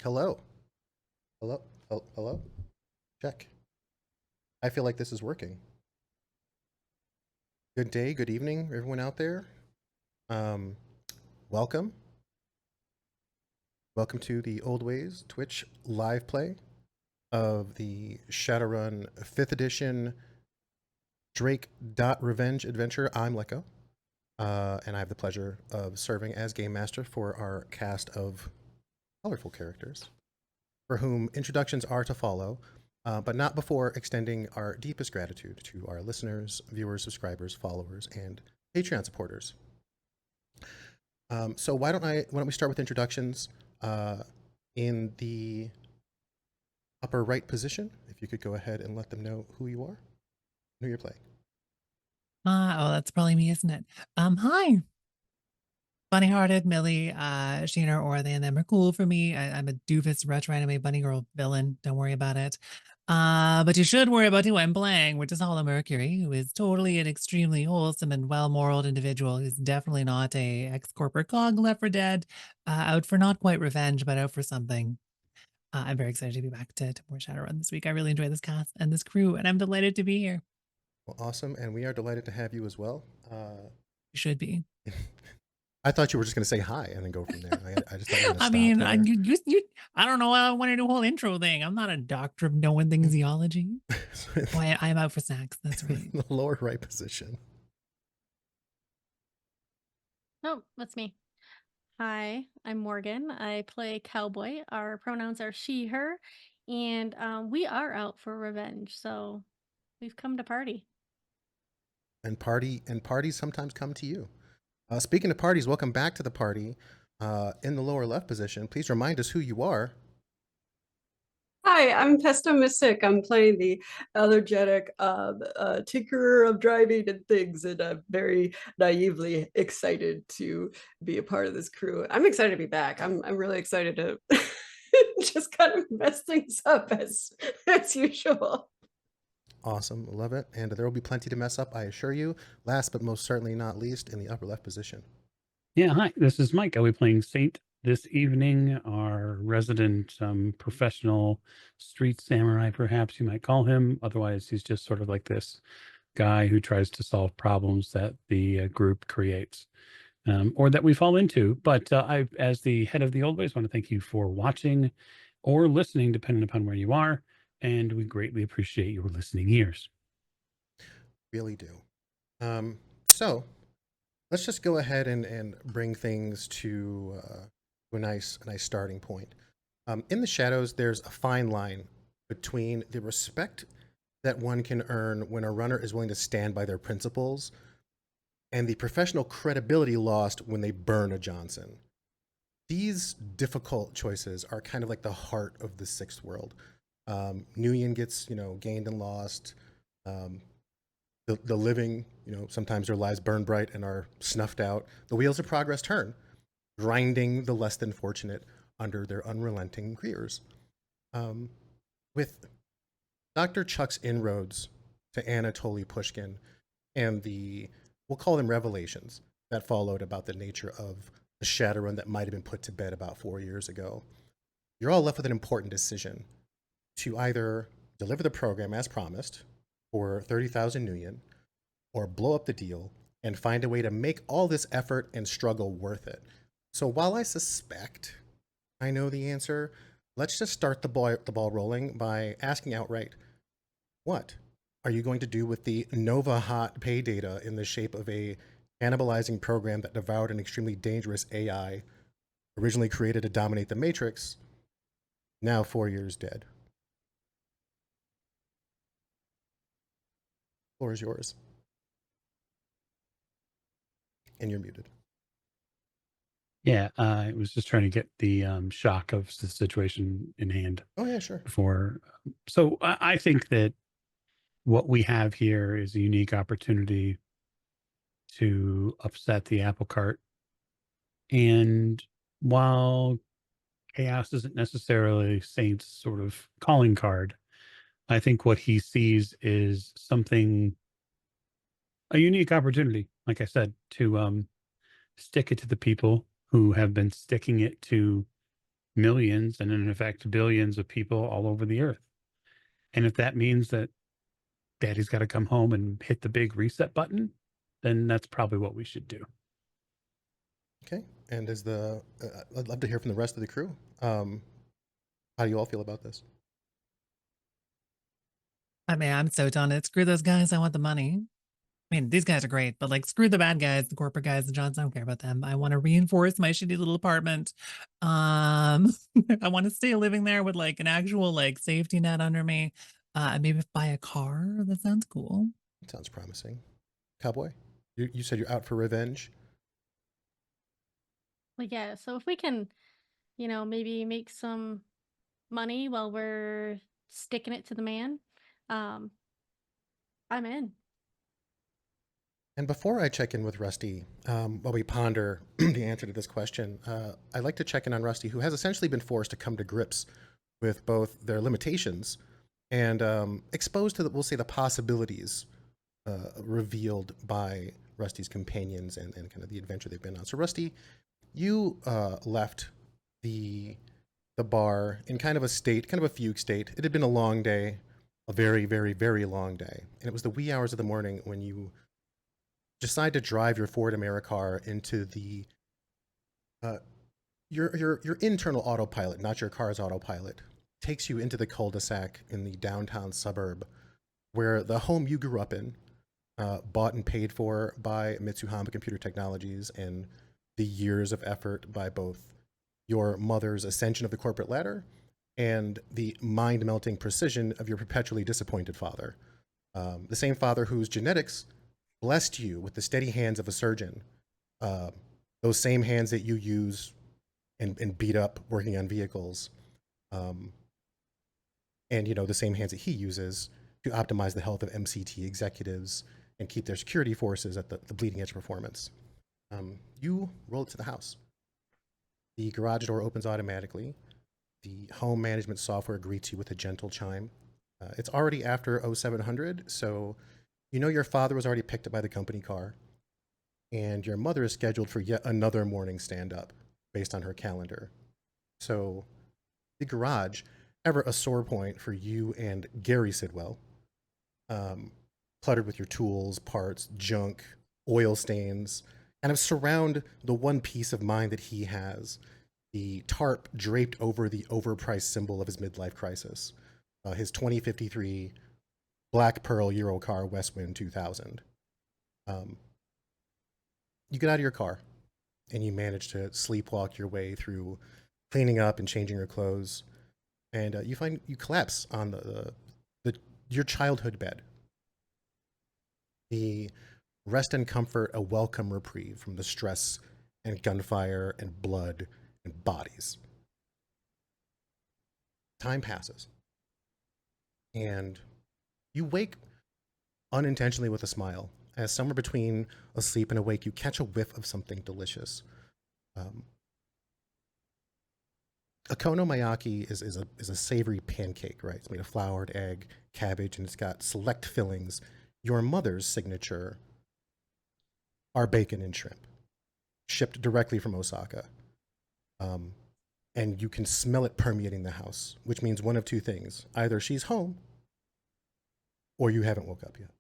Hello. Hello. Hello. Check. I feel like this is working. Good day, good evening, everyone out there. Um, welcome. Welcome to the Old Ways Twitch live play of the Shadowrun 5th edition drake.Revenge adventure. I'm Leko, and I have the pleasure of serving as game master for our cast of colorful characters, for whom introductions are to follow, but not before extending our deepest gratitude to our listeners, viewers, subscribers, followers, and Patreon supporters. So why don't we start with introductions in the upper right position? If you could go ahead and let them know who you are, who you're playing. Oh, that's probably me, isn't it? Hi. Bunny-hearted Millie, Sheena or they and them are cool for me. I'm a doofus retro anime bunny girl villain. Don't worry about it. But you should worry about who I'm playing, which is Hollow Mercury, who is totally an extremely wholesome and well-moraled individual who's definitely not a ex-corporate cog left for dead, out for not quite revenge, but out for something. I'm very excited to be back to more Shadowrun this week. I really enjoy this cast and this crew, and I'm delighted to be here. Well, awesome, and we are delighted to have you as well. You should be. I thought you were just going to say hi and then go from there. I just thought you were going to I stop mean, there. I don't know. I want to do a whole intro thing. I'm not a doctor of knowing things theology. Why I'm out for snacks. That's right. The lower right position. Oh, that's me. Hi, I'm Morgan. I play Cowboy. Our pronouns are she, her, and we are out for revenge. So we've come to party. And parties sometimes come to you. Speaking of parties, welcome back to the party. In the lower left position, please remind us who you are. Hi, I'm Pesto Mystic. I'm playing the allergetic tinkerer of driving and things, and I'm very naively excited to be a part of this crew. I'm excited to be back. I'm really excited to just kind of mess things up as usual. Awesome, love it. And there will be plenty to mess up, I assure you. Last but most certainly not least, in the upper left position. Yeah, hi, this is Mike. I'll be playing Saint this evening, our resident professional street samurai, perhaps you might call him. Otherwise, he's just sort of like this guy who tries to solve problems that the group creates or that we fall into. But I, as the head of the Old Ways, want to thank you for watching or listening, depending upon where you are. And we greatly appreciate your listening ears. Really do. So let's just go ahead and bring things to a nice starting point. In the shadows, there's a fine line between the respect that one can earn when a runner is willing to stand by their principles and the professional credibility lost when they burn a Johnson. These difficult choices are kind of like the heart of the sixth world. Nguyen gets, gained and lost. The living, sometimes their lives burn bright and are snuffed out. The wheels of progress turn, grinding the less than fortunate under their unrelenting gears. With Dr. Chuck's inroads to Anatoly Pushkin and we'll call them revelations that followed about the nature of the Shadowrun that might have been put to bed about 4 years ago, you're all left with an important decision to either deliver the program as promised for 30,000 Nguyen, or blow up the deal and find a way to make all this effort and struggle worth it. So while I suspect I know the answer, let's just start the ball rolling by asking outright, what are you going to do with the Nova Hot pay data in the shape of a cannibalizing program that devoured an extremely dangerous AI, originally created to dominate the Matrix, now 4 years dead? Floor is yours. And you're muted. Yeah, I was just trying to get the shock of the situation in hand. Oh, yeah, sure. Before, so I think that what we have here is a unique opportunity to upset the apple cart. And while chaos isn't necessarily Saint's sort of calling card, I think what he sees is a unique opportunity, like I said, to stick it to the people who have been sticking it to millions and in effect billions of people all over the earth. And if that means that daddy's got to come home and hit the big reset button, then that's probably what we should do. Okay. And I'd love to hear from the rest of the crew. How do you all feel about this? I mean, I'm so done. It. Screw those guys. I want the money. I mean, these guys are great, but like, screw the bad guys, the corporate guys, the Johns. I don't care about them. I want to reinforce my shitty little apartment. I want to stay living there with like an actual like safety net under me. Maybe buy a car. That sounds cool. Sounds promising. Cowboy, you said you're out for revenge. Well, yeah. So if we can, maybe make some money while we're sticking it to the man, I'm in. And before I check in with Rusty, while we ponder the answer to this question, I'd like to check in on Rusty, who has essentially been forced to come to grips with both their limitations and exposed to, we'll say, the possibilities revealed by Rusty's companions and kind of the adventure they've been on. So, Rusty, you left the bar in kind of a fugue state. It had been a long day, a very, very, very long day, and it was the wee hours of the morning when you decide to drive your Ford Americar into the your internal autopilot, not your car's autopilot, takes you into the cul-de-sac in the downtown suburb where the home you grew up in, bought and paid for by Mitsuhama Computer Technologies, and the years of effort by both your mother's ascension of the corporate ladder and the mind-melting precision of your perpetually disappointed father. The same father whose genetics blessed you with the steady hands of a surgeon, those same hands that you use and beat up working on vehicles, and the same hands that he uses to optimize the health of MCT executives and keep their security forces at the bleeding edge of performance. You roll it to the house. The garage door opens automatically. The home management software greets you with a gentle chime. It's already after 0700, so your father was already picked up by the company car, and your mother is scheduled for yet another morning stand-up based on her calendar. So the garage, ever a sore point for you and Gary Sidwell, cluttered with your tools, parts, junk, oil stains, kind of surround the one peace of mind that he has, the tarp draped over the overpriced symbol of his midlife crisis, his 2053 Black Pearl Eurocar Westwind 2000. You get out of your car and you manage to sleepwalk your way through cleaning up and changing your clothes, and you find you collapse on your childhood bed. The rest and comfort, a welcome reprieve from the stress and gunfire and blood and bodies. Time passes, and you wake unintentionally with a smile, as somewhere between asleep and awake, you catch a whiff of something delicious. Okonomiyaki is a savory pancake, right? It's made of floured egg, cabbage, and it's got select fillings. Your mother's signature are bacon and shrimp, shipped directly from Osaka. And you can smell it permeating the house, which means one of two things. Either she's home, or you haven't woke up yet.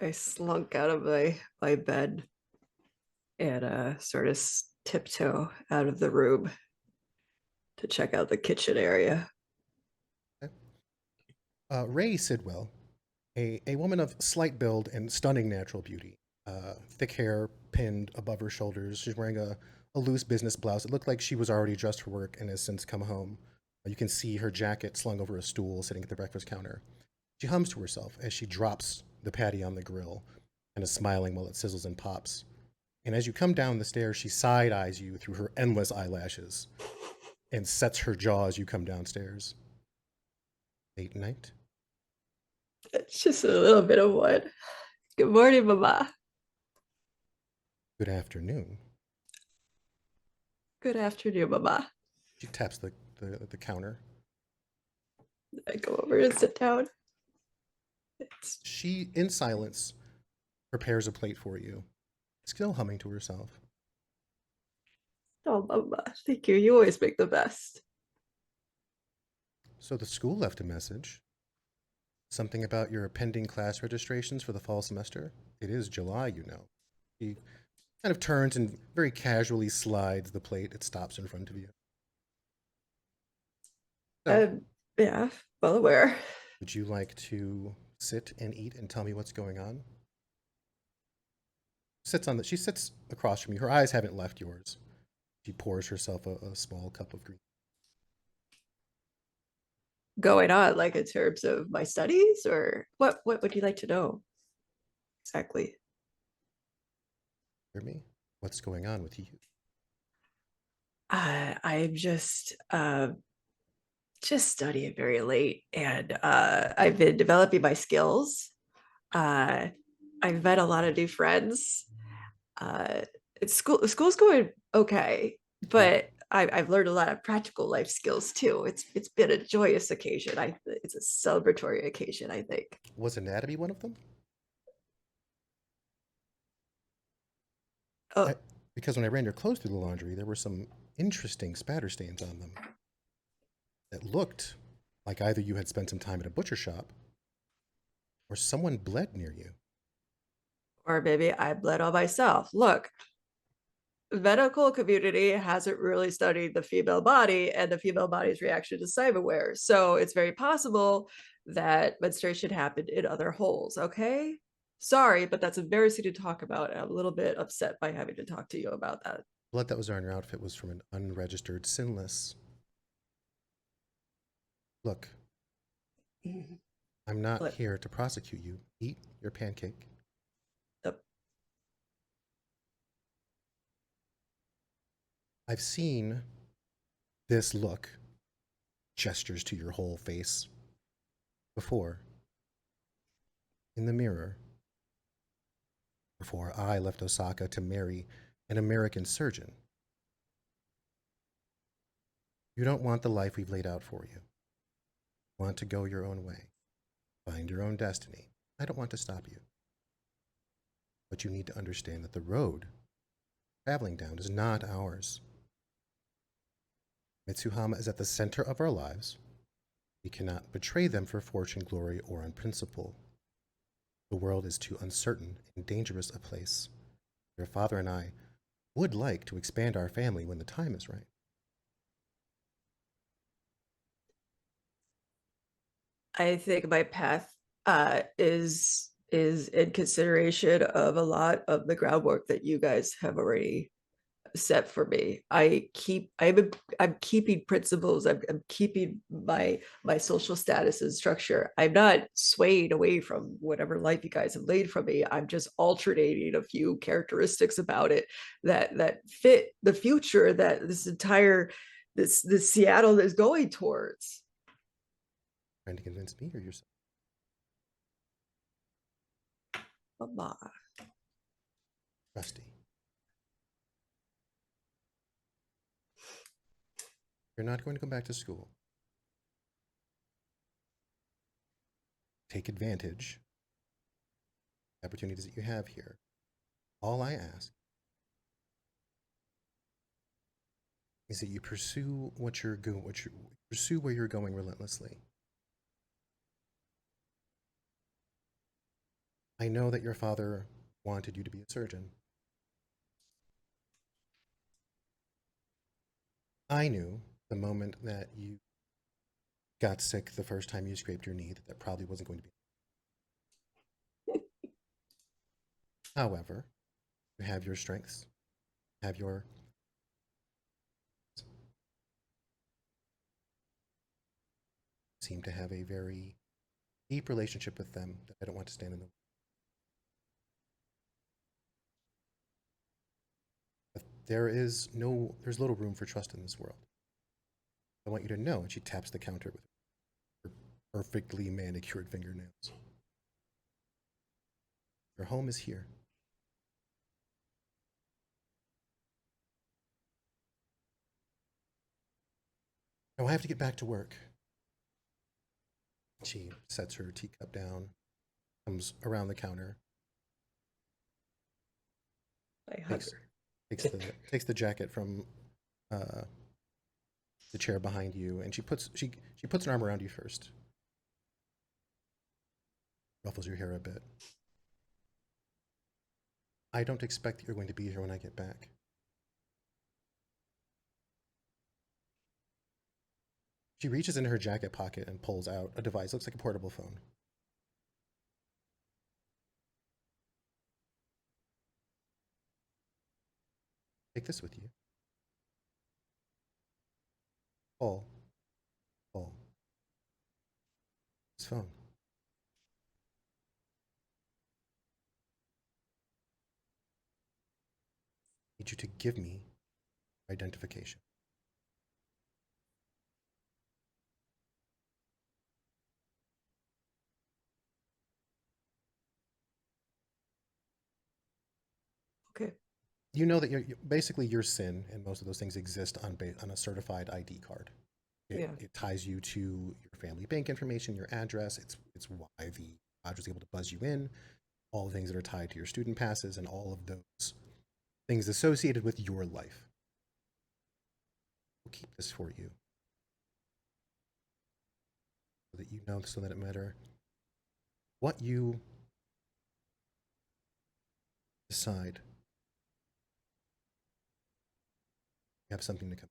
I slunk out of my bed and sort of tiptoe out of the room to check out the kitchen area. Okay. Ray Sidwell, a woman of slight build and stunning natural beauty, thick hair pinned above her shoulders. She's wearing a loose business blouse. It looked like she was already dressed for work and has since come home. You can see her jacket slung over a stool sitting at the breakfast counter. She hums to herself as she drops the patty on the grill and is smiling while it sizzles and pops. And as you come down the stairs, she side-eyes you through her endless eyelashes and sets her jaw as you come downstairs. Late night? It's just a little bit of what. Good morning, Mama. Good afternoon. Good afternoon, Mama. She taps the counter. I go over and sit down. She, in silence, prepares a plate for you. still humming to herself. Oh, Mama, thank you. You always make the best. So the school left a message. Something about your pending class registrations for the fall semester. It is July, you know. He kind of turns and very casually slides the plate. It stops in front of you. So, Yeah, well aware. would you like to sit and eat and tell me what's going on? She sits across from you. Her eyes haven't left yours. She pours herself a small cup of green. Going on, like in terms of my studies, or what would you like to know exactly? Hear me? What's going on with you? I'm just studying very late, and I've been developing my skills. I've met a lot of new friends. School's going okay, but I've learned a lot of practical life skills too. It's been a joyous occasion. It's a celebratory occasion, I think. Was anatomy one of them? Oh, Because when I ran your clothes through the laundry, there were some interesting spatter stains on them that looked like either you had spent some time at a butcher shop or someone bled near you. or maybe I bled on myself. Look, the medical community hasn't really studied the female body and the female body's reaction to cyberware. So it's very possible that menstruation happened in other holes. Okay. Sorry, but that's embarrassing to talk about. And I'm a little bit upset by having to talk to you about that. Blood that was on your outfit was from an unregistered sinless. Look, I'm not Look. here to prosecute you. Eat your pancake. Yep. I've seen this look, gestures to your whole face, before. In the mirror. Before I left Osaka to marry an American surgeon. You don't want the life we've laid out for you. You want to go your own way. Find your own destiny. I don't want to stop you. But you need to understand that the road traveling down is not ours. Mitsuhama is at the center of our lives. We cannot betray them for fortune, glory, or on principle. The world is too uncertain and dangerous a place. Your father and I would like to expand our family when the time is right. I think my path is in consideration of a lot of the groundwork that you guys have already set for me. I'm keeping principles. I'm keeping my social status and structure. I'm not swaying away from whatever life you guys have laid for me. I'm just alternating a few characteristics about it that fit the future that this Seattle is going towards. Trying to convince me or yourself? Mama. Rusty. You're not going to come back to school. Take advantage of the opportunities that you have here. All I ask is that you pursue pursue where you're going relentlessly. I know that your father wanted you to be a surgeon. I knew the moment that you got sick the first time you scraped your knee that probably wasn't going to be. However, you have your strengths, have your seem to have a very deep relationship with them that I don't want to stand in the way. But there's little room for trust in this world. I want you to know, and she taps the counter with her perfectly manicured fingernails. Your home is here. Now I have to get back to work. She sets her teacup down, comes around the counter. I hug Takes, her. takes the jacket from the chair behind you, and she puts an arm around you first. Ruffles your hair a bit. I don't expect that you're going to be here when I get back. She reaches into her jacket pocket and pulls out a device. Looks like a portable phone. Take this with you. Call. This phone. I need you to give me identification. Okay. You know that basically your SIN and most of those things exist on a certified ID card. It ties you to your family bank information, your address. It's why the lodge was able to buzz you in. All the things that are tied to your student passes and all of those things associated with your life. We'll keep this for you so that you know, so that it matter what you decide. You have something to come.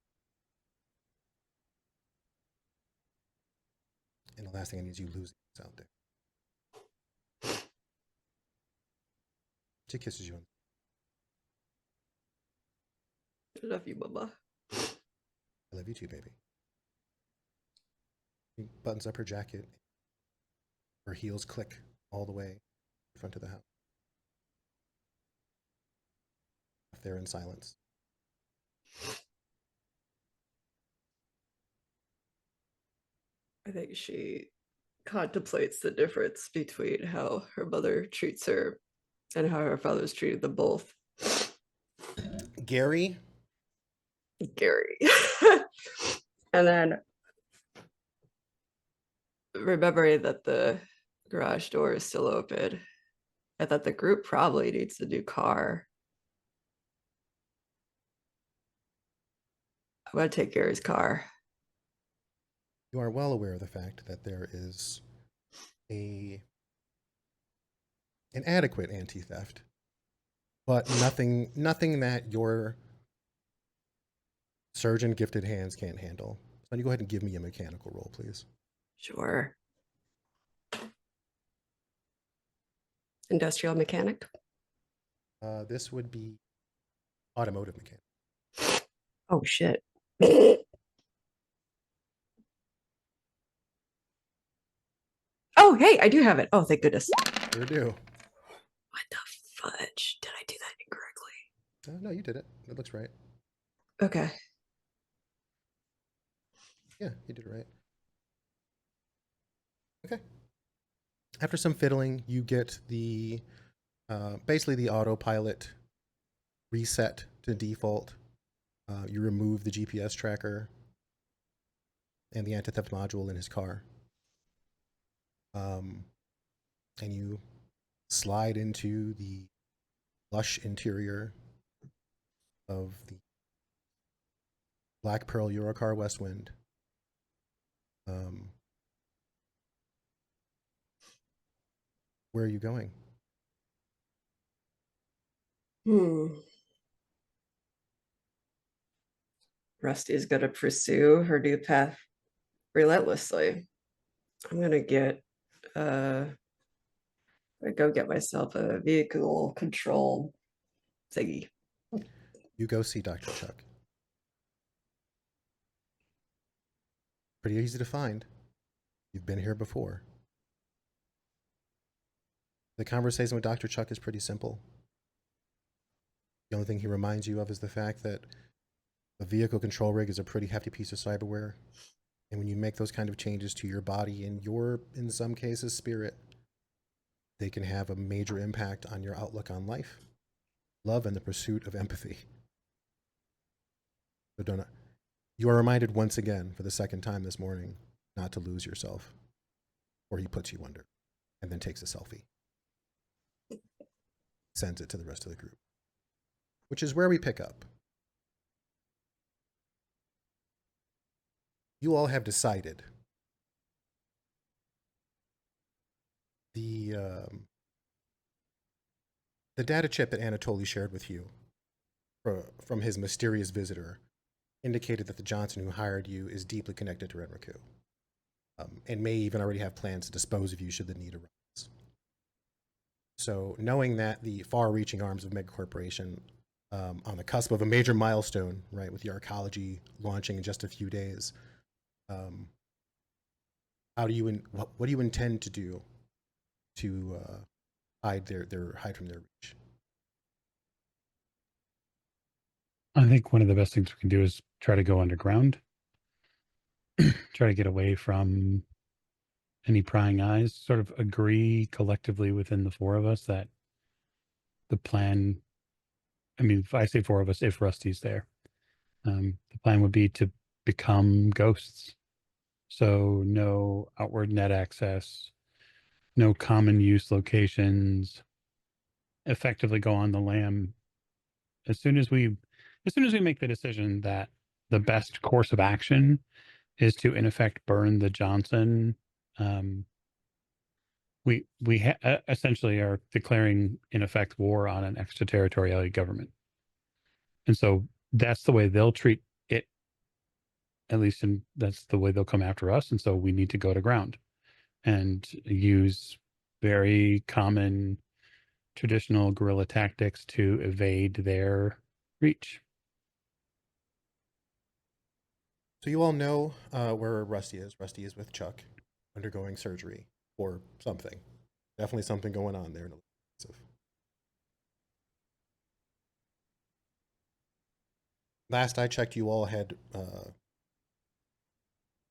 And the last thing I need is you losing this out there. She kisses you. I love you, Mama. I love you too, baby. She buttons up her jacket. Her heels click all the way in front of the house. There in silence. I think she contemplates the difference between how her mother treats her and how her father's treated them both. Gary. And then remembering that the garage door is still open and that the group probably needs a new car. I'm going to take Gary's car. You are well aware of the fact that there is an adequate anti-theft, but nothing that your surgeon gifted hands can't handle. So why don't you go ahead and give me a mechanical roll, please? Sure. Industrial mechanic. This would be automotive mechanic. Oh, shit. Oh, hey, I do have it. Oh, thank goodness. Sure do. What the fudge? Did I do that incorrectly? No, you did it. It looks right. Okay. Yeah, you did it right. Okay. After some fiddling, you get the basically the autopilot reset to default. You remove the GPS tracker and the anti-theft module in his car. And you slide into the lush interior of the Black Pearl Eurocar Westwind. Where are you going? Rusty's going to pursue her new path relentlessly. I'm going to go get myself a vehicle control thingy. You go see Dr. Chuck. Pretty easy to find. You've been here before. The conversation with Dr. Chuck is pretty simple. The only thing he reminds you of is the fact that a vehicle control rig is a pretty hefty piece of cyberware. And when you make those kind of changes to your body and your, in some cases, spirit, they can have a major impact on your outlook on life, love, and the pursuit of empathy. So you are reminded once again, for the second time this morning, not to lose yourself, or he puts you under and then takes a selfie. Sends it to the rest of the group. which is where we pick up. You all have decided the data chip that Anatoly shared with you from his mysterious visitor indicated that the Johnson who hired you is deeply connected to Renraku, and may even already have plans to dispose of you should the need arise. So, knowing that the far-reaching arms of megacorporation, on the cusp of a major milestone, right, with the arcology launching in just a few days, what do you intend to do to hide from their reach? I think one of the best things we can do is try to go underground, try to get away from any prying eyes, sort of agree collectively within the four of us that the plan, I mean, if I say four of us, if Rusty's there, the plan would be to become ghosts. So no outward net access, no common use locations, effectively go on the lam as soon as we make the decision that the best course of action is to in effect burn the Johnson, we essentially are declaring in effect war on an extraterritoriality government, and so that's the way they'll treat it, at least, and that's the way they'll come after us. And so we need to go to ground and use very common traditional guerrilla tactics to evade their reach. So you all know where Rusty is. Rusty is with Chuck, undergoing surgery or something. Definitely something going on there. Last I checked, you all had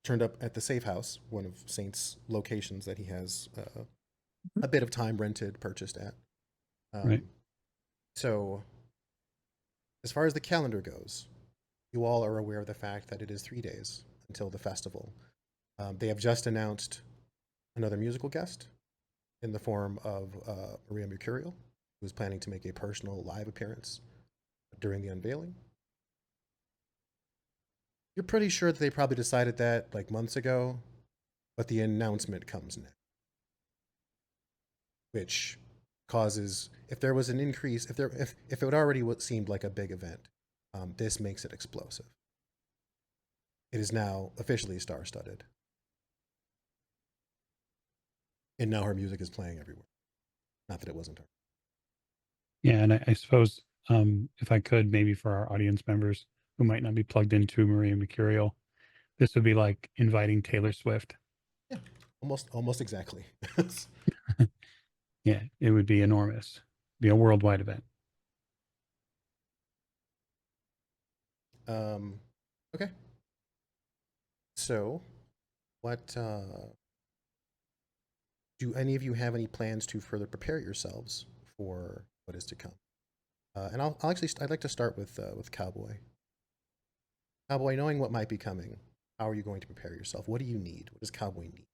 turned up at the safe house, one of Saint's locations that he has a bit of time rented, purchased at. Right. So, as far as the calendar goes, you all are aware of the fact that it is 3 days until the festival. They have just announced another musical guest in the form of Maria Mercurial, who is planning to make a personal live appearance during the unveiling. You're pretty sure that they probably decided that like months ago, but the announcement comes now, which causes, if there was an increase, if it would already what seemed like a big event, this makes it explosive. It is now officially star-studded, and now her music is playing everywhere. Not that it wasn't her. Yeah, and I suppose if I could, maybe for our audience members who might not be plugged into Maria Mercurial, this would be like inviting Taylor Swift. Yeah, almost exactly. Yeah, it would be enormous. Be a worldwide event. Okay. So, what do any of you have any plans to further prepare yourselves for what is to come? And I'd like to start with Cowboy. Cowboy, knowing what might be coming, how are you going to prepare yourself? What do you need? What does Cowboy need?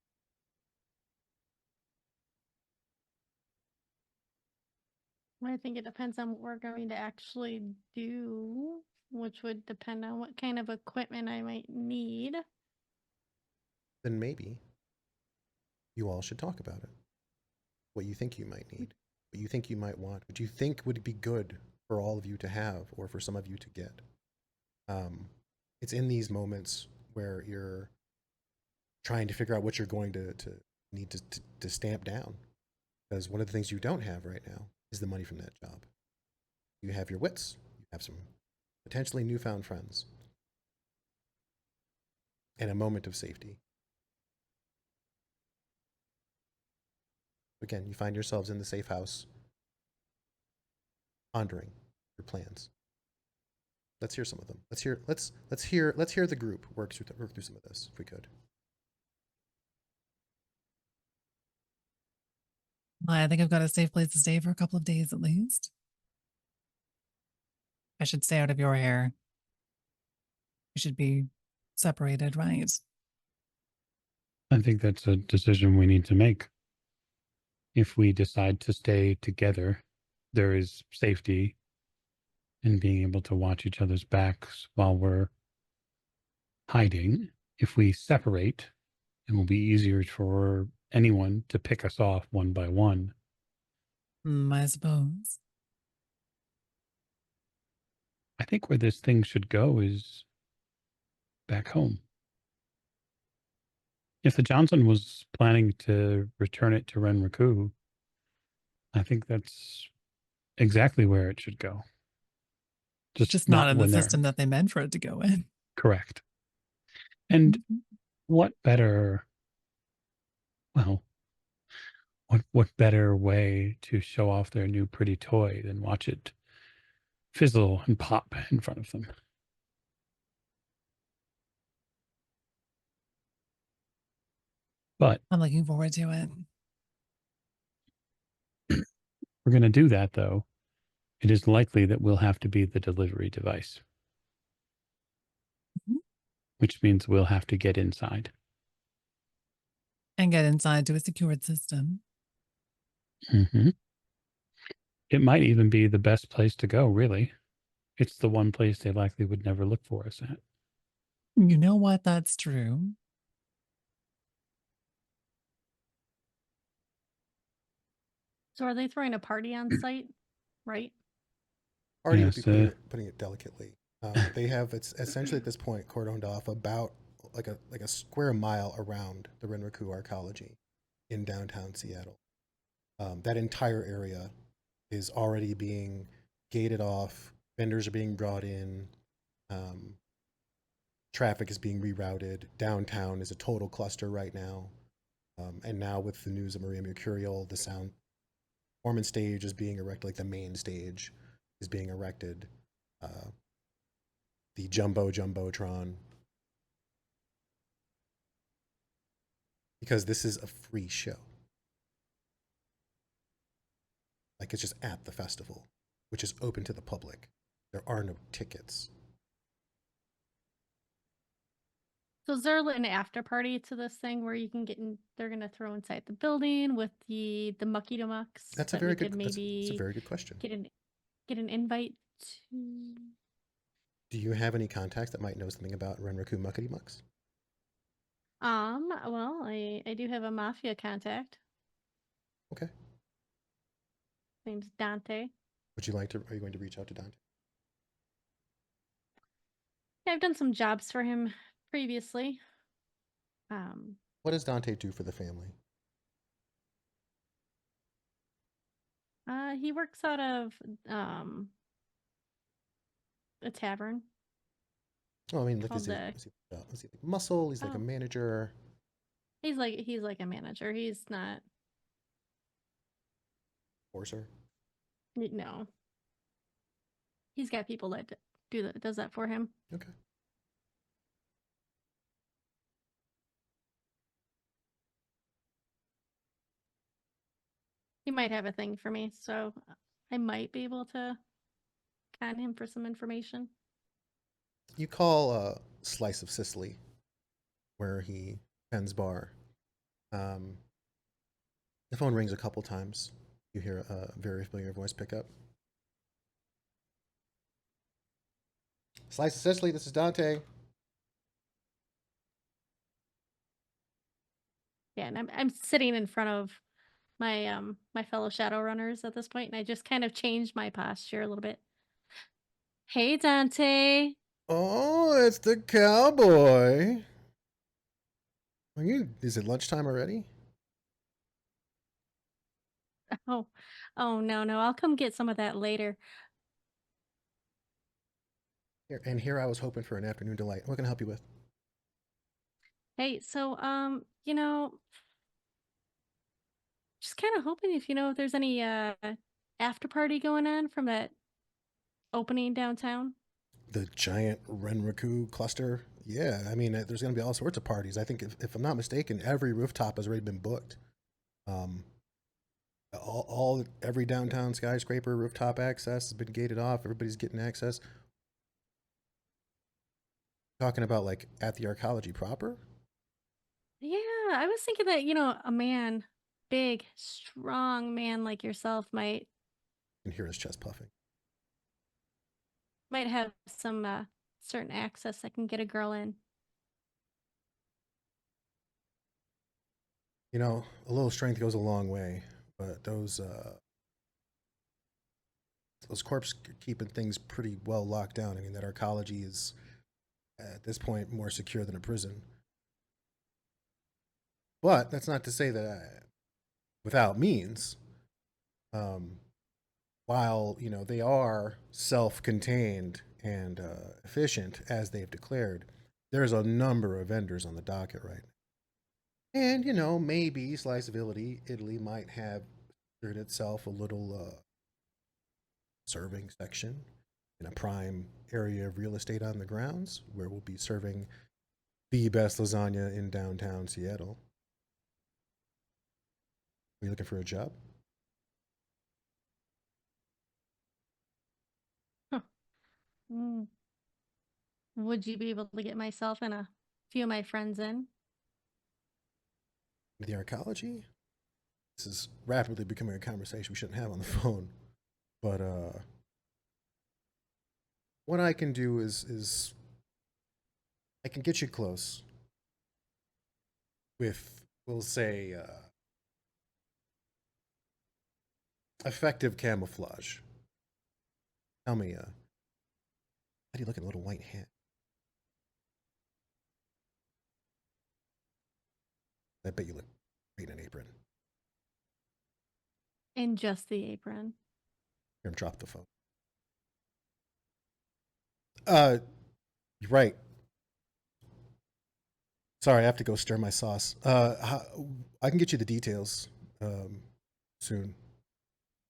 I think it depends on what we're going to actually do, which would depend on what kind of equipment I might need. Then maybe you all should talk about it. What you think you might need, what you think you might want, what you think would be good for all of you to have or for some of you to get. It's in these moments where you're trying to figure out what you're going to need to stamp down. Because one of the things you don't have right now is the money from that job. You have your wits, you have some potentially newfound friends, and a moment of safety. Again, you find yourselves in the safe house, pondering your plans. Let's hear some of them. Let's hear the group work through some of this, if we could. I think I've got a safe place to stay for a couple of days at least. I should stay out of your hair. We should be separated, right? I think that's a decision we need to make. If we decide to stay together, there is safety and being able to watch each other's backs while we're hiding. If we separate, it will be easier for anyone to pick us off one by one. I suppose. I think where this thing should go is back home. If the Johnson was planning to return it to Renraku, I think that's exactly where it should go. Just not in the system that they meant for it to go in. Correct. And what better, well, what better way to show off their new pretty toy than watch it fizzle and pop in front of them? But I'm looking forward to it. we're going to do that, though. It is likely that we'll have to be the delivery device, which means we'll have to get inside. And get inside to a secured system. Mm-hmm. It might even be the best place to go, really. It's the one place they likely would never look for us at. You know what? That's true. So are they throwing a party on site? Right? Party Yes, would be putting it delicately. They have, it's essentially at this point cordoned off about like a square mile around the Renraku Arcology in downtown Seattle. That entire area is already being gated off. Vendors are being brought in. Traffic is being rerouted. Downtown is a total cluster right now. And now with the news of Maria Mercurial, the sound performance stage is being erected, like the main stage is being erected. The Jumbotron. Because this is a free show. Like it's just at the festival, which is open to the public. There are no tickets. So is there an after party to this thing where you can get in? They're gonna throw inside the building with the Mucky Mucks. That's a very good. That's a very good question. Get an invite to. Do you have any contacts that might know something about Renraku Muckety Mucks? Well, I do have a mafia contact. Okay. His name's Dante. Would you like to? Are you going to reach out to Dante? Yeah, I've done some jobs for him previously. What does Dante do for the family? He works out of a tavern. Oh, I mean, like, is he like muscle? He's like a manager. He's like a manager. He's not. Forcer? No. He's got people that does that for him. Okay. He might have a thing for me, so I might be able to con him for some information. You call Slice of Sicily, where he tends bar. The phone rings a couple times. You hear a very familiar voice pick up. Slice of Sicily, this is Dante. Yeah, and I'm sitting in front of my my fellow Shadowrunners at this point, and I just kind of changed my posture a little bit. Hey, Dante. Oh, it's the cowboy. Is it lunchtime already? Oh no, I'll come get some of that later. Here I was hoping for an afternoon delight. What can I help you with? Hey, so just kind of hoping if there's any after party going on from that opening downtown. The giant Renraku cluster? Yeah, I mean, there's going to be all sorts of parties. I think, if I'm not mistaken, every rooftop has already been booked. Every downtown skyscraper rooftop access has been gated off. Everybody's getting access. Talking about like at the arcology proper? Yeah, I was thinking that, a man, big, strong man like yourself might. You can hear his chest puffing. Might have some certain access that can get a girl in. You know, a little strength goes a long way, but those corps keeping things pretty well locked down. I mean, that arcology is at this point more secure than a prison. But that's not to say that without means, while you know they are self-contained and efficient as they've declared, there's a number of vendors on the docket right now. And you know, maybe slice of Italy might have secured itself a little serving section in a prime area of real estate on the grounds where we'll be serving the best lasagna in downtown Seattle. Are you looking for a job? Mm. Would you be able to get myself and a few of my friends in? The arcology? This is rapidly becoming a conversation we shouldn't have on the phone. But what I can do is I can get you close with, we'll say, effective camouflage. Tell me, how do you look in a little white hat? I bet you look great in an apron. In just the apron. Here, drop the phone. You're right. Sorry, I have to go stir my sauce. I can get you the details soon.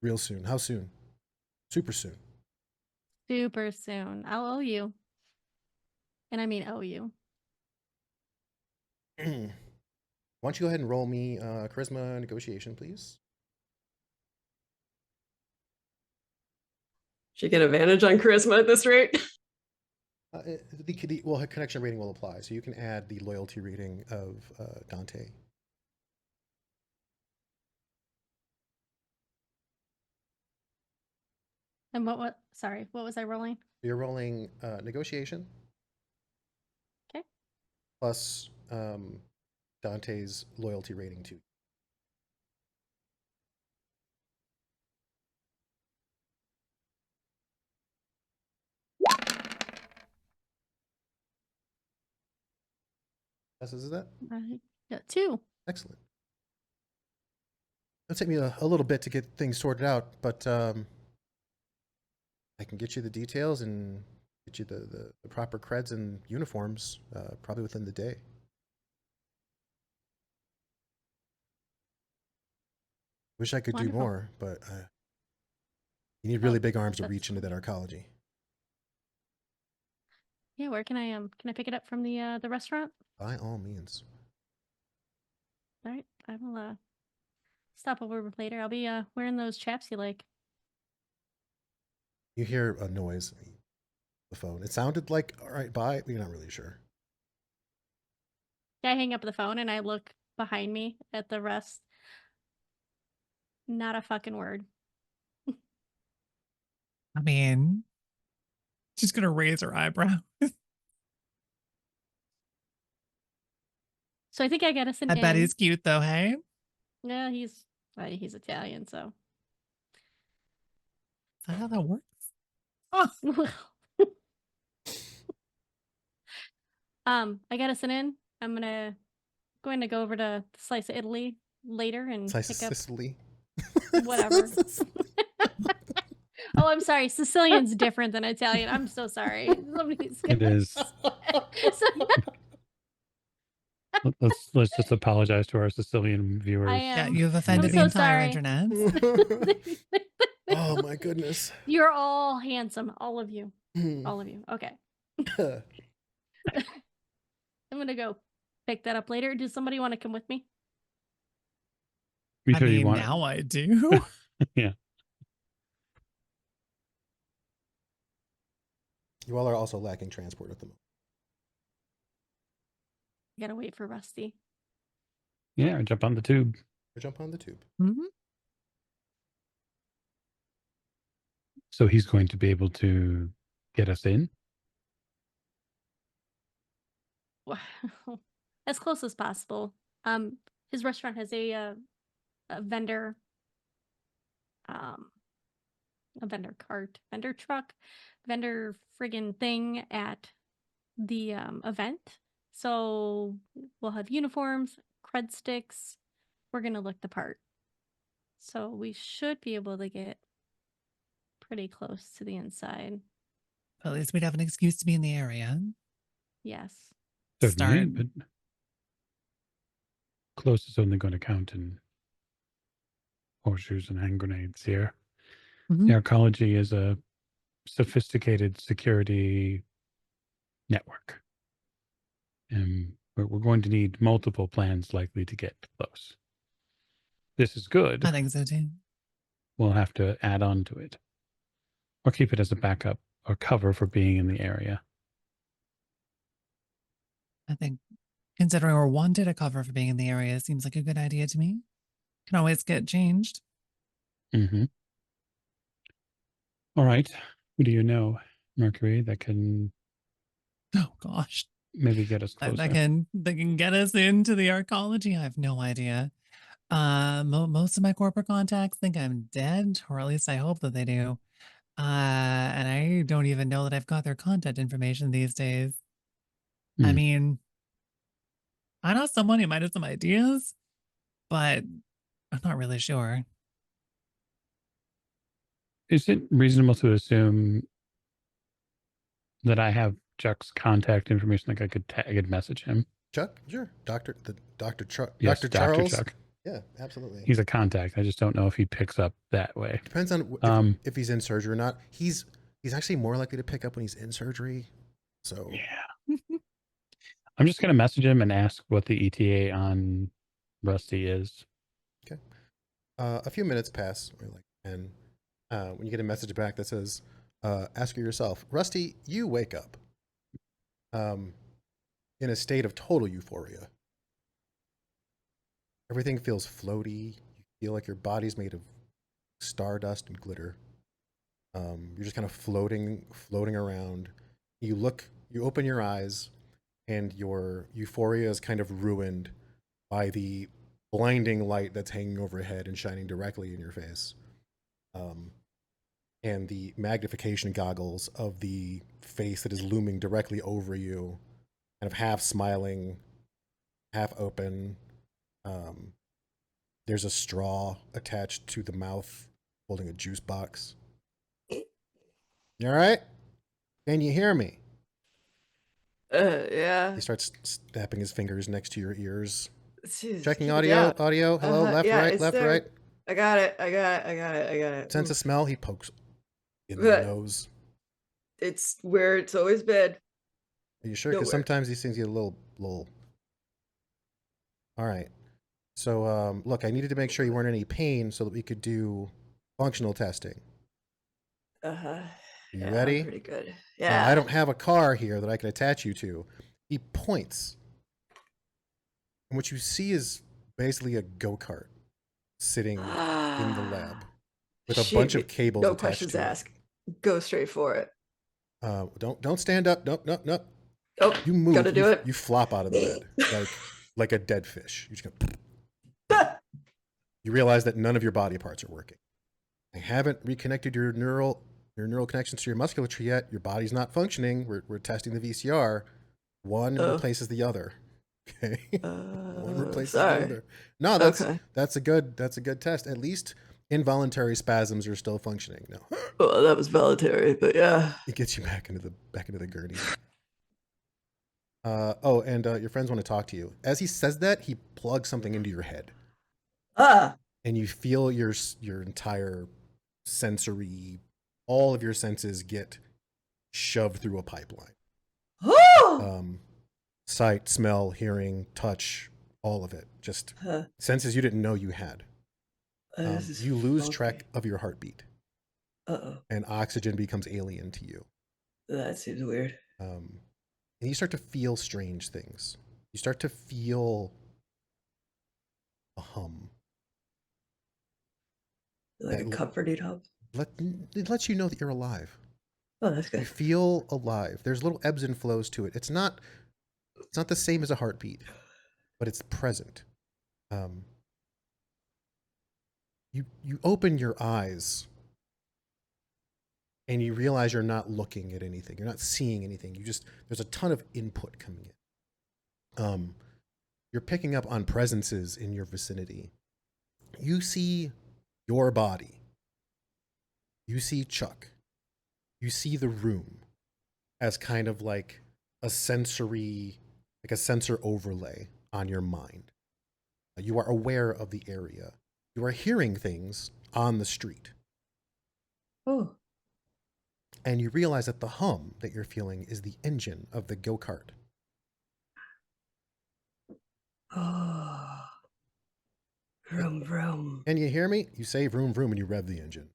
Real soon. How soon? Super soon. Super soon. I'll owe you. And I mean owe you. Why don't you go ahead and roll me charisma negotiation, please? She get advantage on charisma at this rate. Well, her connection rating will apply, so you can add the loyalty rating of Dante. And what sorry, what was I rolling? You're rolling negotiation. Okay. Plus Dante's loyalty rating too. Is that? I got 2. Excellent. It'll take me a little bit to get things sorted out, but I can get you the details and get you the proper creds and uniforms probably within the day. Wish I could do Wonderful. more, but you need really big arms to that's reach into that arcology. Yeah, where can I pick it up from the restaurant? By all means. All right, I will stop over later. I'll be wearing those chaps you like. You hear a noise on the phone. It sounded like, all right, bye. You're not really sure. I hang up the phone and I look behind me at the rest. Not a fucking word. I mean, she's gonna raise her eyebrow. So I think I got us an I bet in. he's cute though, hey? Yeah, he's Italian, so. Is that how that works? Oh, I got us an in. I'm going to go over to Slice of Italy later and Slice pick of up Sicily. whatever. Oh, I'm sorry. Sicilian's different than Italian. I'm so sorry. It is. Let's just apologize to our Sicilian viewers. I yeah, am. you've offended so the entire sorry. internet. Oh my goodness. You're all handsome, all of you. All of you. Okay. I'm gonna go pick that up later. Does somebody want to come with me? You I sure you mean, want now I do. Yeah. You all are also lacking transport at the moment. I gotta wait for Rusty. Yeah, jump on the tube. Or jump on the tube. Mhm. So he's going to be able to get us in? As close as possible. His restaurant has a vendor, a vendor cart, vendor truck, vendor friggin' thing at the event. So we'll have uniforms, cred sticks. We're gonna look the part. So we should be able to get pretty close to the inside. At least we'd have an excuse to be in the area. Yes. Certainly, Start. but close is only going to count in horseshoes and hand grenades here. Mhm. The arcology is a sophisticated security network. And we're going to need multiple plans likely to get close. This is good. I think so too. We'll have to add on to it. Or keep it as a backup or cover for being in the area. I think considering we're wanted a cover for being in the area seems like a good idea to me. Can always get changed. Mm-hmm. All right. Who do you know, Mercury, that can Oh gosh. maybe get us closer? That can get us into the arcology. I have no idea. Most of my corporate contacts think I'm dead, or at least I hope that they do. And I don't even know that I've got their contact information these days. I Hmm. mean, I know someone who might have some ideas, but I'm not really sure. Is it reasonable to assume that I have Chuck's contact information? Like I could message him. Chuck, sure. Dr. Yes, Dr. Charles. Chuck. Yeah, absolutely. He's a contact. I just don't know if he picks up that way. Depends on if he's in surgery or not. He's actually more likely to pick up when he's in surgery. So yeah. I'm just gonna message him and ask what the ETA on Rusty is. Okay. A few minutes pass, and when you get a message back that says, "Ask yourself, Rusty, you wake up, in a state of total euphoria. Everything feels floaty. You feel like your body's made of stardust and glitter. You're just kind of floating around. You open your eyes, and your euphoria is kind of ruined by the blinding light that's hanging overhead and shining directly in your face. And the magnification goggles of the face that is looming directly over you, kind of half smiling, half open. There's a straw attached to the mouth holding a juice box. You all right? Can you hear me? Yeah. He starts snapping his fingers next to your ears. Jeez, Checking keep it audio, down. audio, hello, left, Yeah, right, it's left, there. right. I got it. Sense Ooh. of smell, he pokes in the But- nose. It's where it's always been. Are you sure? Because Nowhere. sometimes these things get a little. All right. So, look, I needed to make sure you weren't in any pain so that we could do functional testing. Uh-huh. You Yeah, ready? I'm pretty good. Yeah. I don't have a car here that I can attach you to. He points. And what you see is basically a go-kart sitting in the lab with a bunch of cables no attached questions to asked. Go straight for it. it. Don't stand up. Nope. Oh, You move. gotta do it. You flop out of the bed like a dead fish. You just go. You realize that none of your body parts are working. I haven't reconnected your neural connections to your musculature yet. Your body's not functioning. We're testing the VCR. One replaces the other. Okay. One replaces the other. No, that's a good test. At least involuntary spasms are still functioning. No. Well, that was voluntary, but yeah. It gets you back into the gurney. And your friends want to talk to you. As he says that, he plugs something into your head. And you feel your entire sensory, all of your senses get shoved through a pipeline. Sight, smell, hearing, touch, all of it. Just senses you didn't know you had. You lose track of your heartbeat. And oxygen becomes alien to you. That seems weird. And you start to feel strange things. You start to feel a hum. Like a comforting hum? It lets you know that you're alive. Oh, that's You good. feel alive. There's little ebbs and flows to it. It's not the same as a heartbeat, but it's present. You open your eyes and you realize you're not looking at anything. You're not seeing anything. There's a ton of input coming in. You're picking up on presences in your vicinity. You see your body. You see Chuck. You see the room as kind of like a sensor overlay on your mind. You are aware of the area. You are hearing things on the street. Oh. And you realize that the hum that you're feeling is the engine of the go-kart. Oh. Vroom, vroom. Can you hear me? You say vroom, vroom, and you rev the engine.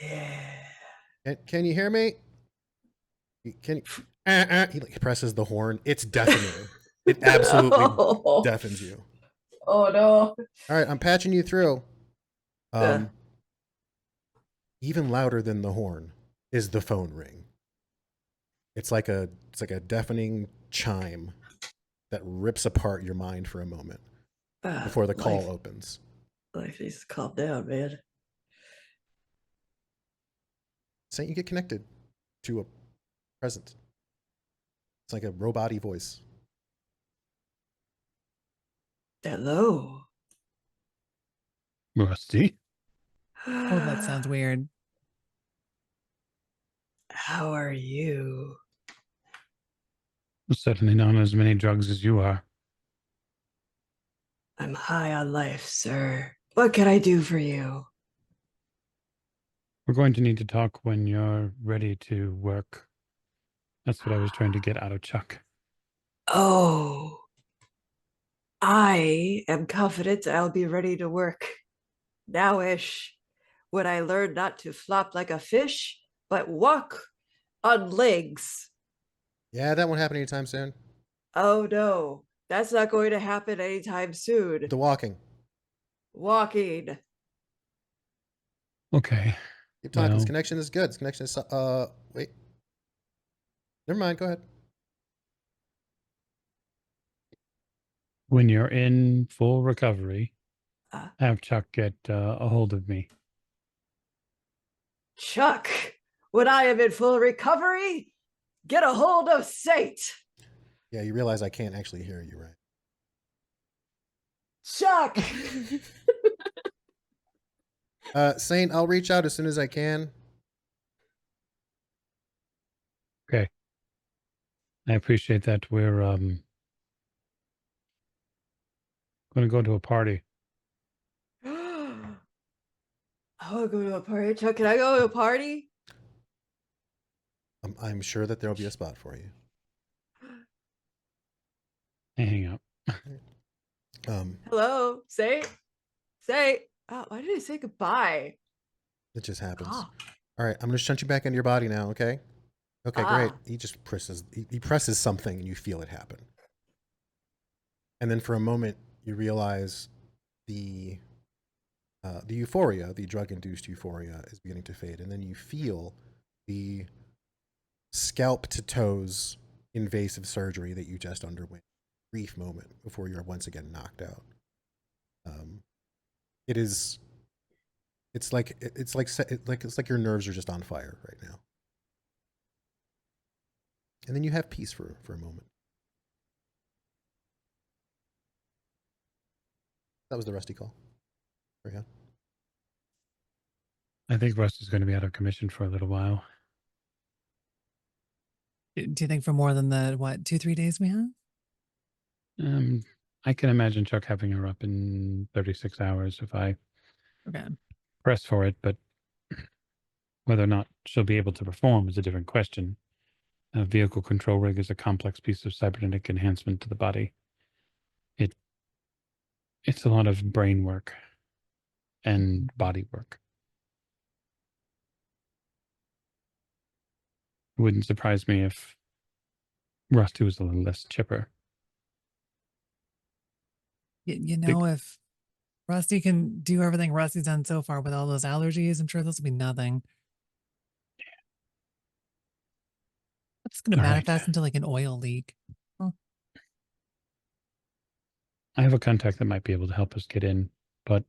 Yeah. Can you hear me? Can you? He like presses the horn. It's deafening. It absolutely No. deafens you. Oh, no. All right, I'm patching you through. Yeah. Even louder than the horn is the phone ring. It's like a deafening chime that rips apart your mind for a moment before the call opens. Life needs to calm down, man. Saint, you get connected to a presence. It's like a robot-y voice. Hello. Rusty? Oh, that sounds weird. How are you? Certainly not on as many drugs as you are. I'm high on life, sir. What can I do for you? We're going to need to talk when you're ready to work. That's what I was trying to get out of Chuck. Oh. I am confident I'll be ready to work now-ish when I learn not to flop like a fish, but walk on legs. Yeah, that won't happen anytime soon. Oh no, that's not going to happen anytime soon. The walking. Walking. Okay. Keep talking. This Well, connection is good. This connection is wait. Never mind, go ahead. when you're in full recovery, Uh. have Chuck get a hold of me. Chuck, when I am in full recovery, get a hold of Saint. Yeah, you realize I can't actually hear you, right? Chuck. Saint, I'll reach out as soon as I can. Okay. I appreciate that. We're going to go to a party. I want to go to a party. Chuck, can I go to a party? I'm sure that there'll be a spot for you. I hang up. Hello, Saint. Saint. Oh, why did he say goodbye? It just happens. Ah. All right, I'm going to shunt you back into your body now, okay? Okay, great. Ah. He just presses something and you feel it happen. And then for a moment, you realize the euphoria, the drug-induced euphoria is beginning to fade. And then you feel the scalp to toes invasive surgery that you just underwent. Brief moment before you're once again knocked out. It's like your nerves are just on fire right now. And then you have peace for a moment. That was the Rusty call. Yeah. I think Rusty's going to be out of commission for a little while. Do you think for more than the 2-3 days we have? I can imagine Chuck having her up in 36 hours if I press for it, but whether or not she'll be able to perform is a different question. A vehicle control rig is a complex piece of cybernetic enhancement to the body. It's a lot of brain work and body work. It wouldn't surprise me if Rusty was a little less chipper. You know, if Rusty can do everything Rusty's done so far with all those allergies, I'm sure this will be nothing. It's going to All right. manifest into like an oil leak. Huh. I have a contact that might be able to help us get in, but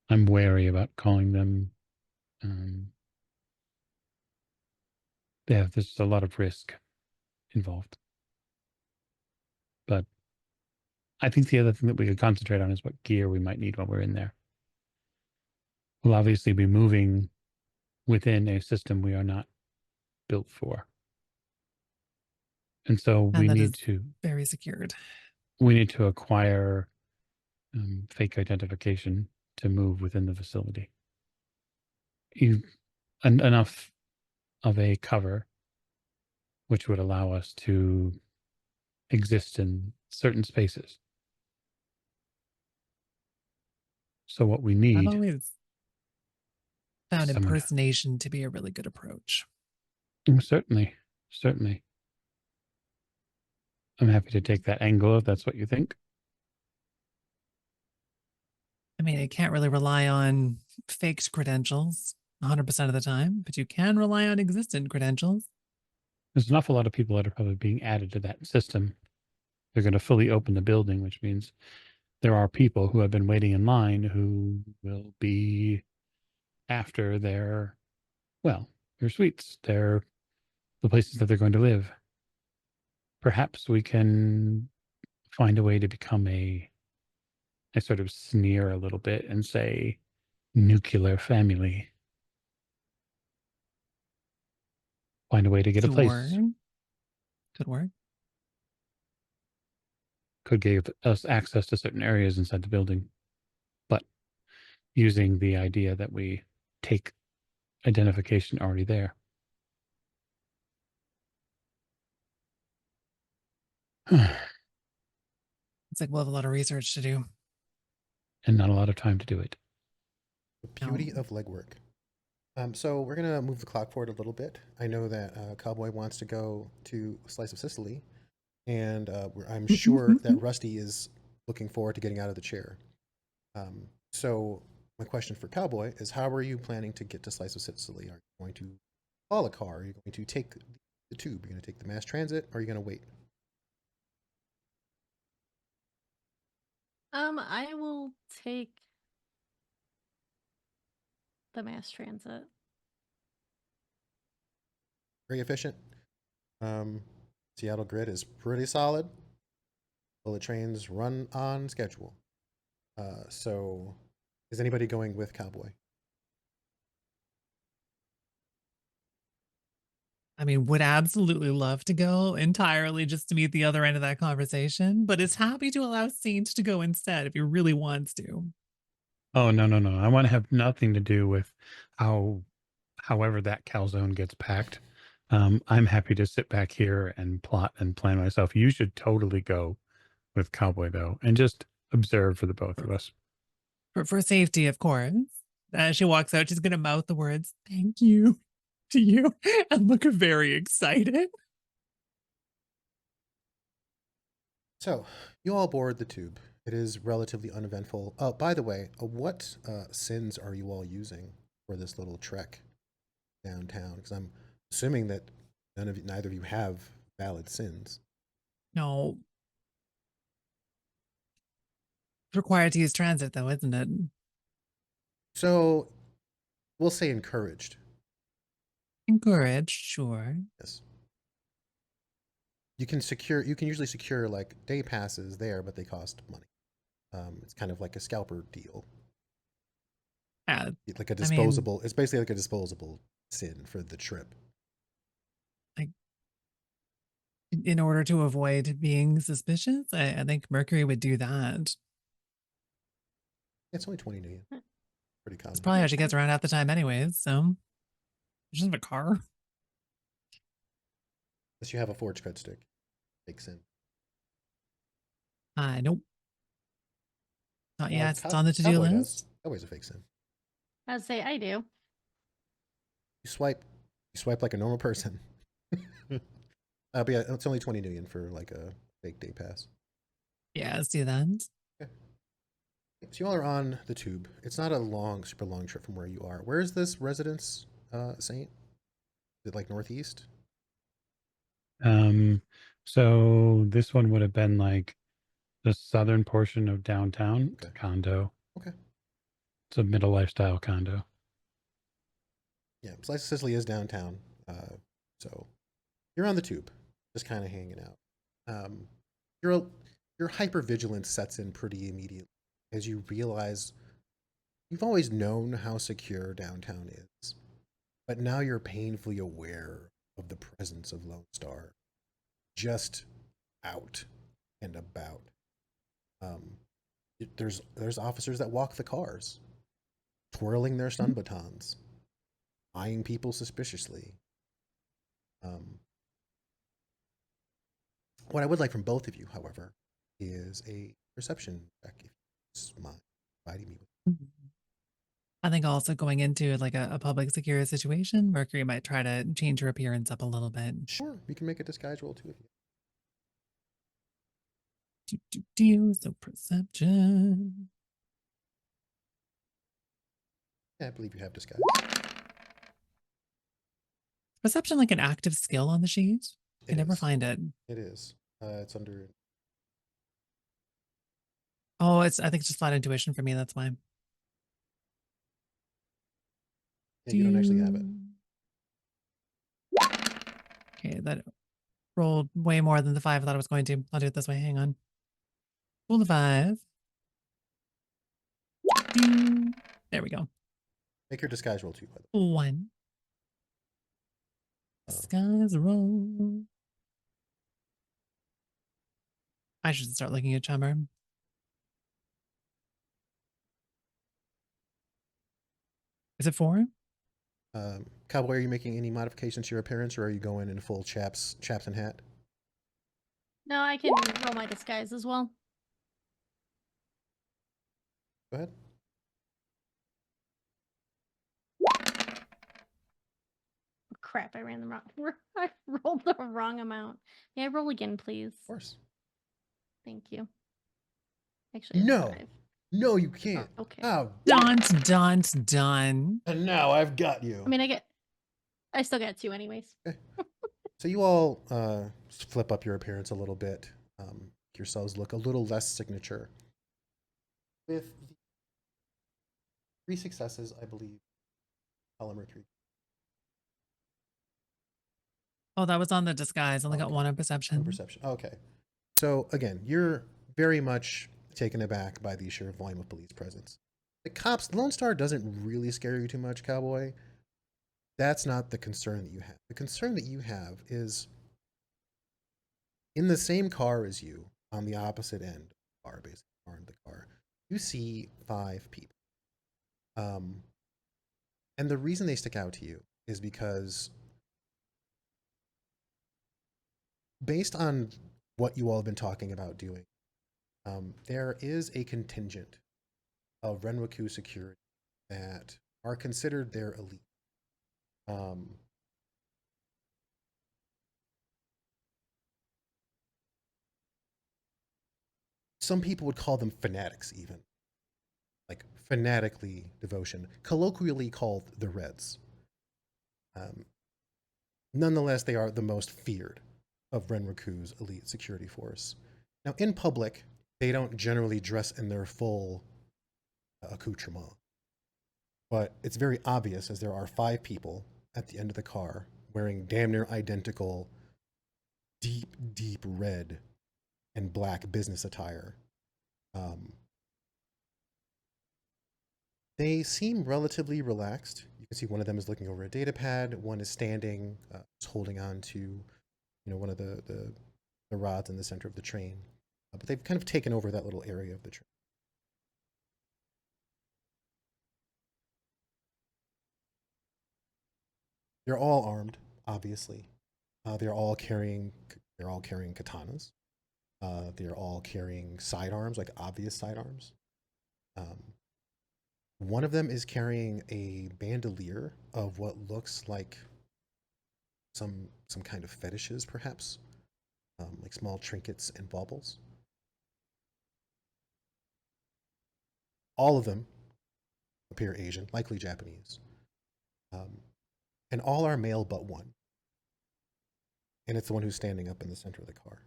I'm wary about calling them. There's a lot of risk involved. But I think the other thing that we could concentrate on is what gear we might need while we're in there. We'll obviously be moving within a system we are not built for. And so And we that need is to very secured. acquire fake identification to move within the facility. Enough of a cover which would allow us to exist in certain spaces. So what we I've need always found someone- impersonation to be a really good approach. certainly. I'm happy to take that angle if that's what you think. I mean, it can't really rely on faked credentials 100% of the time, but you can rely on existent credentials. There's an awful lot of people that are probably being added to that system. They're going to fully open the building, which means there are people who have been waiting in line who will be after their suites, the places that they're going to live. Perhaps we can find a way to become I sort of sneer a little bit and say nuclear family. Find a way to get a place. Could work. Could give us access to certain areas inside the building, but using the idea that we take identification already there. It's like we'll have a lot of research to do. And not a lot of time to do it. The beauty of legwork. So we're gonna move the clock forward a little bit. I know that Cowboy wants to go to Slice of Sicily, and I'm sure that Rusty is looking forward to getting out of the chair. So my question for Cowboy is, how are you planning to get to Slice of Sicily? Are you going to call a car? Are you going to take the tube? Are you going to take the mass transit? Or are you going to wait? I will take the mass transit. Very efficient. Seattle grid is pretty solid. Bullet trains run on schedule. So is anybody going with Cowboy? I mean, would absolutely love to go entirely just to meet the other end of that conversation, but is happy to allow Saint to go instead if he really wants to. Oh, no. I want to have nothing to do with however that calzone gets packed. I'm happy to sit back here and plot and plan myself. You should totally go with Cowboy, though, and just observe for the both of us. For safety, of course. As she walks out, she's going to mouth the words, "Thank you," to you and look very excited. So you all board the tube. It is relatively uneventful. Oh, by the way, what sins are you all using for this little trek downtown? Because I'm assuming that neither of you have valid sins. No. It's required to use transit, though, isn't it? So we'll say encouraged. Encouraged, sure. Yes. You can usually secure like day passes there, but they cost money. It's kind of like a scalper deal. Like a disposable. It's basically like a disposable sin for the trip. Like, in order to avoid being suspicious, I think Mercury would do that. It's only 20 million. Pretty common. It's probably how she gets around half the time, anyways. So, she doesn't have a car. Unless you have a forge cut stick, makes sense. Nope. Not yet. It's on the to-do Cowboy list. does. Cowboy's a fake sin. I'd say I do. You swipe like a normal person. But yeah, it's only 20 million for like a fake day pass. Yeah, let's do that. Okay. So you all are on the tube. It's not a super long trip from where you are. Where is this residence, Saint? Is it like northeast? So this one would have been like the southern portion of downtown. It's a Okay. condo. Okay. It's a middle lifestyle condo. Yeah, Slice of Sicily is downtown, so you're on the tube, just kind of hanging out. Um, your your hypervigilance sets in pretty immediately as you realize you've always known how secure downtown is, but now you're painfully aware of the presence of Lone Star just out and about. Um, there's officers that walk the cars, twirling their stun batons, eyeing people suspiciously. What I would like from both of you, however, is a perception check. If you mind providing me with. I think also going into like a public security situation, Mercury might try to change her appearance up a little bit. Sure, you can make a disguise roll too if you. So perception. Yeah, I believe you have disguise. Perception like an active skill on the sheet? I It never is. find it. It is. It's under. Oh, I think it's just flat intuition for me. That's why. Yeah, you don't actually have it. Okay, that rolled way more than the 5 I thought I was going to. I'll do it this way. Hang on. Roll the 5. There we go. Make your disguise roll too, by the 1. Oh. Disguise roll. I should start looking at Chummer. Is it 4? Cowboy, are you making any modifications to your appearance, or are you going in full chaps and hat? No, I can roll my disguise as well. Go ahead. Oh, crap, I ran the wrong. I rolled the wrong amount. May I roll again, please? Of course. Thank you. Actually, it's No. 5. No, you can't. Oh, okay. Oh, Done. and now I've got you. I mean, I still got 2 anyways. Okay. So you all flip up your appearance a little bit. Yourselves look a little less signature. With 3 successes, I believe, Colin Mercury. Oh, that was on the disguise. Only got Okay. 1 on perception. On perception. Okay. So again, you're very much taken aback by the sheer volume of police presence. The cops, Lone Star doesn't really scare you too much, Cowboy. That's not the concern that you have. The concern that you have is in the same car as you, on the opposite end of the car, basically, armed the car, you see 5 people. And the reason they stick out to you is because based on what you all have been talking about doing, there is a contingent of Renwaku security that are considered their elite. Some people would call them fanatics, even. Like fanatically devotion, colloquially called the Reds. Nonetheless, they are the most feared of Renwaku's elite security force. Now, in public, they don't generally dress in their full accoutrement. But it's very obvious as there are 5 people at the end of the car wearing damn near identical deep, deep red and black business attire. They seem relatively relaxed. You can see one of them is looking over a data pad. One is standing, holding on to, one of the rods in the center of the train. But they've kind of taken over that little area of the train. They're all armed, obviously. They're all carrying katanas. They're all carrying sidearms, like obvious sidearms. One of them is carrying a bandolier of what looks like some kind of fetishes, perhaps, like small trinkets and baubles. All of them appear Asian, likely Japanese, and all are male but one. and it's the one who's standing up in the center of the car.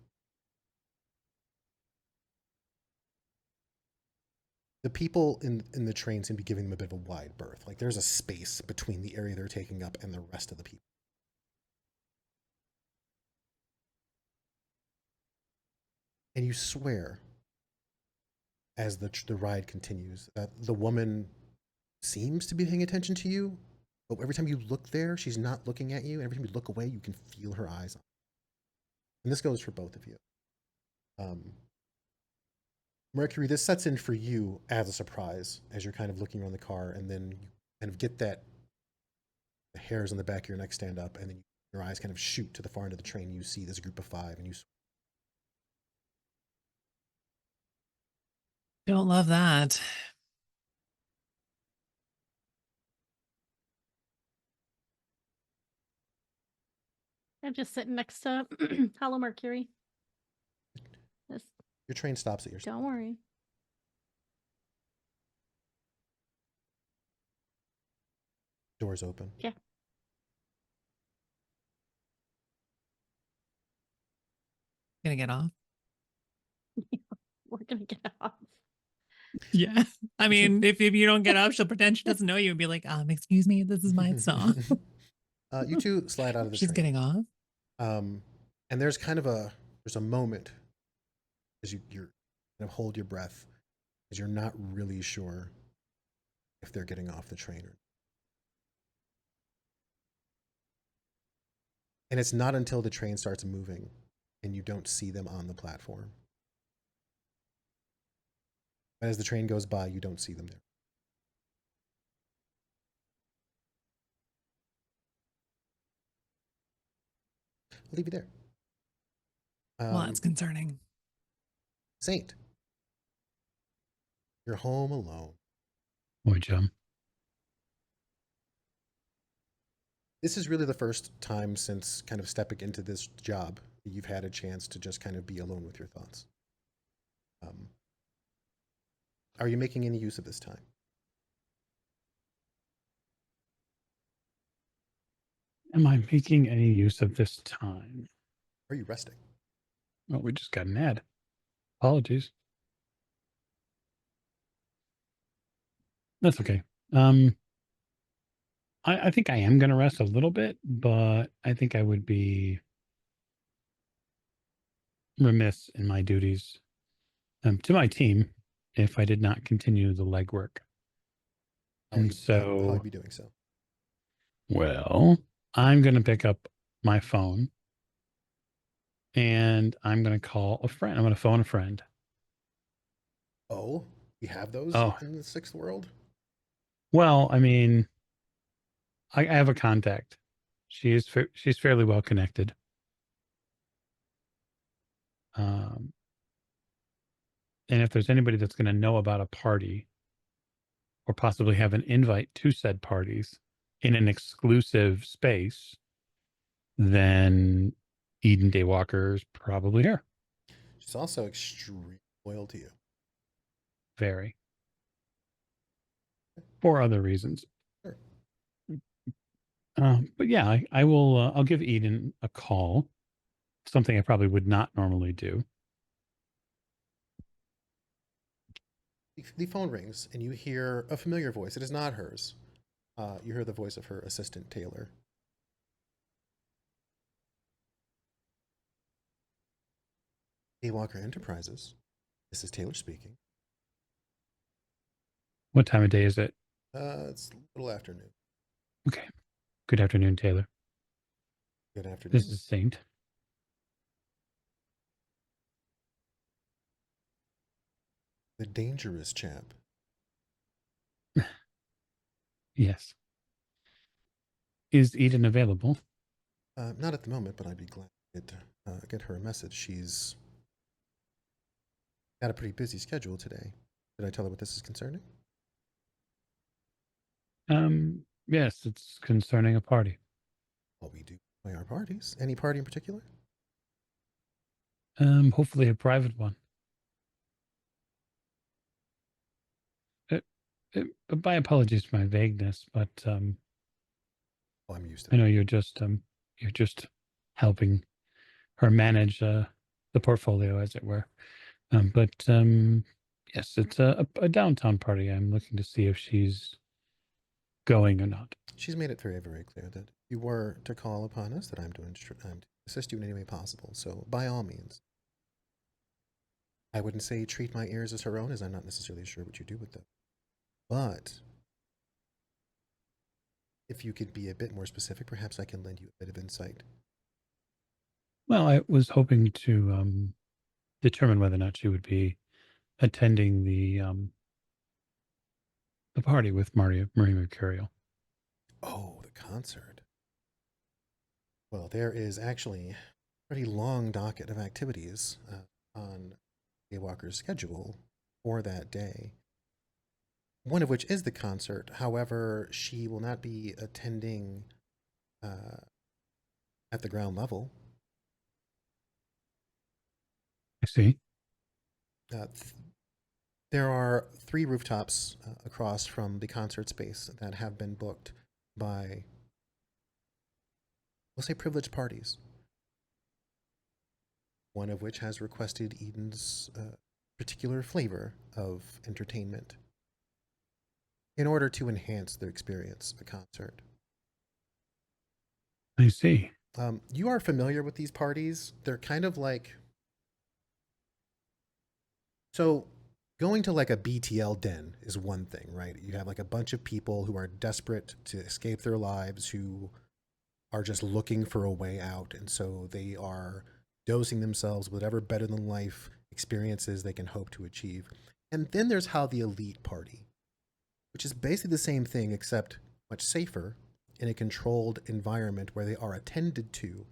The people in the train seem to be giving them a bit of a wide berth. Like there's a space between the area they're taking up and the rest of the people. And you swear, as the ride continues, that the woman seems to be paying attention to you, but every time you look there, she's not looking at you. And every time you look away, you can feel her eyes on you. And this goes for both of you. Mercury, this sets in for you as a surprise as you're kind of looking around the car, and then you kind of get that the hairs on the back of your neck stand up, and then your eyes kind of shoot to the far end of the train. And you see this group of 5, and you. Don't love that. I'm just sitting next to Hollow Mercury. Just Your train stops at your. don't worry. Doors open. Yeah. Gonna get off? We're gonna get off. Yeah. I mean, if you don't get off, she'll pretend she doesn't know you and be like, excuse me, this is my song. You two slide out of the She's train. getting off. And there's kind of a moment as you're kind of hold your breath, as you're not really sure if they're getting off the train or. And it's not until the train starts moving and you don't see them on the platform. But as the train goes by, you don't see them there. I'll leave you there. Well, that's concerning. Saint, you're home alone. Boy, Jim. This is really the first time since kind of stepping into this job that you've had a chance to just kind of be alone with your thoughts. Are you making any use of this time? Am I making any use of this time? Are you resting? Oh, we just got an ad. Apologies. That's okay. I think I am going to rest a little bit, but I think I would be remiss in my duties to my team if I did not continue the legwork. How would So, you be doing so? well, I'm going to pick up my phone and I'm going to call a friend. I'm going to phone a friend. Oh, you have those in the 6th world? Well, I mean, I have a contact. She's fairly well connected. And if there's anybody that's going to know about a party or possibly have an invite to said parties in an exclusive space, then Eden Daywalker is probably here. She's also extremely loyal to you. Very. For other reasons. Sure. But yeah, I will. I'll give Eden a call. Something I probably would not normally do. The phone rings and you hear a familiar voice. It is not hers. You hear the voice of her assistant, Taylor. Daywalker Enterprises. This is Taylor speaking. What time of day is it? It's a little afternoon. Okay. Good afternoon, Taylor. Good afternoon. This is Saint. The dangerous chap. Yes. Is Eden available? Not at the moment, but I'd be glad to get her a message. She's got a pretty busy schedule today. Did I tell her what this is concerning? Yes, it's concerning a party. Well, we do play our parties. Any party in particular? Hopefully a private one. My apologies for my vagueness, but Oh, I'm used to I it. know you're just helping her manage the portfolio, as it were. But yes, it's a downtown party. I'm looking to see if she's going or not. She's made it very, very clear that if you were to call upon us, that I'm to assist you in any way possible. So, by all means, I wouldn't say treat my ears as her own, as I'm not necessarily sure what you do with them. But if you could be a bit more specific, perhaps I can lend you a bit of insight. Well, I was hoping to determine whether or not she would be attending the party with Marie Mercurial. Oh, the concert. Well, there is actually a pretty long docket of activities on Daywalker's schedule for that day. One of which is the concert. However, she will not be attending at the ground level. I see. There are 3 rooftops across from the concert space that have been booked by, we'll say, privileged parties. One of which has requested Eden's particular flavor of entertainment in order to enhance their experience of a concert. I see. You are familiar with these parties. They're kind of like... So, going to like a BTL den is one thing, right? You have like a bunch of people who are desperate to escape their lives, who are just looking for a way out. And so they are dosing themselves with whatever better than life experiences they can hope to achieve. And then there's how the elite party, which is basically the same thing, except much safer in a controlled environment where they are attended to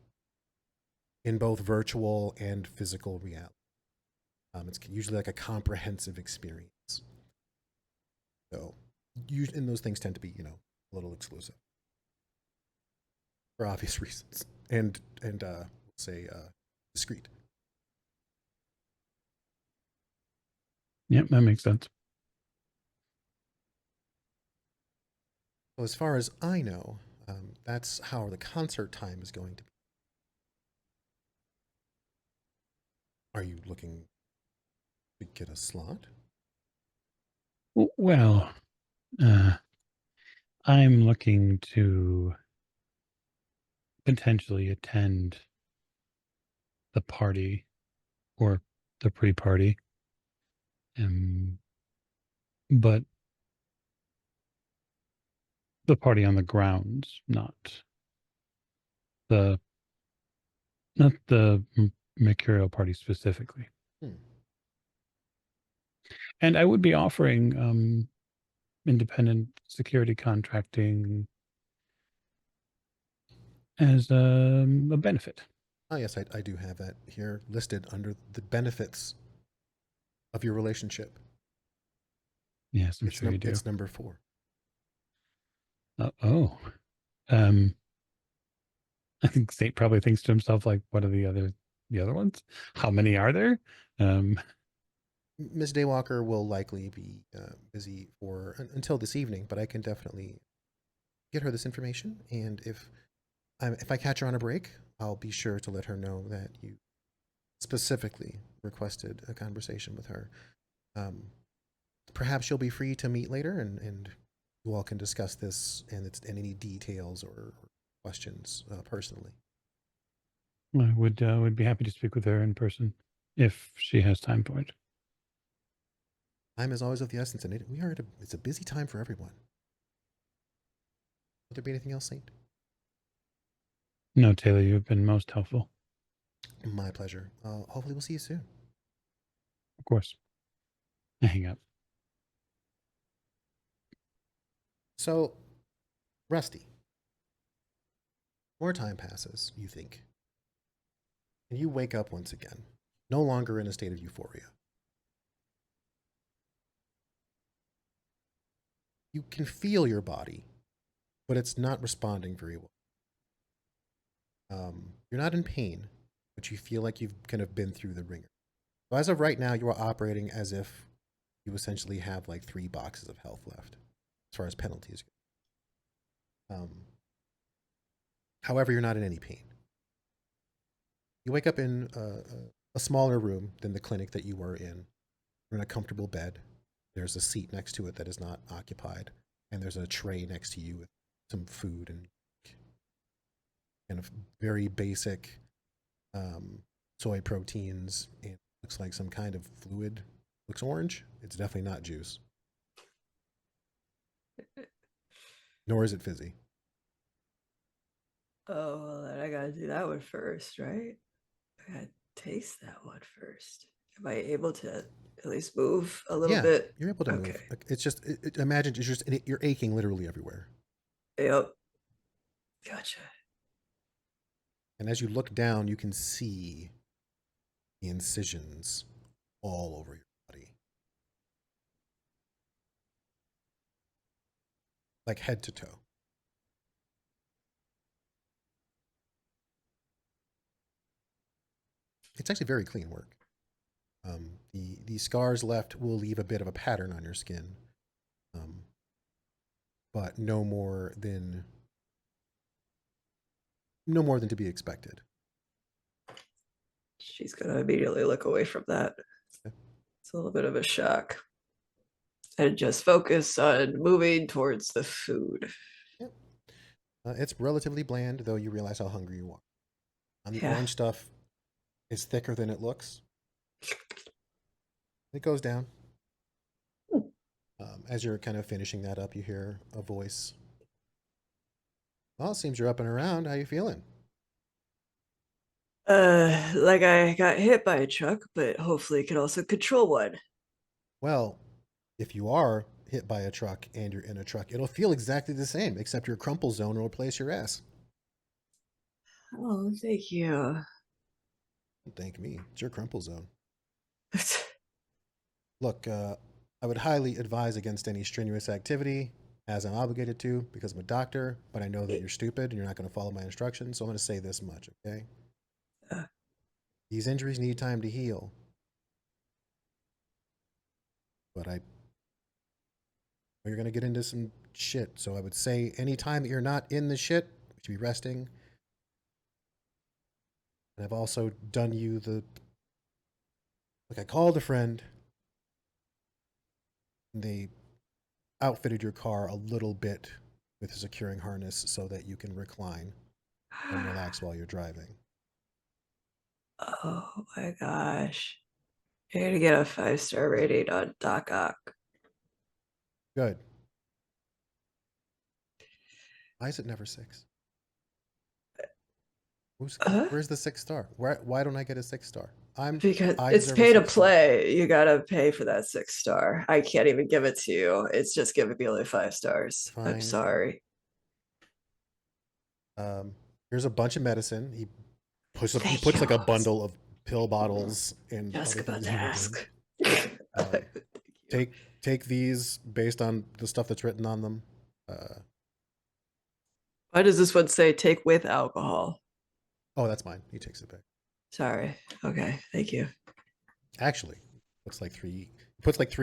in both virtual and physical reality. It's usually like a comprehensive experience. So, and those things tend to be, a little exclusive for obvious reasons, and say discreet. Yep, that makes sense. So as far as I know, that's how the concert time is going to be. Are you looking to get a slot? Well, I'm looking to potentially attend the party or the pre-party, but the party on the grounds, not the Mercurial party specifically. And I would be offering independent security contracting as a benefit. Oh, yes, I do have that here listed under the benefits of your relationship. Yes, I'm sure you do. It's number 4. I think State probably thinks to himself, like, what are the other ones? How many are there? Ms. Daywalker will likely be busy until this evening, but I can definitely get her this information. And if I catch her on a break, I'll be sure to let her know that you specifically requested a conversation with her. Perhaps you'll be free to meet later, and you all can discuss this and any details or questions personally. I would be happy to speak with her in person if she has time for it. Time is always of the essence, and it's a busy time for everyone. Would there be anything else, Saint? No, Taylor, you've been most helpful. My pleasure. Hopefully we'll see you soon. Of course. I hang up. So, Rusty, more time passes, you think, and you wake up once again, no longer in a state of euphoria. You can feel your body, but it's not responding very well. You're not in pain, but you feel like you've kind of been through the ringer. So as of right now, you are operating as if you essentially have like 3 boxes of health left, as far as penalties go. However, you're not in any pain. You wake up in a smaller room than the clinic that you were in. You're in a comfortable bed. There's a seat next to it that is not occupied, and there's a tray next to you with some food and kind of very basic soy proteins, and looks like some kind of fluid. Looks orange. It's definitely not juice. Nor is it fizzy. Oh, well, then I gotta do that one first, right? I gotta taste that one first. Am I able to at least move a little Yeah, bit? you're able to move. Okay. Like, it's just imagine it's just you're aching literally everywhere. Yep. Gotcha. And as you look down, you can see the incisions all over your body, like head to toe. It's actually very clean work. The scars left will leave a bit of a pattern on your skin, but no more than to be expected. She's gonna immediately look away from that. Okay. It's a little bit of a shock. And just focus on moving towards the food. Yep. It's relatively bland, though you realize how hungry you are. The Yeah. orange stuff is thicker than it looks. It goes down. As you're kind of finishing that up, you hear a voice. Well, it seems you're up and around. How you feeling? Like I got hit by a truck, but hopefully can also control one. Well, if you are hit by a truck and you're in a truck, it'll feel exactly the same, except your crumple zone will replace your ass. Oh, thank you. Don't thank me. It's your crumple zone. Look, I would highly advise against any strenuous activity, as I'm obligated to because I'm a doctor, but I know that you're stupid and you're not going to follow my instructions, so I'm going to say this much, okay? These injuries need time to heal. But you're going to get into some shit, so I would say anytime that you're not in the shit, you should be resting. And I've also done you I called a friend. They outfitted your car a little bit with a securing harness so that you can recline and relax while you're driving. Oh my gosh. You're gonna get a 5-star rating on Doc Ock. Good. Why is it never 6? Where's the 6 star? Why don't I get a 6 star? Because I it's deserve a pay to 6 star. play. You gotta pay for that 6-star. I can't even give it to you. It's just giving me only 5 stars. I'm Fine. sorry. Here's a bunch of medicine. He puts Thank like a you. bundle of pill bottles and Just other about things to in your ask. hand. Take these based on the stuff that's written on them. Why does this one say take with alcohol? Oh, that's mine. He takes it back. Sorry. Okay. Thank you. Actually, puts like 3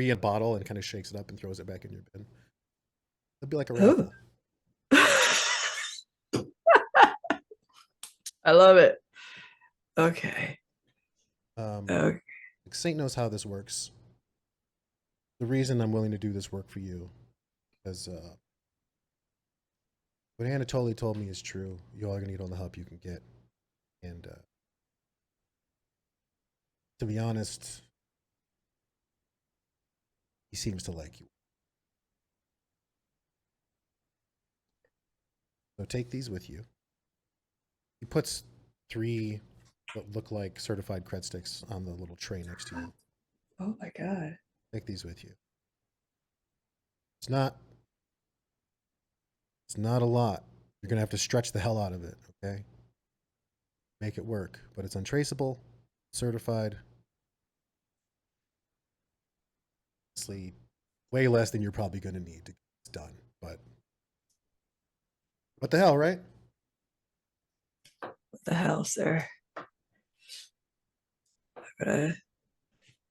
in a bottle and kind of shakes it up and throws it back in your bin. It'll be like a raffle. I love it. Okay. Saint knows how this works. The reason I'm willing to do this work for you is what Anatoly told me is true. You all are gonna need all the help you can get. And to be honest, he seems to like you. So take these with you. He puts 3 what look like certified cred sticks on the little tray next to you. Oh my god. Take these with you. It's not a lot. You're gonna have to stretch the hell out of it, okay? Make it work. But it's untraceable, certified. Honestly, way less than you're probably gonna need to get this done. But what the hell, right? What the hell, sir? I'm gonna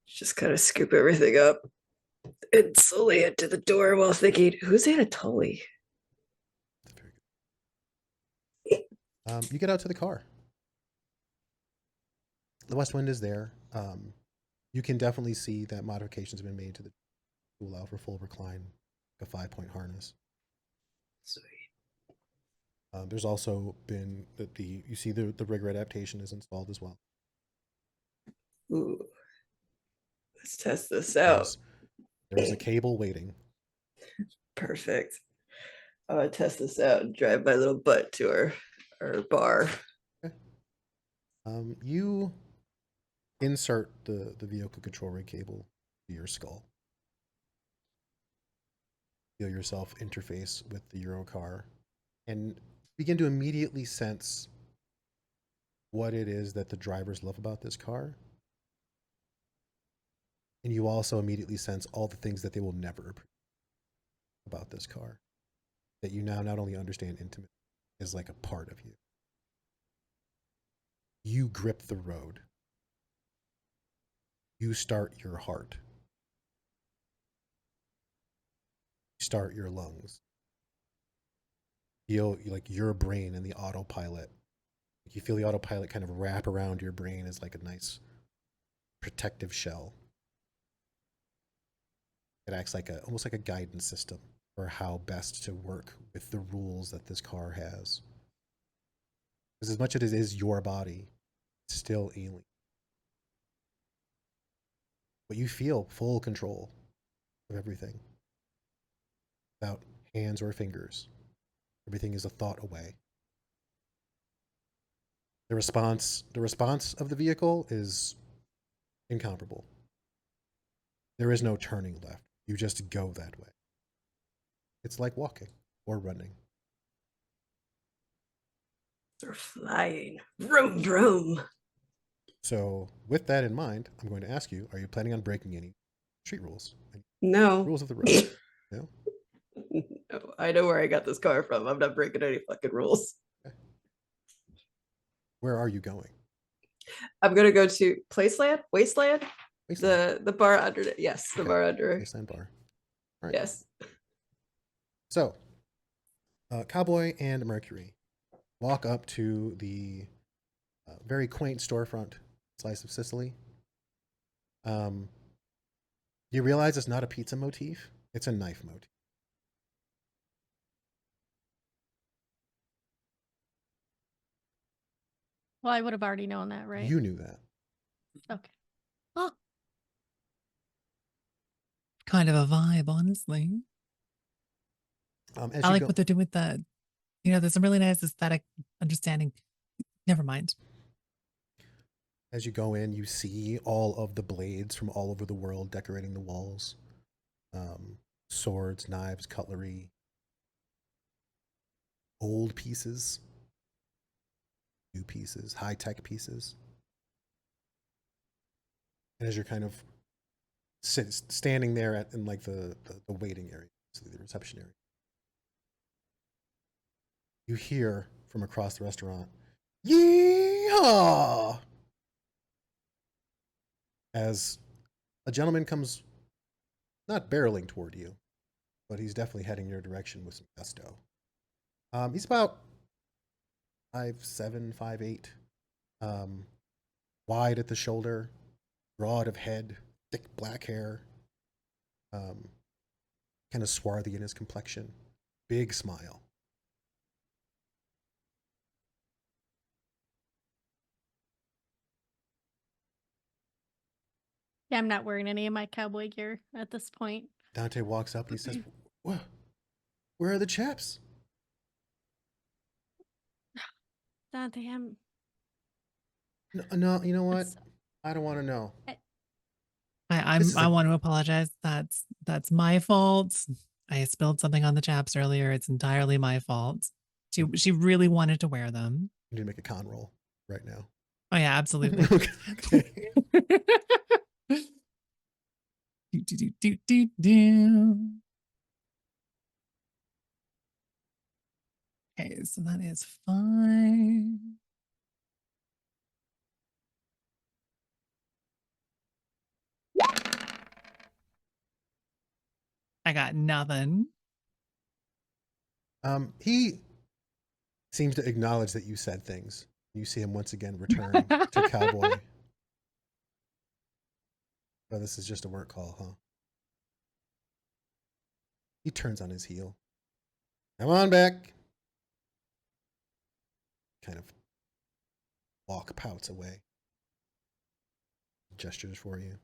just kind of scoop everything up and slowly head to the door while thinking, who's Anatoly? You get out to the car. west wind is there. You can definitely see that modifications have been made to allow for full recline, a 5-point harness. Sweet. There's also been you see the rigger adaptation is installed as well. Ooh. Let's test this out. There's a cable waiting. Perfect. I'm gonna test this out and drive my little butt to our bar. Okay. You insert the vehicle control rig cable to your skull. Feel yourself interface with the Euro car and begin to immediately sense what it is that the drivers love about this car. And you also immediately sense all the things that they will never appreciate about this car. That you now not only understand intimately, is like a part of you. You grip the road. You start your heart. You start your lungs. Feel like your brain and the autopilot. You feel the autopilot kind of wrap around your brain as like a nice protective shell. It acts like almost like a guidance system for how best to work with the rules that this car has. Because as much as it is your body, it's still alien. But you feel full control of everything. Without hands or fingers. Everything is a thought away. The response of the vehicle is incomparable. There is no turning left. You just go that way. It's like walking or running. They're flying. Vroom, vroom. So with that in mind, I'm going to ask you, are you planning on breaking any street rules? Any No. rules of the road? No? No, I know where I got this car from. I'm not breaking any fucking rules. Okay. Where are you going? I'm gonna go to Wasteland? Wasteland. The bar under it. Yes, the Okay. bar under. Wasteland bar. All right. Yes. So, Cowboy and Mercury walk up to the very quaint storefront slice of Sicily. You realize it's not a pizza motif, it's a knife motif. Well, I would have already known that, right? You knew that. Okay. Oh. Kind of a vibe, honestly. As I you like go, what they're doing with that. There's some really nice aesthetic understanding. Never mind. as you go in, you see all of the blades from all over the world decorating the walls. Swords, knives, cutlery, old pieces, new pieces, high-tech pieces. And as you're kind of standing there in like the waiting area, so the reception area, you hear from across the restaurant, "Yeehaw!" As a gentleman comes, not barreling toward you, but he's definitely heading your direction with some gusto. He's about 5'7", 5'8", wide at the shoulder, broad of head, thick black hair, kind of swarthy in his complexion, big smile. Yeah, I'm not wearing any of my cowboy gear at this point. Dante walks up. He says, "Where are the chaps?" Dante, I'm. No, you know what? It's, I don't want to know. I want to apologize. That's my fault. I spilled something on the chaps earlier. It's entirely my fault. She really wanted to wear them. You need to make a con roll right now. Oh yeah, absolutely. Okay. do. Okay, so that is 5. I got nothing. He seems to acknowledge that you said things. You see him once again return to Cowboy Oh, this is just a work call, huh? He turns on his heel. Come on back. Kind of pouts away. Gestures for you.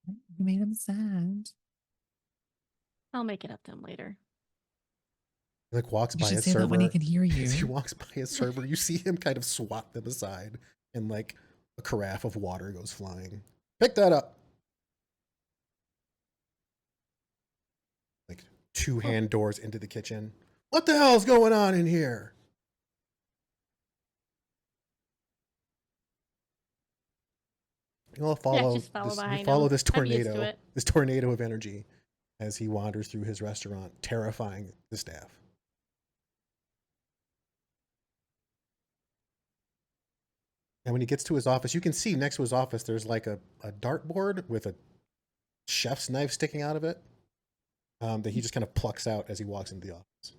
You made him sad. I'll make it up to him later. He like walks You by should his say server. that when he can hear As he you. walks by his server, you see him kind of swat them aside, and like a carafe of water goes flying. Pick that up. Like two hand doors into the kitchen. What the hell's going on in here? You'll follow just follow this. You behind follow him. this I'm used to tornado. it. This tornado of energy, as he wanders through his restaurant, terrifying the staff. And when he gets to his office, you can see next to his office there's like a dartboard with a chef's knife sticking out of it that he just kind of plucks out as he walks into the office.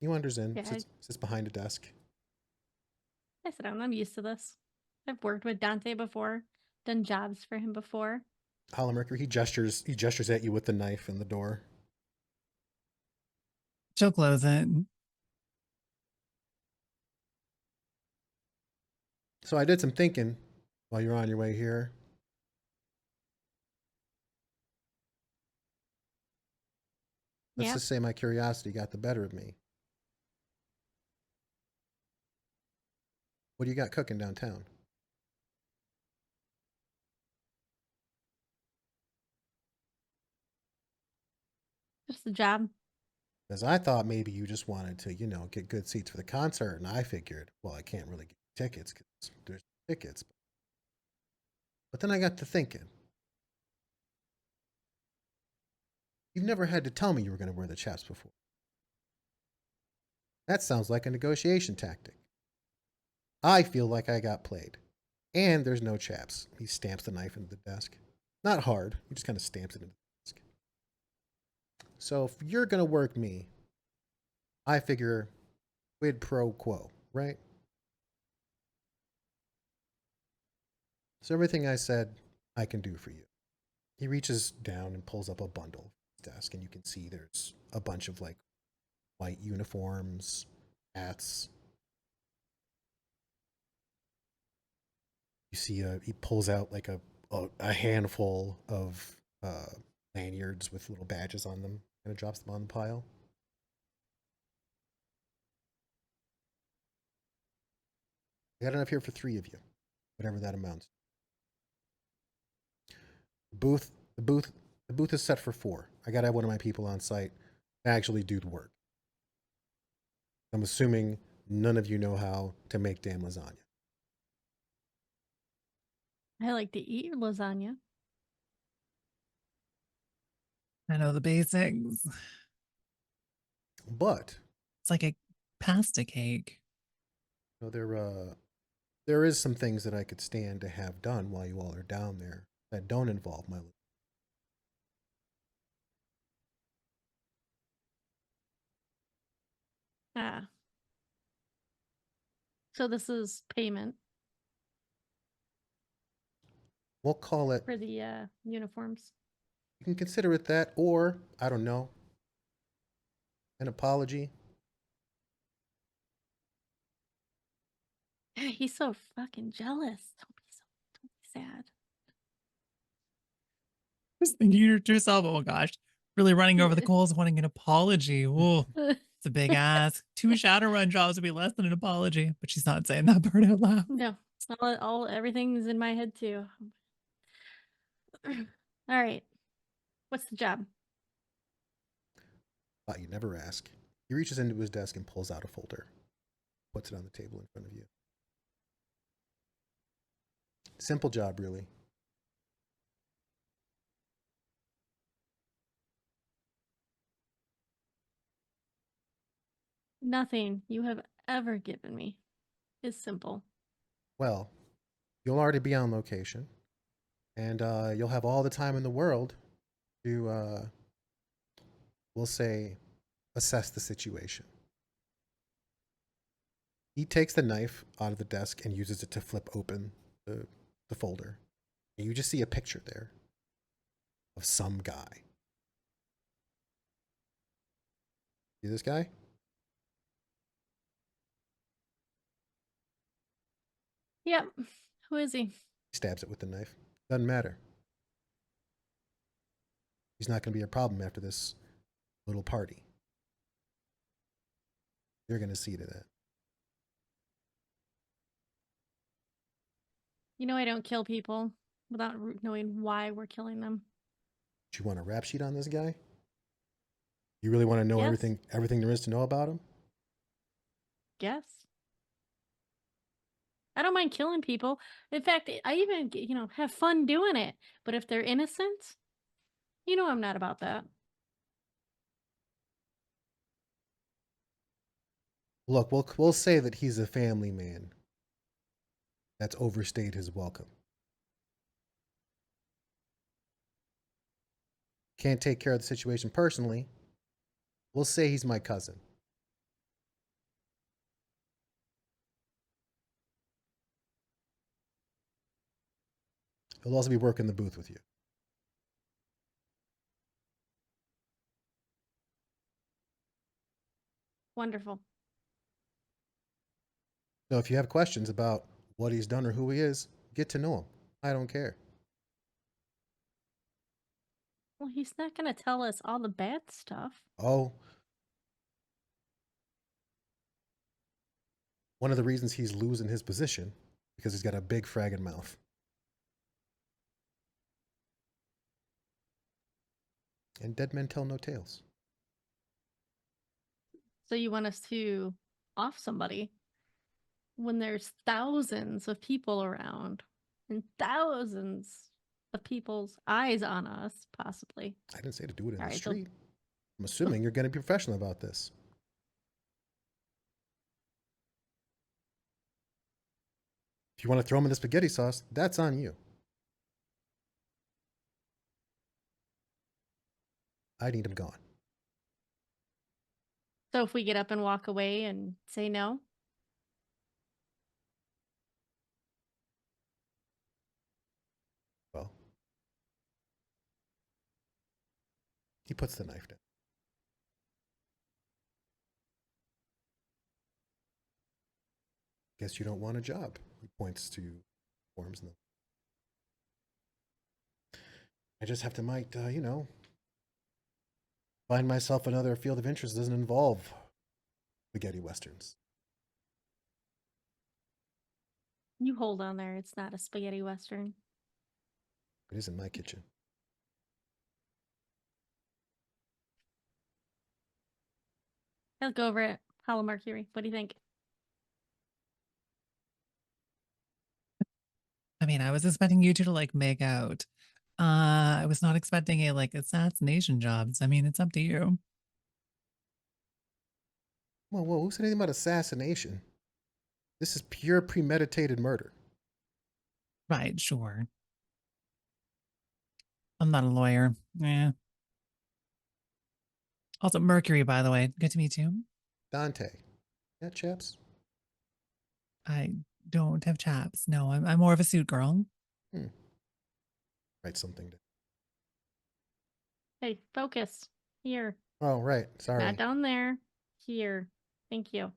He wanders in, Yeah, sits behind a desk. I sit down. I'm used to this. I've worked with Dante before, done jobs for him before. Hollow Mercury, he gestures at you with the knife in the door. She'll close it. So I did some thinking while you're on your way here. Let's Yeah, just say my curiosity got the better of me. What do you got cooking downtown? just a job. Because I thought maybe you just wanted to, get good seats for the concert, and I figured, well, I can't really get tickets because there's tickets. But then I got to thinking. You've never had to tell me you were going to wear the chaps before. That sounds like a negotiation tactic. I feel like I got played. And there's no chaps. He stamps the knife into the desk. Not hard. He just kind of stamps it into the desk. So if you're going to work me, I figure quid pro quo, right? So everything I said, I can do for you. He reaches down and pulls up a bundle from his desk, and you can see there's a bunch of like white uniforms, hats. You see he pulls out like a handful of lanyards with little badges on them, and drops them on the pile. I got enough here for 3 of you, whatever that amounts. The booth is set for 4. I gotta have one of my people on site to actually do the work. I'm assuming none of you know how to make damn lasagna. I like to eat lasagna. I know the basics. But It's like a pasta cake. there is some things that I could stand to have done while you all are down there that don't involve my. Ah. So this is payment We'll call it. for the uniforms. You can consider it that, or I don't know, an apology. He's so fucking jealous. Don't be sad. Just thinking to yourself, oh gosh, really running over the coals, wanting an apology. Ooh, it's a big ask. 2 Shadowrun jobs would be less than an apology, but she's not saying that part out loud. No, everything's in my head too. All right, what's the job? Thought you'd never ask. He reaches into his desk and pulls out a folder, puts it on the table in front of you. Simple job, really. Nothing you have ever given me is simple. Well, you'll already be on location, and you'll have all the time in the world to, we'll say, assess the situation. He takes the knife out of the desk and uses it to flip open the folder. And you just see a picture there of some guy. See this guy? Yep. Who is he? He stabs it with the knife. Doesn't matter. He's not going to be a problem after this little party. You're going to see to that. You know I don't kill people without knowing why we're killing them. Do you want a rap sheet on this guy? You really want to know Yes. everything there is to know about him? Guess. I don't mind killing people. In fact, I even, have fun doing it. But if they're innocent, I'm not about that. Look, we'll say that he's a family man that's overstayed his welcome. Can't take care of the situation personally. We'll say he's my cousin. He'll also be working the booth with you. Wonderful. So if you have questions about what he's done or who he is, get to know him. I don't care. Well, he's not going to tell us all the bad stuff. Oh, one of the reasons he's losing his position because he's got a big fragging mouth. And dead men tell no tales. So you want us to off somebody when there's thousands of people around and thousands of people's eyes on us, possibly. I didn't say to do it in All the right, so- street. I'm assuming you're going to be professional about this. If you want to throw him in the spaghetti sauce, that's on you. I need him gone. So if we get up and walk away and say no, Well, he puts the knife down. Guess you don't want a job. He points to forms. I just have to find myself another field of interest that doesn't involve spaghetti westerns. you hold on there. It's not a spaghetti western. It isn't my kitchen. I'll go over it. Hollow Mercury. What do you think? I mean, I was expecting you two to like make out. I was not expecting a like assassination jobs. I mean, it's up to you. Whoa, who said anything about assassination? This is pure premeditated murder. Right, sure. I'm not a lawyer. Yeah. Also, Mercury, by the way. Good to meet you. Dante. Yeah, chaps? I don't have chaps. No, I'm more of a suit girl. Write something down. Hey, focus. Here. Oh, right. Sorry. Not down there. Here. Thank you.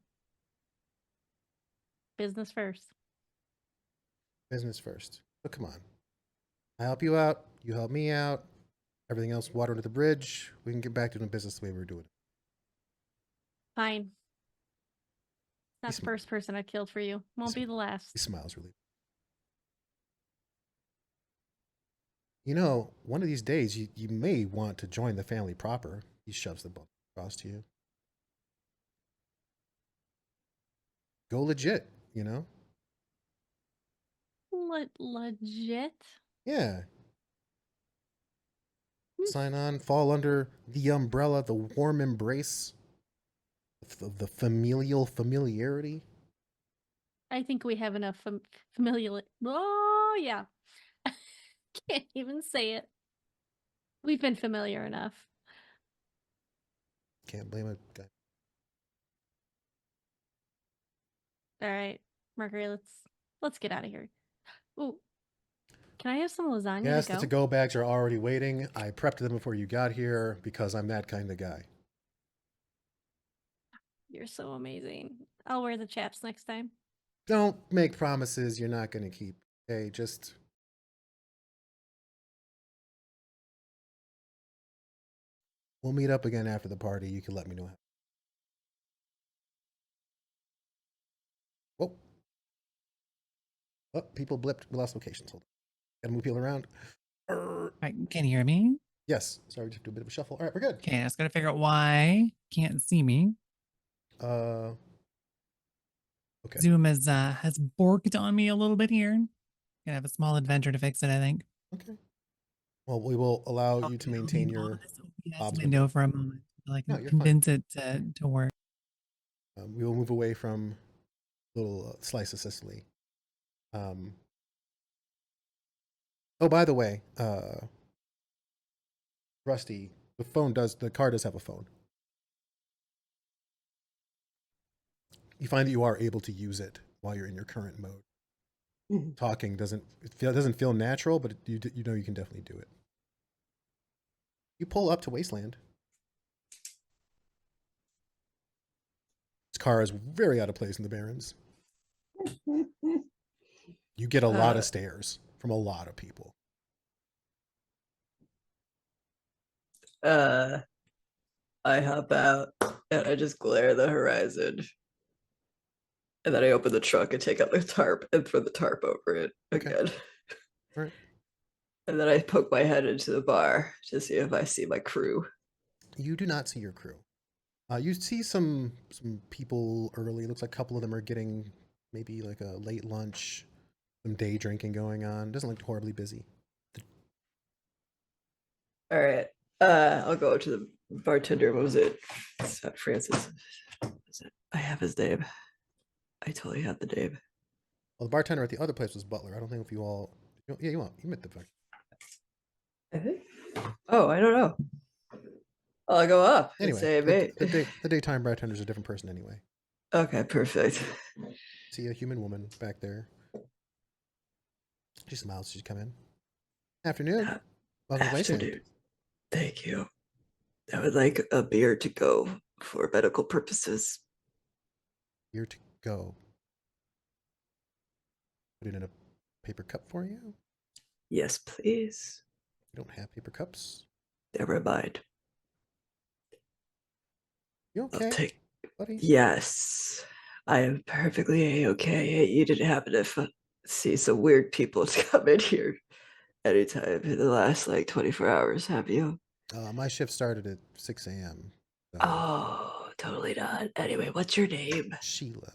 Business first. Business first. But come on. I help you out. You help me out. Everything else, water under the bridge. We can get back to doing business the way we were doing it. Fine. Not He's the first person I killed for you. Won't be the He last. smiles relieved. You know, one of these days, you may want to join the family proper. He shoves the book across to you. Go legit, you know? Legit? Yeah. Sign on, fall under the umbrella, the warm embrace of the familial familiarity. I think we have enough familial. Oh, yeah. Can't even say it. We've been familiar enough. Can't blame a guy. All right, Mercury, let's get out of here. Ooh, can I have some lasagna Yes, to the go? to-go bags are already waiting. I prepped them before you got here because I'm that kind of guy. You're so amazing. I'll wear the chaps next time. Don't make promises you're not going to keep. Okay, just we'll meet up again after the party. You can let me know. Whoa. Oh, people blipped. We lost locations. Hold on. Gotta move people around. All right, can you hear me? Yes. Sorry, we have to do a bit of a shuffle. All right, we're good. Okay, I just gotta figure out why can't see me. Okay. Zoom has borked on me a little bit here. Gonna have a small adventure to fix it, I think. Okay. Well, we will allow I'll you to be maintain moving your all this OBS Bob's window window. for a moment until I No, can you're fine. convince it to work. We will move away from little slice of Sicily. Oh, by the way, Rusty, the car does have a phone. You find that you are able to use it while you're in your current mode. Mhm. Talking doesn't feel natural, but you know you can definitely do it. You pull up to Wasteland. This car is very out of place in the Barrens. You get a lot of stares from a lot of people. I hop out and I just glare at the horizon. And then I open the trunk and take out the tarp and throw the tarp over it again. All right. And then I poke my head into the bar to see if I see my crew. You do not see your crew. You see some people early. Looks like a couple of them are getting maybe like a late lunch, some day drinking going on. Doesn't look horribly busy. All right. I'll go to the bartender. What was it? It's not Francis. What was it? I have his name. I totally have the name. Well, the bartender at the other place was Butler. I don't think if you all. Yeah, you met the fuck. I think. Oh, I don't know. I'll go up and Anyway, say, mate. the daytime bartender's a different person anyway. Okay, perfect. See a human woman back there. She smiles as you come in. Afternoon. Welcome to Wasteland. Afternoon. Thank you. I would like a beer to go for medical purposes. Here to go. Put it in a paper cup for you. Yes, please. You don't have paper cups. Never mind. You okay, I'll take. buddy? Yes, I am perfectly okay. You didn't happen to see some weird people come in here anytime in the last like 24 hours, have you? My shift started at 6 a.m. So Oh, totally not. Anyway, what's your name? Sheila.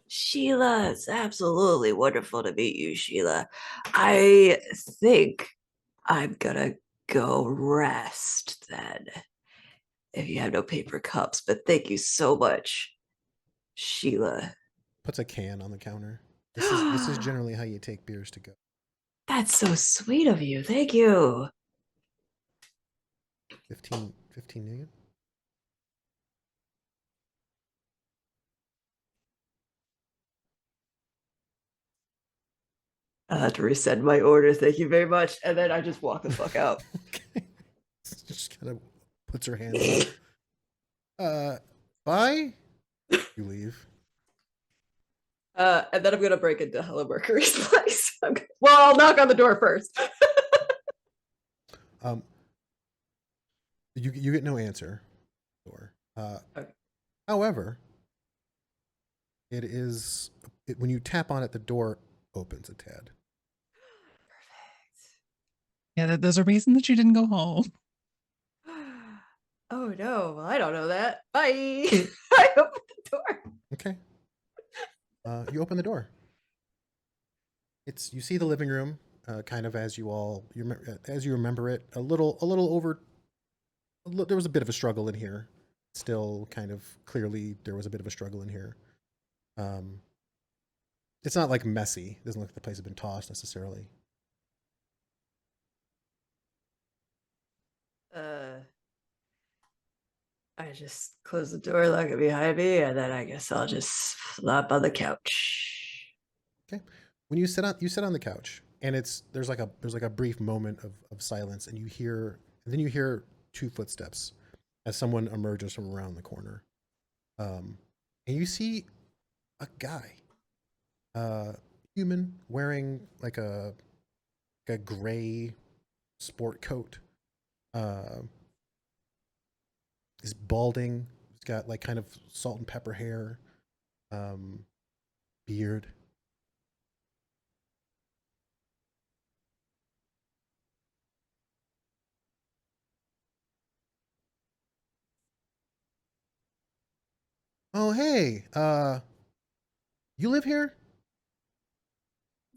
Sheila. It's absolutely wonderful to meet you, Sheila. I think I'm gonna go rest then. If you have no paper cups, but thank you so much, Sheila. Puts a can on the counter. This is generally how you take beers to go. That's so sweet of you. Thank you. 15 million? I'll have to resend my order. Thank you very much. And then I just walk the fuck out. Okay. Just kind of puts her hands up. Bye? You leave. And then I'm gonna break into Hello Mercury's place. Well, I'll knock on the door first. You get no answer. Okay. However, when you tap on it, the door opens a tad. Yeah, there's a reason that you didn't go home. Oh no, well, I don't know that. Bye. I open the door. Okay. You open the door. You see the living room, kind of as you remember it. There was a bit of a struggle in here. Still, kind of clearly, there was a bit of a struggle in here. It's not like messy. It doesn't look like the place has been tossed necessarily. I just close the door, lock it behind me, and then I guess I'll just flop on the couch. Okay. When you sit on the couch, and there's like a brief moment of silence, and then you hear two footsteps as someone emerges from around the corner. And you see a guy, human, wearing like a gray sport coat. He's balding. He's got like kind of salt and pepper hair, beard. Oh, hey, you live here?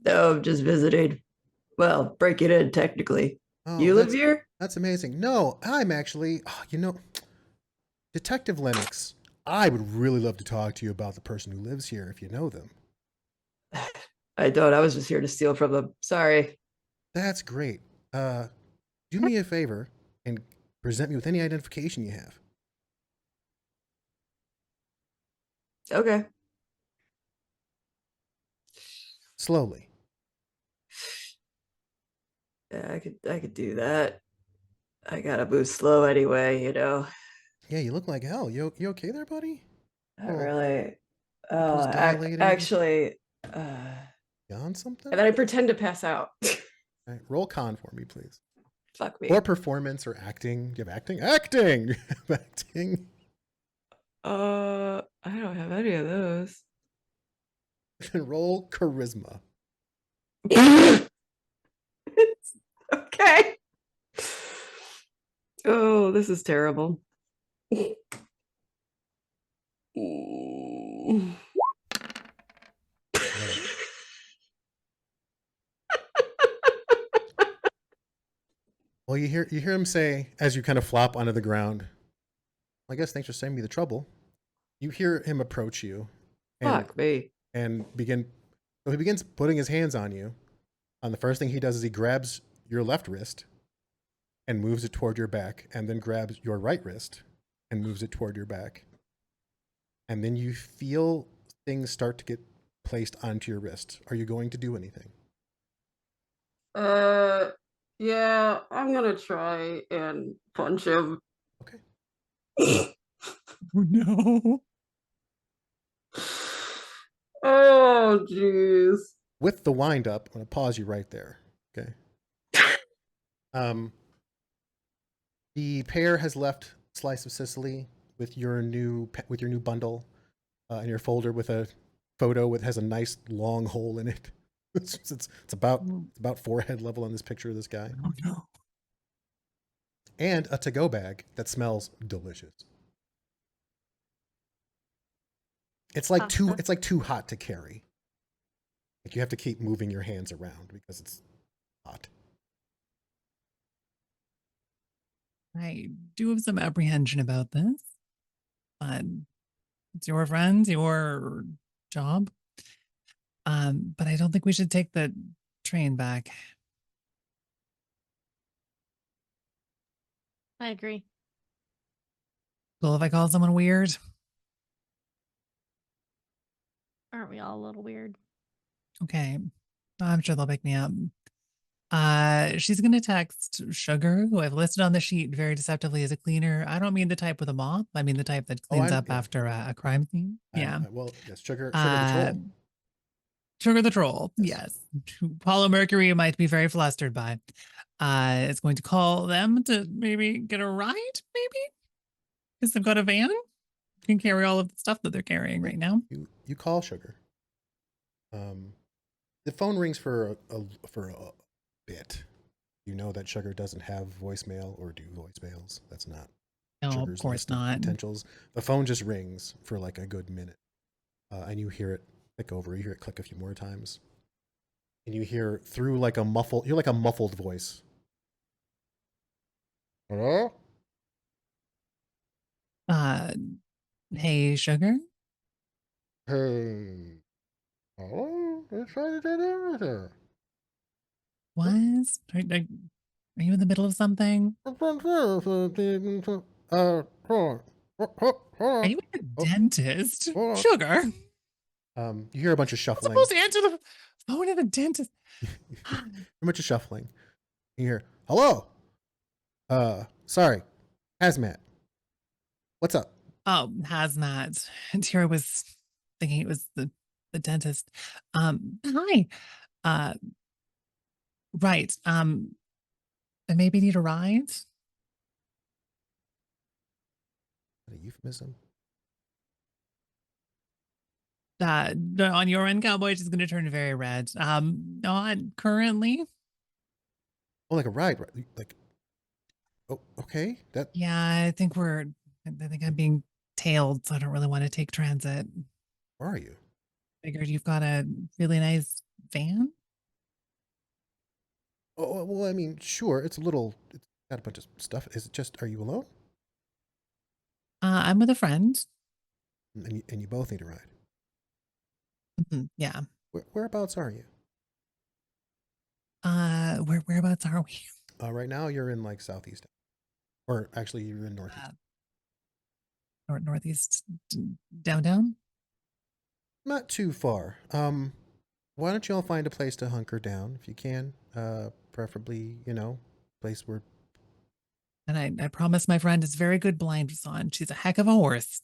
No, I'm just visiting. Well, breaking in technically. Oh, You live here? that's amazing. No, I'm actually, Detective Lennox. I would really love to talk to you about the person who lives here if you know them. I don't. I was just here to steal from them. Sorry. That's great. Do me a favor and present me with any identification you have. Okay. Slowly. Yeah, I could do that. I gotta move slow anyway, you know. Yeah, you look like hell. You okay there, buddy? Not Oh, really. pupils dilated. Actually, You on something? and then I pretend to pass out. All right, roll con for me, please. Fuck me. Or performance or acting. Do you have acting? Acting! Acting. I don't have any of those. And roll charisma. Okay. Oh, this is terrible. Well, you hear him say as you kind of flop onto the ground. I guess thanks for saving me the trouble. You hear him approach you, and Fuck me. and begin. So he begins putting his hands on you. And the first thing he does is he grabs your left wrist and moves it toward your back, and then grabs your right wrist and moves it toward your back. And then you feel things start to get placed onto your wrist. Are you going to do anything? Yeah, I'm gonna try and punch him. Okay. Oh no. Oh, jeez. With the wind up, I'm going to pause you right there. Okay. The pair has left Slice of Sicily with your new bundle, and your folder with a photo has a nice long hole in it. It's about forehead level on this picture of this guy. Oh no. And a to-go bag that smells delicious. It's like too hot to carry. Like you have to keep moving your hands around because it's hot. I do have some apprehension about this, but it's your friends, your job. But I don't think we should take the train back. I agree. Cool if I call someone weird. Aren't we all a little weird? Okay. I'm sure they'll pick me up. She's gonna text Sugar, who I've listed on the sheet very deceptively as a cleaner. I don't mean the type with a mop. I mean the type that cleans up after a crime scene. Yeah. Well, yes, Sugar the troll. Sugar the troll. Yes. Paulo Mercury might be very flustered by. It's going to call them to maybe get a ride, maybe? Because they've got a van. Can carry all of the stuff that they're carrying right now. You call Sugar. The phone rings for a bit. You know that Sugar doesn't have voicemail or do voicemails. That's not No, Sugar's of course list of not. potentials. The phone just rings for like a good minute, and you hear it click over. You hear it click a few more times, and you hear through like a muffled. You're like a muffled voice. Hello? Hey, Sugar. Hey. Hello? It's Friday dinner. What? Are you in the middle of something? Hold on. Are you a Oh, dentist? oh. Sugar. You hear a bunch of I'm shuffling. supposed to answer the phone at the dentist. A bunch of shuffling. You hear, hello. Sorry, hazmat. What's up? Oh, hazmat. And Tira was thinking it was the dentist. Hi. Uh, right. I maybe need a ride. A euphemism. On your end, Cowboy, she's going to turn very red. Not currently. Oh, like a ride, like. Oh, okay. That. Yeah, I think I'm being tailed, so I don't really want to take transit. Where are you? Figured you've got a really nice van. Oh, well, I mean, sure. It's a little. It's got a bunch of stuff. Is it just? Are you alone? I'm with a friend. And you both need a ride. Yeah. Whereabouts are you? Whereabouts are we? Right now you're in like southeast, or actually you're in northeast. Northeast downtown. Not too far. Why don't you all find a place to hunker down if you can? Preferably, place where. And I promise my friend is very good blinders on. She's a heck of a horse.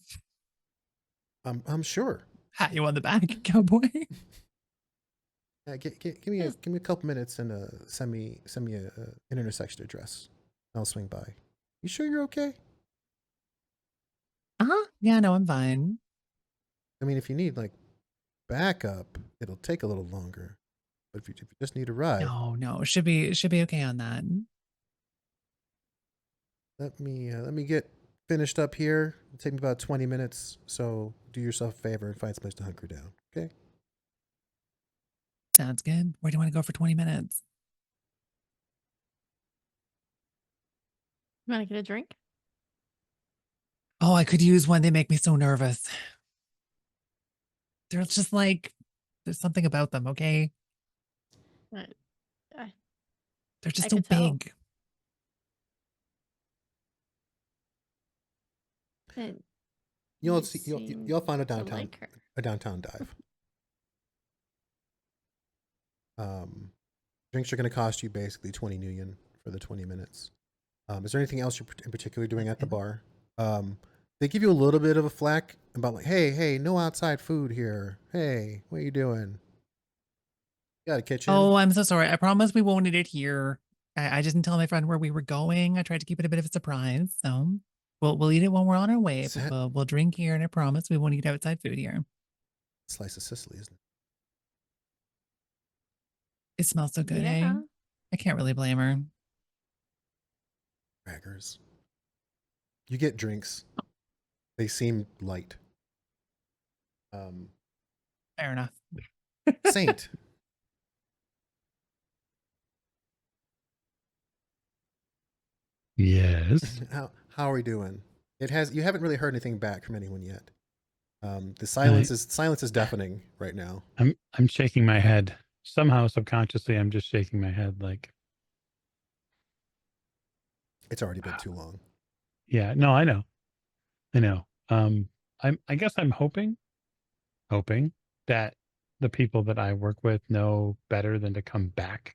I'm sure. Pat you on the back, Cowboy. Yeah, give me a couple minutes and send me an intersection address. I'll swing by. You sure you're okay? Yeah, no, I'm fine. I mean, if you need like backup, it'll take a little longer. But if you just need a ride, No, should be okay on that. let me get finished up here. It'll take me about 20 minutes. So do yourself a favor and find some place to hunker down. Okay. Sounds good. Where do you want to go for 20 minutes? You want to get a drink? Oh, I could use one. They make me so nervous. They're just like, there's something about them, okay? I, They're just I so could tell. big. And You'll you see. seem You'll find to like her. a downtown dive. Drinks are going to cost you basically 20 new yen for the 20 minutes. Is there anything else you're in particular doing at the bar? They give you a little bit of a flack about like, hey, no outside food here. Hey, what are you doing? You got a kitchen? Oh, I'm so sorry. I promise we won't eat it here. I just didn't tell my friend where we were going. I tried to keep it a bit of a surprise. So we'll eat it when we're on our way. But we'll drink here, and I promise we won't eat outside food here. Slice of Sicily, isn't it? It smells so good, eh? Yeah. I can't really blame her. Crackers. You get drinks. They seem light. Fair enough. Saint. Yes. How are we doing? You haven't really heard anything back from anyone yet. The silence is deafening right now. I'm shaking my head. Somehow subconsciously I'm just shaking my head like It's already been too long. yeah, no, I know. I guess I'm hoping that the people that I work with know better than to come back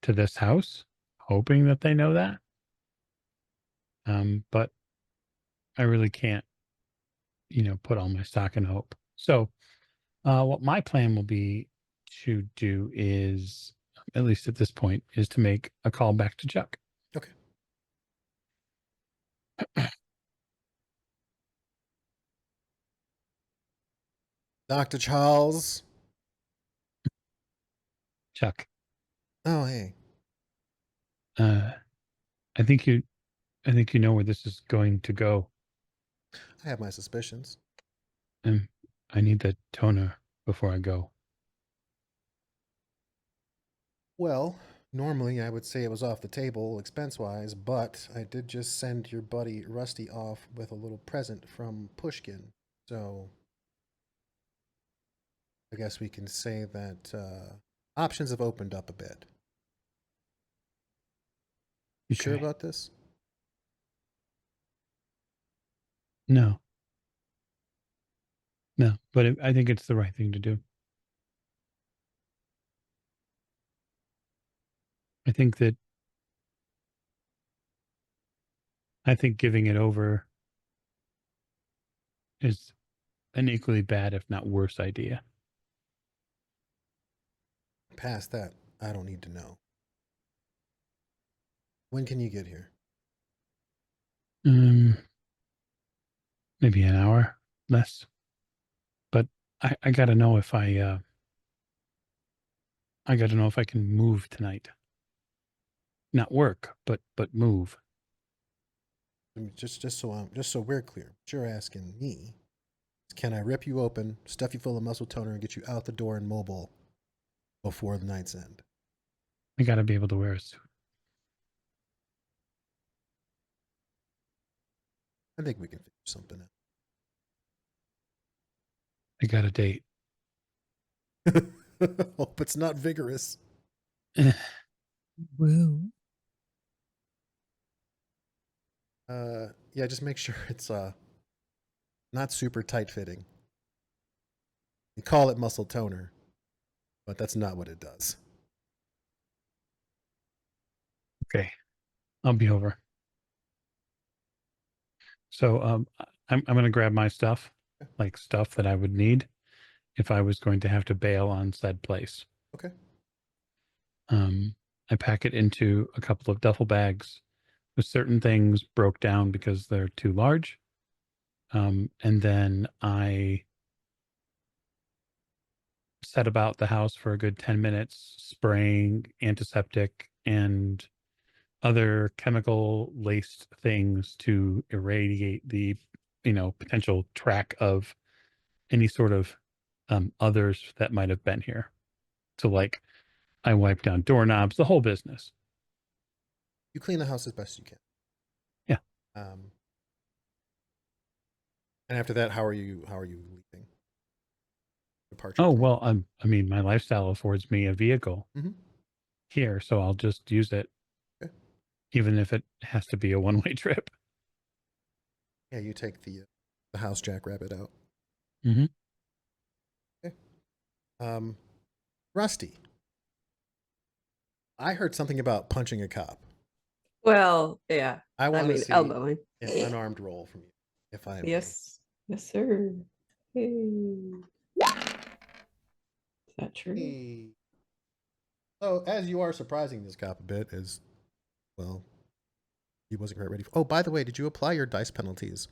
to this house, hoping that they know that. But I really can't, put all my stock in hope. So, what my plan will be to do is, at least at this point, is to make a call back to Chuck. Okay. Dr. Charles. Chuck. Oh, hey. I think you know where this is going to go. I have my suspicions. I need the toner before I go. Well, normally I would say it was off the table expense-wise, but I did just send your buddy Rusty off with a little present from Pushkin. So I guess we can say that options have opened up a bit. You sure Okay. about this? No. No, but I think it's the right thing to do. I think giving it over is an equally bad, if not worse, idea. Past that, I don't need to know. When can you get here? Maybe an hour less. But I gotta know if I gotta know if I can move tonight. Not work, but move. I mean, just so we're clear, what you're asking me is, can I rip you open, stuff you full of muscle toner, and get you out the door and mobile before the night's end? I gotta be able to wear a suit. I think we can figure something I got a date. out. Hope it's not vigorous. Woo. Yeah, just make sure it's not super tight fitting. You call it muscle toner, but that's not what it does. Okay, I'll be over. So I'm gonna grab my stuff, like stuff that I would need if I was going to have to bail on said place. Okay. I pack it into a couple of duffel bags with certain things broke down because they're too large. And then I set about the house for a good 10 minutes, spraying antiseptic and other chemical laced things to irradiate the, potential track of any sort of others that might have been here. So like I wiped down doorknobs, the whole business. You clean the house as best you can. Yeah. And after that, how are you leaving? Departure Oh, plan? well, I mean, my lifestyle affords me a vehicle here, so I'll just use it, Okay. even if it has to be a one-way trip. Yeah, you take the house jackrabbit out. Mm-hmm. Okay. Rusty, I heard something about punching a cop. Well, yeah. I want to see elbowing. an unarmed roll from you, if I may. Yes. Yes, sir. Hey. Is that true? Hey. So, as you are surprising this cop a bit, as well, he wasn't quite ready. Oh, by the way, did you apply your dice penalties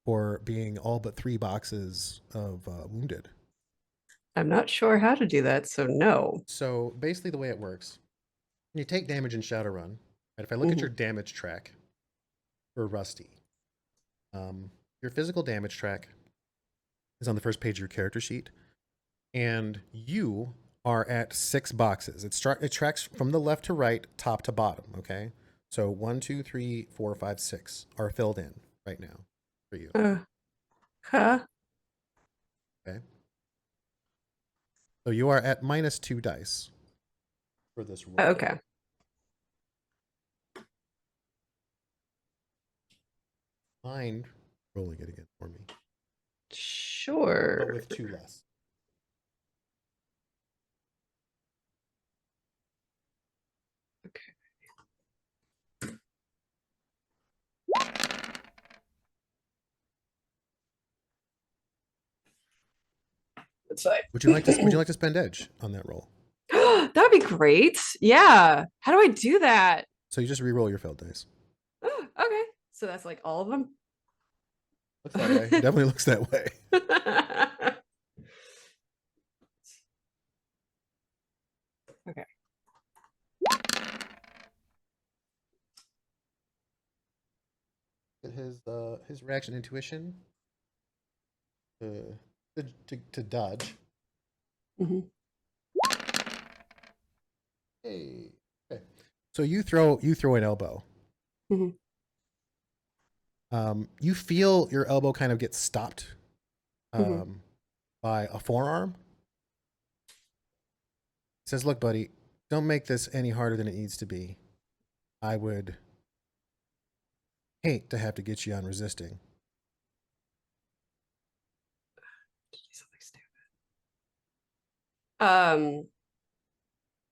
for being all but 3 boxes of wounded? I'm not sure how to do that, so no. So basically, the way it works, you take damage in Shadowrun. Right? If I look at your damage track for Rusty, your physical damage track is on the first page of your character sheet, and you are at 6 boxes. It tracks from the left to right, top to bottom. Okay, so 1, 2, 3, 4, 5, 6 are filled in right now for you. Huh? Okay, so you are at -2 dice for this roll. Okay. Mind rolling it again for me, Sure. but with 2 less. Okay. That's fine. Would you like to spend edge on that roll? That'd be great. Yeah. How do I do that? So you just re-roll your failed dice. Okay. So that's like all of them? Looks that way. Definitely looks that way. Okay. His reaction intuition to dodge. Hey. Okay. So you throw an elbow. You feel your elbow kind of get stopped by a forearm. It says, "Look, buddy, don't make this any harder than it needs to be. I would hate to have to get you on resisting,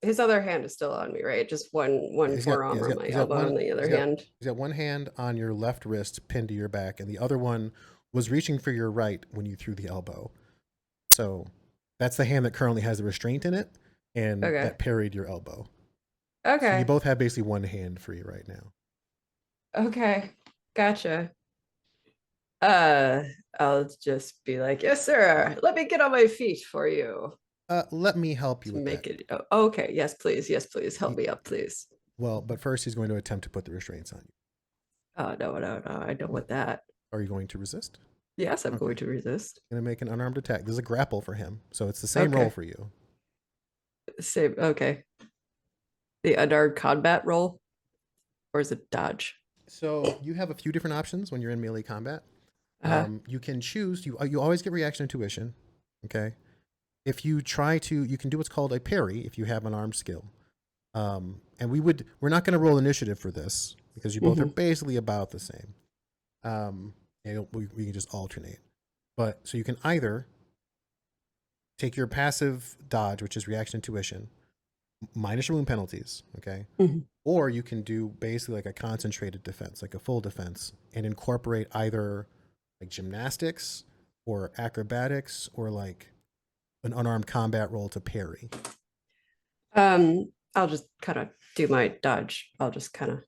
His other hand is still on me, right? Just one He's got, forearm yeah, on my elbow, and the other hand. He's got one hand on your left wrist pinned to your back, and the other one was reaching for your right when you threw the elbow. So that's the hand that currently has the restraint in it, and Okay. that parried your elbow. So Okay. you both have basically one hand free right now. Okay. Gotcha. I'll just be like, yes, sir. Let me get on my feet for you. Let me help you To with make that. it. Oh, okay. Yes, please. Yes, please. Help me up, please. Well, but first he's going to attempt to put the restraints on you. Oh, no. I don't want that. Are you going to resist? Yes, I'm Okay. going to resist. Going to make an unarmed attack. This is a grapple for him, so it's the same roll Okay. for you. Same. Okay. The unarmed combat roll, or is it dodge? So you have a few different options when you're in melee combat. Uh-huh. You can choose. You always get reaction intuition. Okay. If you try to, you can do what's called a parry if you have an armed skill. And we're not going to roll initiative for this because you both are basically about the same. And we can just alternate. But so you can either take your passive dodge, which is reaction intuition, minus your wound penalties, okay? Or you can do basically like a concentrated defense, like a full defense, and incorporate either like gymnastics or acrobatics or like an unarmed combat roll to parry. I'll just kind of do my dodge. I'll just kind of.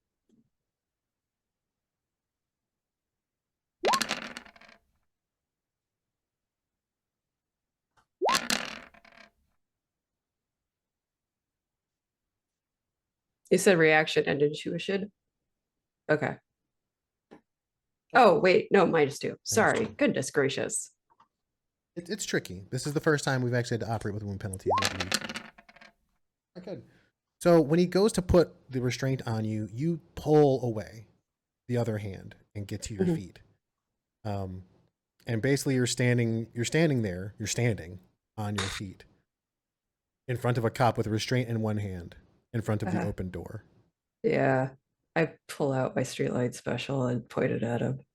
You said reaction and intuition? Okay. Oh, wait. No, -2. Sorry. -2. Goodness gracious. It's tricky. This is the first time we've actually had to operate with wound penalties. Okay. So when he goes to put the restraint on you, you pull away the other hand and get to your feet. And basically you're standing on your feet in front of a cop with a restraint in one hand in front of the open door. Yeah. I pull out my streetlight special and point it at him.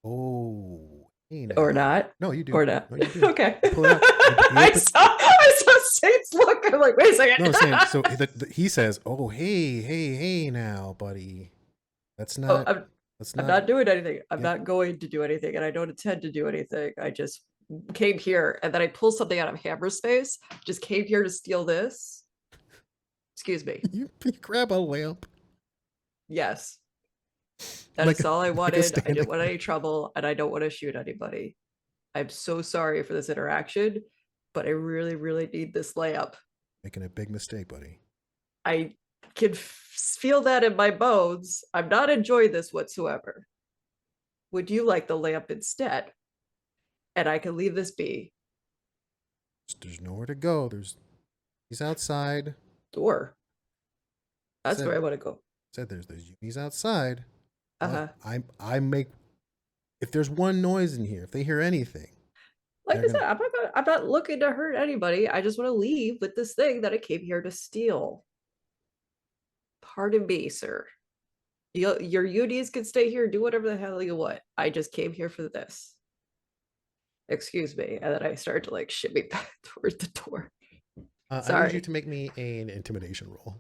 Oh, hey now. Or not? No, you do. Or not? No, you do. Okay. You pull it out. I saw Saint's look. I'm like, wait a second. No, Saint. So he says, "Oh, hey now, buddy. That's not. I'm not doing anything. I'm not going to do anything, and I don't intend to do anything. I just came here, and then I pulled something out of Hammer's face. Just came here to steal this. Excuse me. You grab a lamp. Yes. That's all I wanted. I didn't want any trouble, and I don't want to shoot anybody. I'm so sorry for this interaction, but I really, really need this lamp. Making a big mistake, buddy. I can feel that in my bones. I'm not enjoying this whatsoever. Would you like the lamp instead? And I can leave this be. There's nowhere to go. He's outside. Door. That's where I want to go. Said there's unis outside. I make, if there's one noise in here, if they hear anything. Like I said, I'm not looking to hurt anybody. I just want to leave with this thing that I came here to steal. Pardon me, sir. Your unis can stay here, do whatever the hell you want. I just came here for this. Excuse me. And then I start to like shimmy back towards the door. Sorry. I need you to make me an intimidation roll.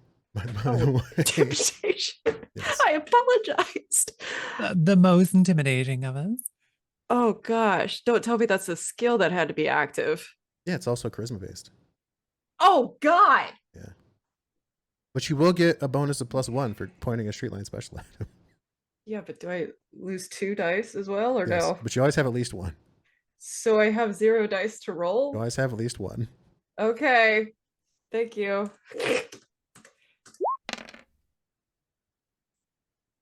Intimidation. Yes. I apologized. The most intimidating of us. Oh gosh. Don't tell me that's a skill that had to be active. Yeah, it's also charisma based. Oh God. Yeah. But you will get a bonus of +1 for pointing a streetline special item. Yeah, but do I lose 2 dice as well or no? But you always have at least 1. So I have 0 dice to roll? You always have at least 1. Okay. Thank you.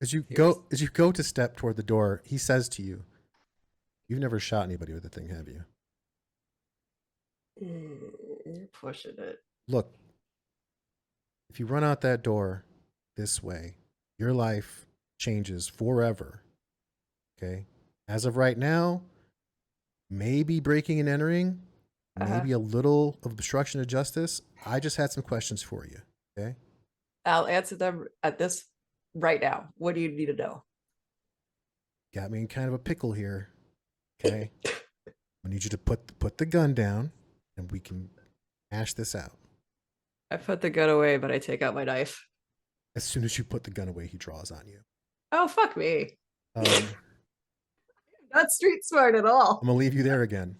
As you go to step toward the door, he says to you, "You've never shot anybody with the thing, have you?" You're pushing it. Look, if you run out that door this way, your life changes forever. Okay? As of right now, maybe breaking and entering, maybe a little of obstruction of justice. I just had some questions for you. Okay? I'll answer them at this right now. What do you need to know? Got me in kind of a pickle here. Okay? I need you to put the gun down and we can hash this out. I put the gun away, but I take out my knife. As soon as you put the gun away, he draws on you. Oh, fuck me. Um, Not street smart at all. I'm gonna leave you there again.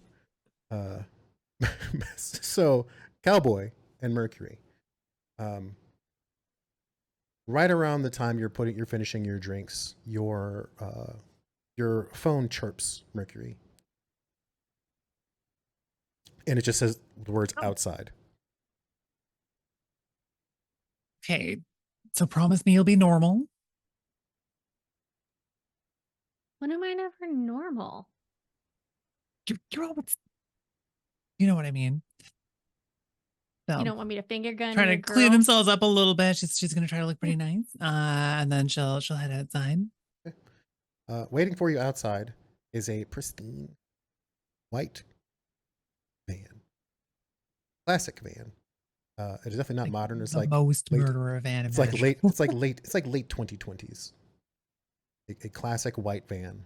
So, Cowboy and Mercury. Right around the time you're finishing your drinks, your phone chirps, Mercury, and it just says the words outside. Okay, so promise me you'll be normal. When am I never normal? You're always, you know what I mean. So, You don't want me to finger gun trying your to clean girl? themselves up a little bit. She's gonna try to look pretty nice. And then she'll head outside. Waiting for you outside is a pristine white van, classic van. It is definitely not modern. It's the like most late, murderer van. it's like late. imaginable. It's like late 2020s. A classic white van.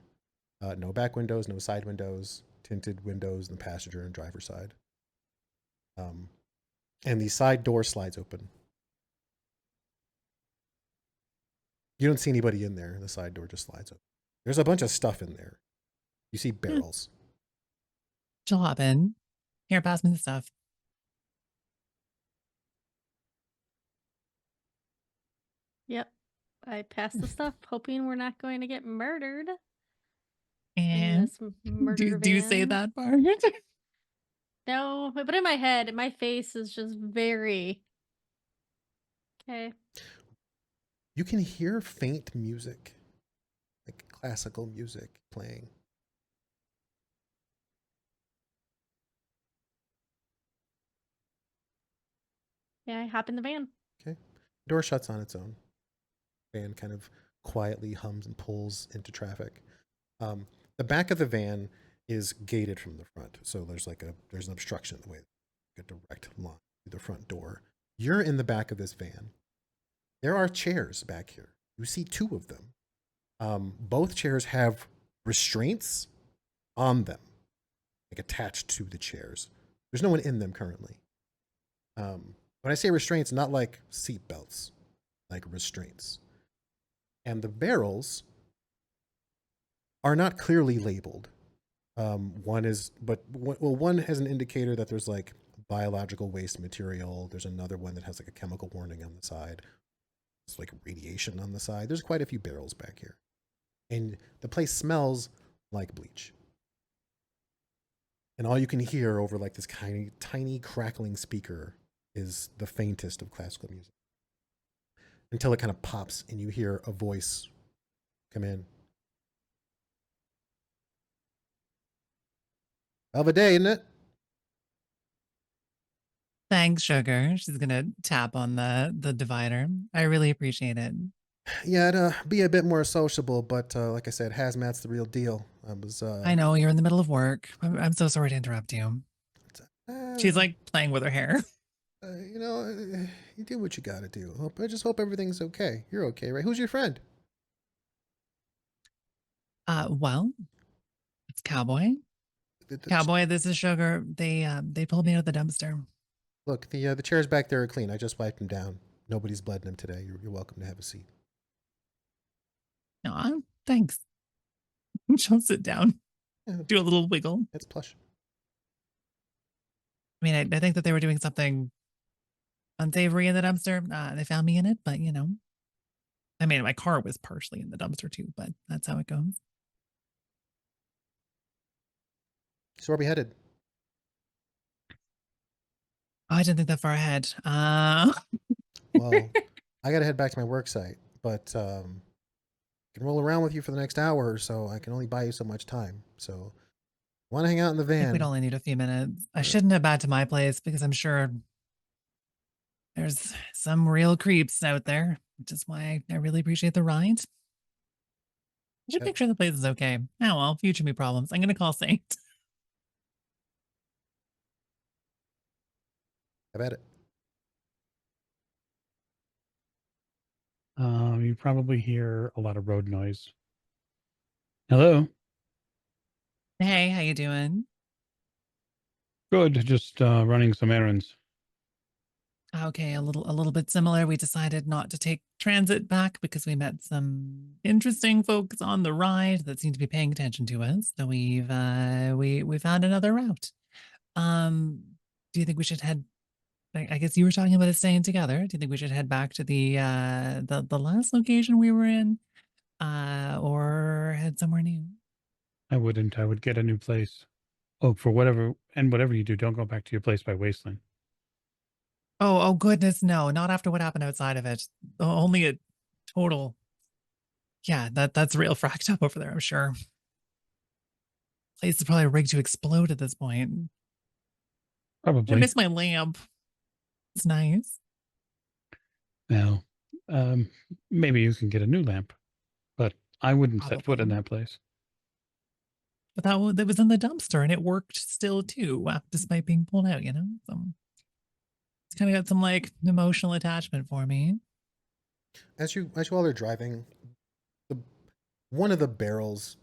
No back windows, no side windows, tinted windows in the passenger and driver side. And the side door slides open. You don't see anybody in there. The side door just slides open. There's a bunch of stuff in there. You see barrels. She'll hop in. Here, pass me the stuff. Yep. I passed the stuff, hoping we're not going to get murdered And in this murder do you say van. that part? No, but in my head, my face is just very okay. You can hear faint music, like classical music playing. Yeah, I hop in the van. Okay. Door shuts on its own. Van kind of quietly hums and pulls into traffic. The back of the van is gated from the front, so there's an obstruction in the way, a direct line to the front door. You're in the back of this van. There are chairs back here. You see two of them. Both chairs have restraints on them, like attached to the chairs. There's no one in them currently. When I say restraints, not like seat belts, like restraints. And the barrels are not clearly labeled. One has an indicator that there's like biological waste material. There's another one that has like a chemical warning on the side. It's like radiation on the side. There's quite a few barrels back here. And the place smells like bleach. And all you can hear over like this tiny crackling speaker is the faintest of classical music. Until it kind of pops and you hear a voice come in. Hell of a day, isn't it? Thanks, sugar. She's gonna tap on the divider. I really appreciate it. Yeah, it'd be a bit more sociable, but like I said, hazmat's the real deal. I know you're in the middle of work. I'm so sorry to interrupt you. She's like playing with her hair. You do what you gotta do. I just hope everything's okay. You're okay, right? Who's your friend? Well, it's Cowboy. Cowboy, this is Sugar. They pulled me out of the dumpster. Look, the chairs back there are clean. I just wiped them down. Nobody's bled in them today. You're welcome to have a seat. No, thanks. She'll sit down. Yeah, Do a little wiggle. it's plush. I mean, I think that they were doing something unsavory in the dumpster. They found me in it, but you know. I mean, my car was partially in the dumpster too, but that's how it goes. So where are we headed? Oh, I didn't think that far ahead. Well, I gotta head back to my work site, but I can roll around with you for the next hour or so. I can only buy you so much time. So, want to hang out in the I think van? we'd only need a few minutes. I shouldn't have back to my place because I'm sure there's some real creeps out there, which is why I really appreciate the ride. I should Yep. make sure the place is okay. Oh well, future me problems. I'm gonna call Saint. Have at it. You probably hear a lot of road noise. Hello. Hey, how you doing? Good. Just running some errands. Okay, a little bit similar. We decided not to take transit back because we met some interesting folks on the ride that seemed to be paying attention to us. So we found another route. Um, do you think we should head? I guess you were talking about us staying together. Do you think we should head back to the last location we were in, or head somewhere new? I wouldn't. I would get a new place. Oh, for whatever you do, don't go back to your place by Wasteland. Oh goodness, no, not after what happened outside of it. Only a total. Yeah, that's real fracked up over there, I'm sure. Place is probably rigged to explode at this point. I Probably. miss my lamp. It's nice. Now, maybe you can get a new lamp, but I wouldn't set foot in Probably. that place. But that was in the dumpster and it worked still too, despite being pulled out, you know? So it's kind of got some like emotional attachment for me. As you all are driving, one of the barrels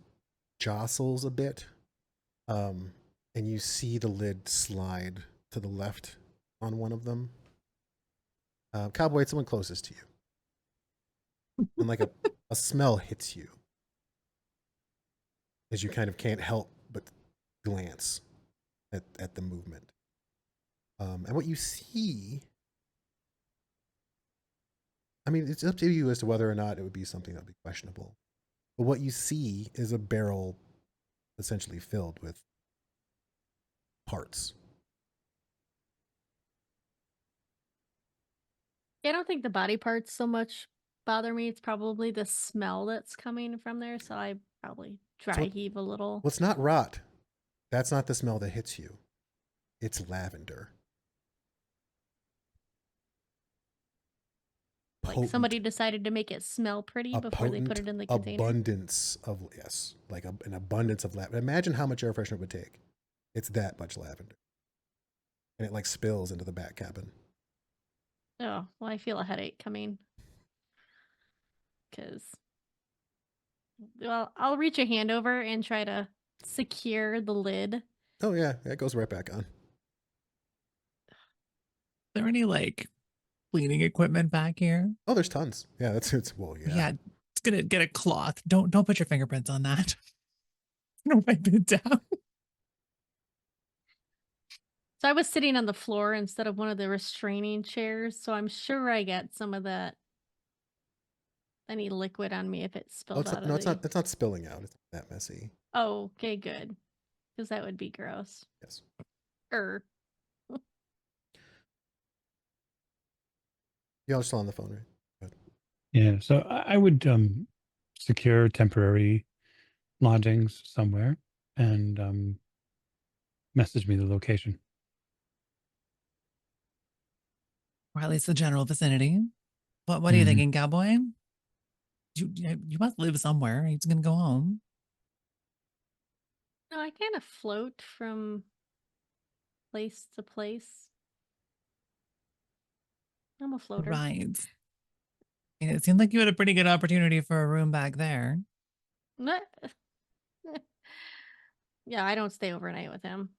jostles a bit, and you see the lid slide to the left on one of them. Cowboy, it's someone closest to you, and like a smell hits you as you kind of can't help but glance at the movement. And what you see, I mean, it's up to you as to whether or not it would be something that would be questionable. But what you see is a barrel essentially filled with parts. Yeah, I don't think the body parts so much bother me. It's probably the smell that's coming from there. So I probably dry heave a little. Well, it's not rot. That's not the smell that hits you. It's lavender. Like somebody decided to make it smell pretty before they put it in the container. Abundance of, yes, like an abundance of lavender. Imagine how much air freshener it would take. It's that much lavender. And it like spills into the back cabin. Oh, well, I feel a headache coming. Well, I'll reach a hand over and try to secure the lid. Oh yeah, it goes right back on. Is there any like cleaning equipment back here? Oh, there's tons. Yeah, well, yeah. Yeah, it's gonna get a cloth. Don't put your fingerprints on that. Don't wipe it down. So I was sitting on the floor instead of one of the restraining chairs, so I'm sure I get some of that. Any liquid on me if it spilled out. No, it's not spilling out. It's not that messy. Oh, okay, good. Because that would be gross. Yes. Y'all are still on the phone, right? Yeah, so I would secure temporary lodgings somewhere and message me the location. Or at least the general vicinity. What are you thinking, Cowboy? You must live somewhere. He's gonna go home. No, I kind of float from place to place. I'm a floater. Right. And it seemed like you had a pretty good opportunity for a room back there. Yeah, I don't stay overnight with him.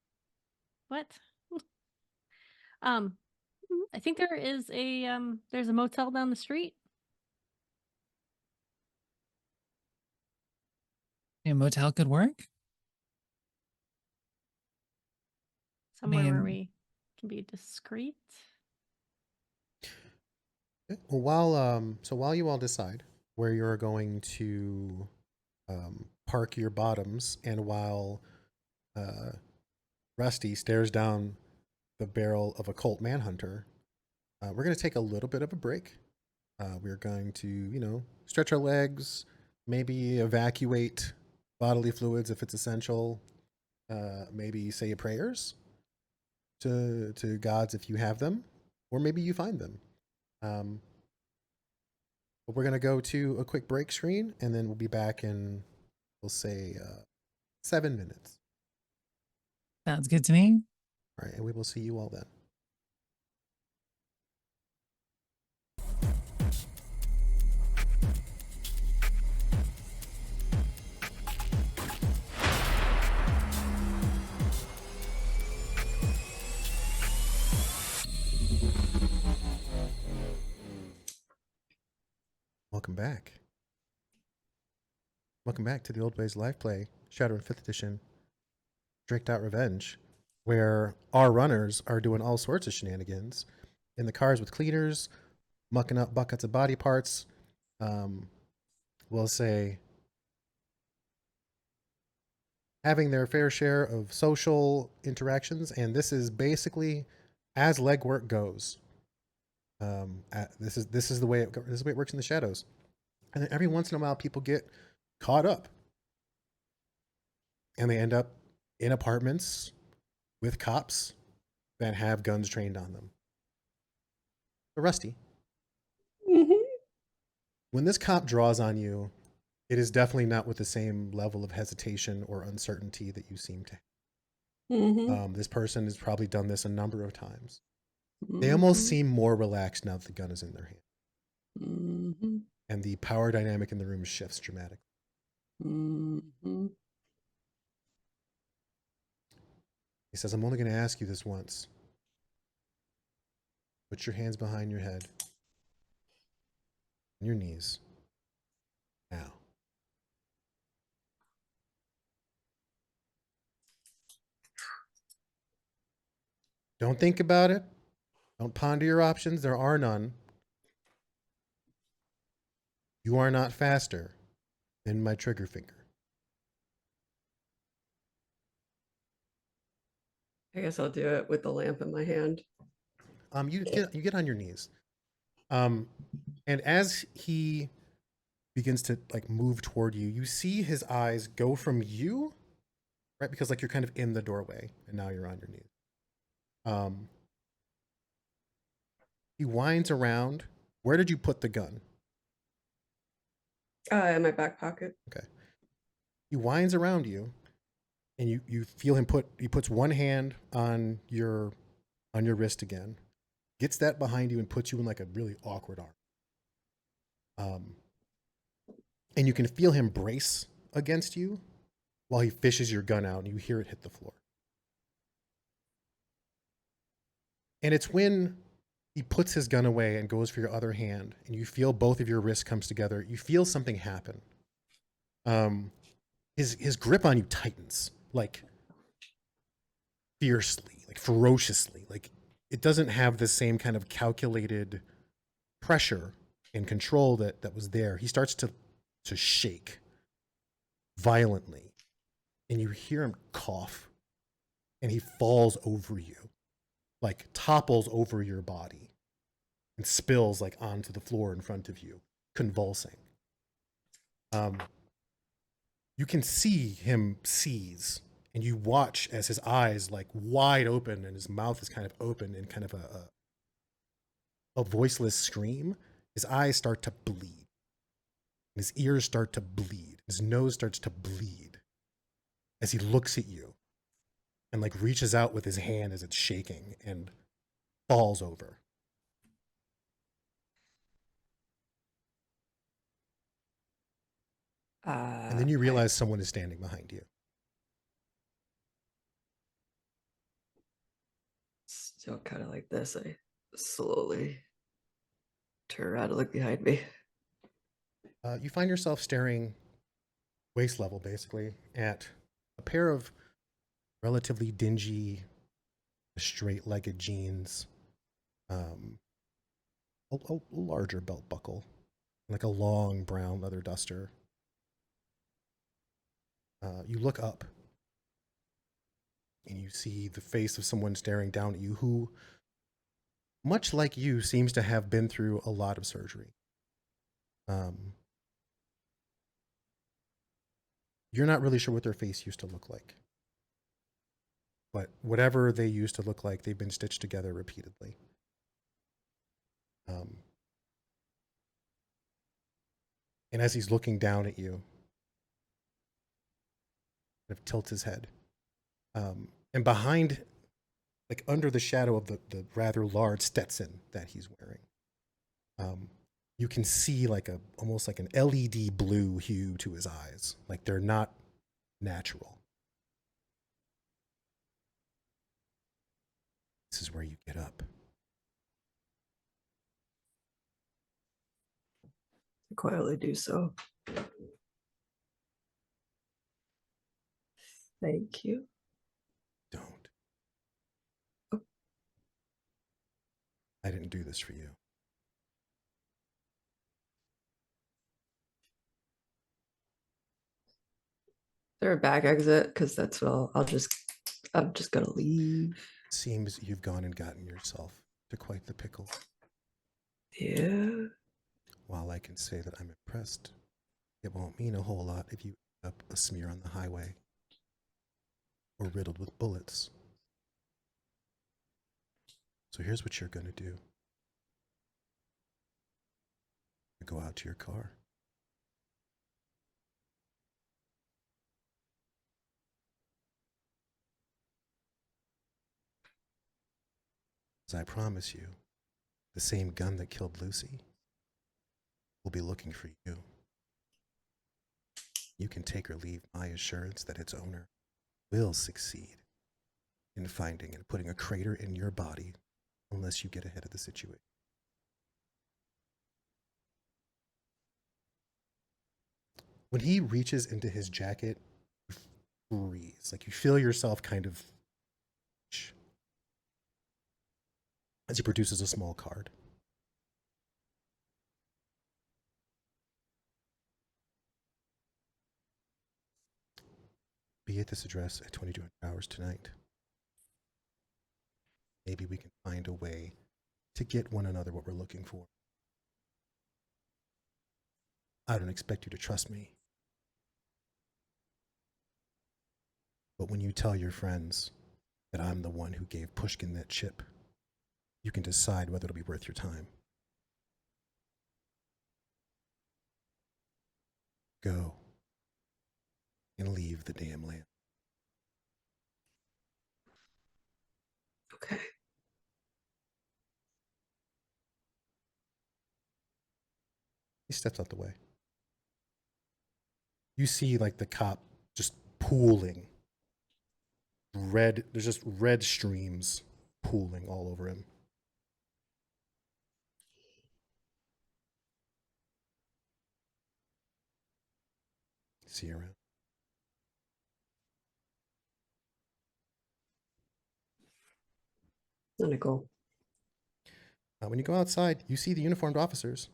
What? I think there is there's a motel down the street. A motel could work. Somewhere where we can be discreet. Well, while you all decide where you're going to park your bottoms, and while Rusty stares down the barrel of a Colt Manhunter, we're going to take a little bit of a break. We're going to, stretch our legs, maybe evacuate bodily fluids if it's essential, maybe say your prayers to gods if you have them, or maybe you find them. But we're going to go to a quick break screen, and then we'll be back in, we'll say, 7 minutes. Sounds good to me. All right, and we will see you all then. Welcome back. Welcome back to the Old Ways live play, Shadowrun 5th edition, drake.Revenge, where our runners are doing all sorts of shenanigans in the cars with cleaners, mucking up buckets of body parts. We'll say having their fair share of social interactions, and this is basically as legwork goes. This is the way it works in the shadows, and then every once in a while, people get caught up, and they end up in apartments with cops that have guns trained on them. But Rusty, when this cop draws on you, it is definitely not with the same level of hesitation or uncertainty that you seem to. This person has probably done this a number of times. They almost seem more relaxed now that the gun is in their hand. And the power dynamic in the room shifts dramatically. He says, I'm only going to ask you this once. Put your hands behind your head. On your knees. Now. Don't think about it. Don't ponder your options. There are none. You are not faster than my trigger finger. I guess I'll do it with the lamp in my hand. You get on your knees. And as he begins to like move toward you, you see his eyes go from you, right? Because like you're kind of in the doorway and now you're on your knees. He winds around. Where did you put the gun? In my back pocket. Okay. He winds around you, and you feel him he puts one hand on your wrist again, gets that behind you and puts you in like a really awkward arm. And you can feel him brace against you while he fishes your gun out and you hear it hit the floor. And it's when he puts his gun away and goes for your other hand and you feel both of your wrists comes together, you feel something happen. His grip on you tightens, like fiercely, like ferociously. Like it doesn't have the same kind of calculated pressure and control that was there. He starts to shake violently, and you hear him cough, and he falls over you, like topples over your body, and spills like onto the floor in front of you, convulsing. You can see him seize, and you watch as his eyes like wide open and his mouth is kind of open in kind of a voiceless scream. His eyes start to bleed. His ears start to bleed. His nose starts to bleed as he looks at you and like reaches out with his hand as it's shaking and falls over. And then you realize someone is standing behind you. Still kind of like this. I slowly turn around and look behind me. You find yourself staring waist level, basically, at a pair of relatively dingy, straight-legged jeans, a larger belt buckle, like a long brown leather duster. You look up, and you see the face of someone staring down at you who, much like you, seems to have been through a lot of surgery. You're not really sure what their face used to look like. But whatever they used to look like, they've been stitched together repeatedly. And as he's looking down at you, kind of tilts his head. And behind, like under the shadow of the rather large Stetson that he's wearing, you can see like almost like an LED blue hue to his eyes. Like they're not natural. This is where you get up. quietly do so. Thank you. Don't. Oh. I didn't do this for you. Is there a back exit? Because that's what I'm just gonna leave. Seems you've gone and gotten yourself to quite the pickle. Yeah. While I can say that I'm impressed, it won't mean a whole lot if you end up a smear on the highway or riddled with bullets. So here's what you're going to do. You go out to your car. As I promise you, the same gun that killed Lucy will be looking for you. You can take or leave my assurance that its owner will succeed in finding and putting a crater in your body unless you get ahead of the situation. When he reaches into his jacket, you freeze. Like you feel yourself kind of as he produces a small card. Be at this address at 2200 hours tonight. Maybe we can find a way to get one another what we're looking for. I don't expect you to trust me. But when you tell your friends that I'm the one who gave Pushkin that chip, you can decide whether it'll be worth your time. Go and leave the damn land. Okay. He steps out the way. You see like the cop just pooling. There's just red streams pooling all over him. See you around. Then I go. When you go outside, you see the uniformed officers.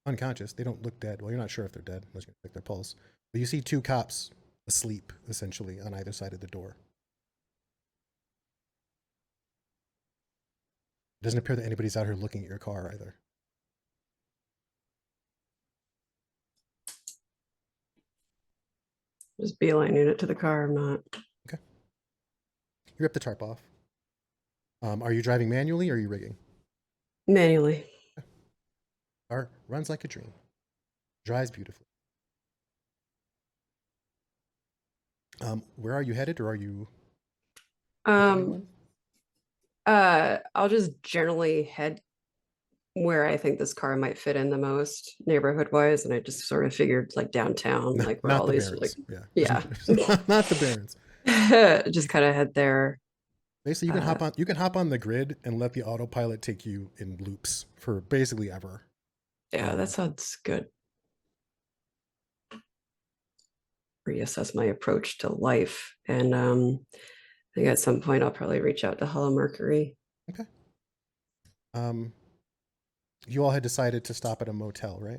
Unconscious. They don't look dead. Well, you're not sure if they're dead unless you check their pulse. But you see two cops asleep, essentially, on either side of the door. It doesn't appear that anybody's out here looking at your car either. Just beelining it to the car. I'm not. Okay. You rip the tarp off. Are you driving manually or are you rigging? Manually. Car runs like a dream. Drives beautifully. Where are you headed, or are you? I'll just generally head where I think this car might fit in the most neighborhood wise, and I just sort of figured like downtown, like where not all the these Barrens. like Yeah. Not the Barrens. just kind of head there. Basically, you can hop on the grid and let the autopilot take you in loops for basically ever. Yeah, that sounds good. Reassess my approach to life, and I think at some point I'll probably reach out to Hello Mercury. Okay. You all had decided to stop at a motel, right?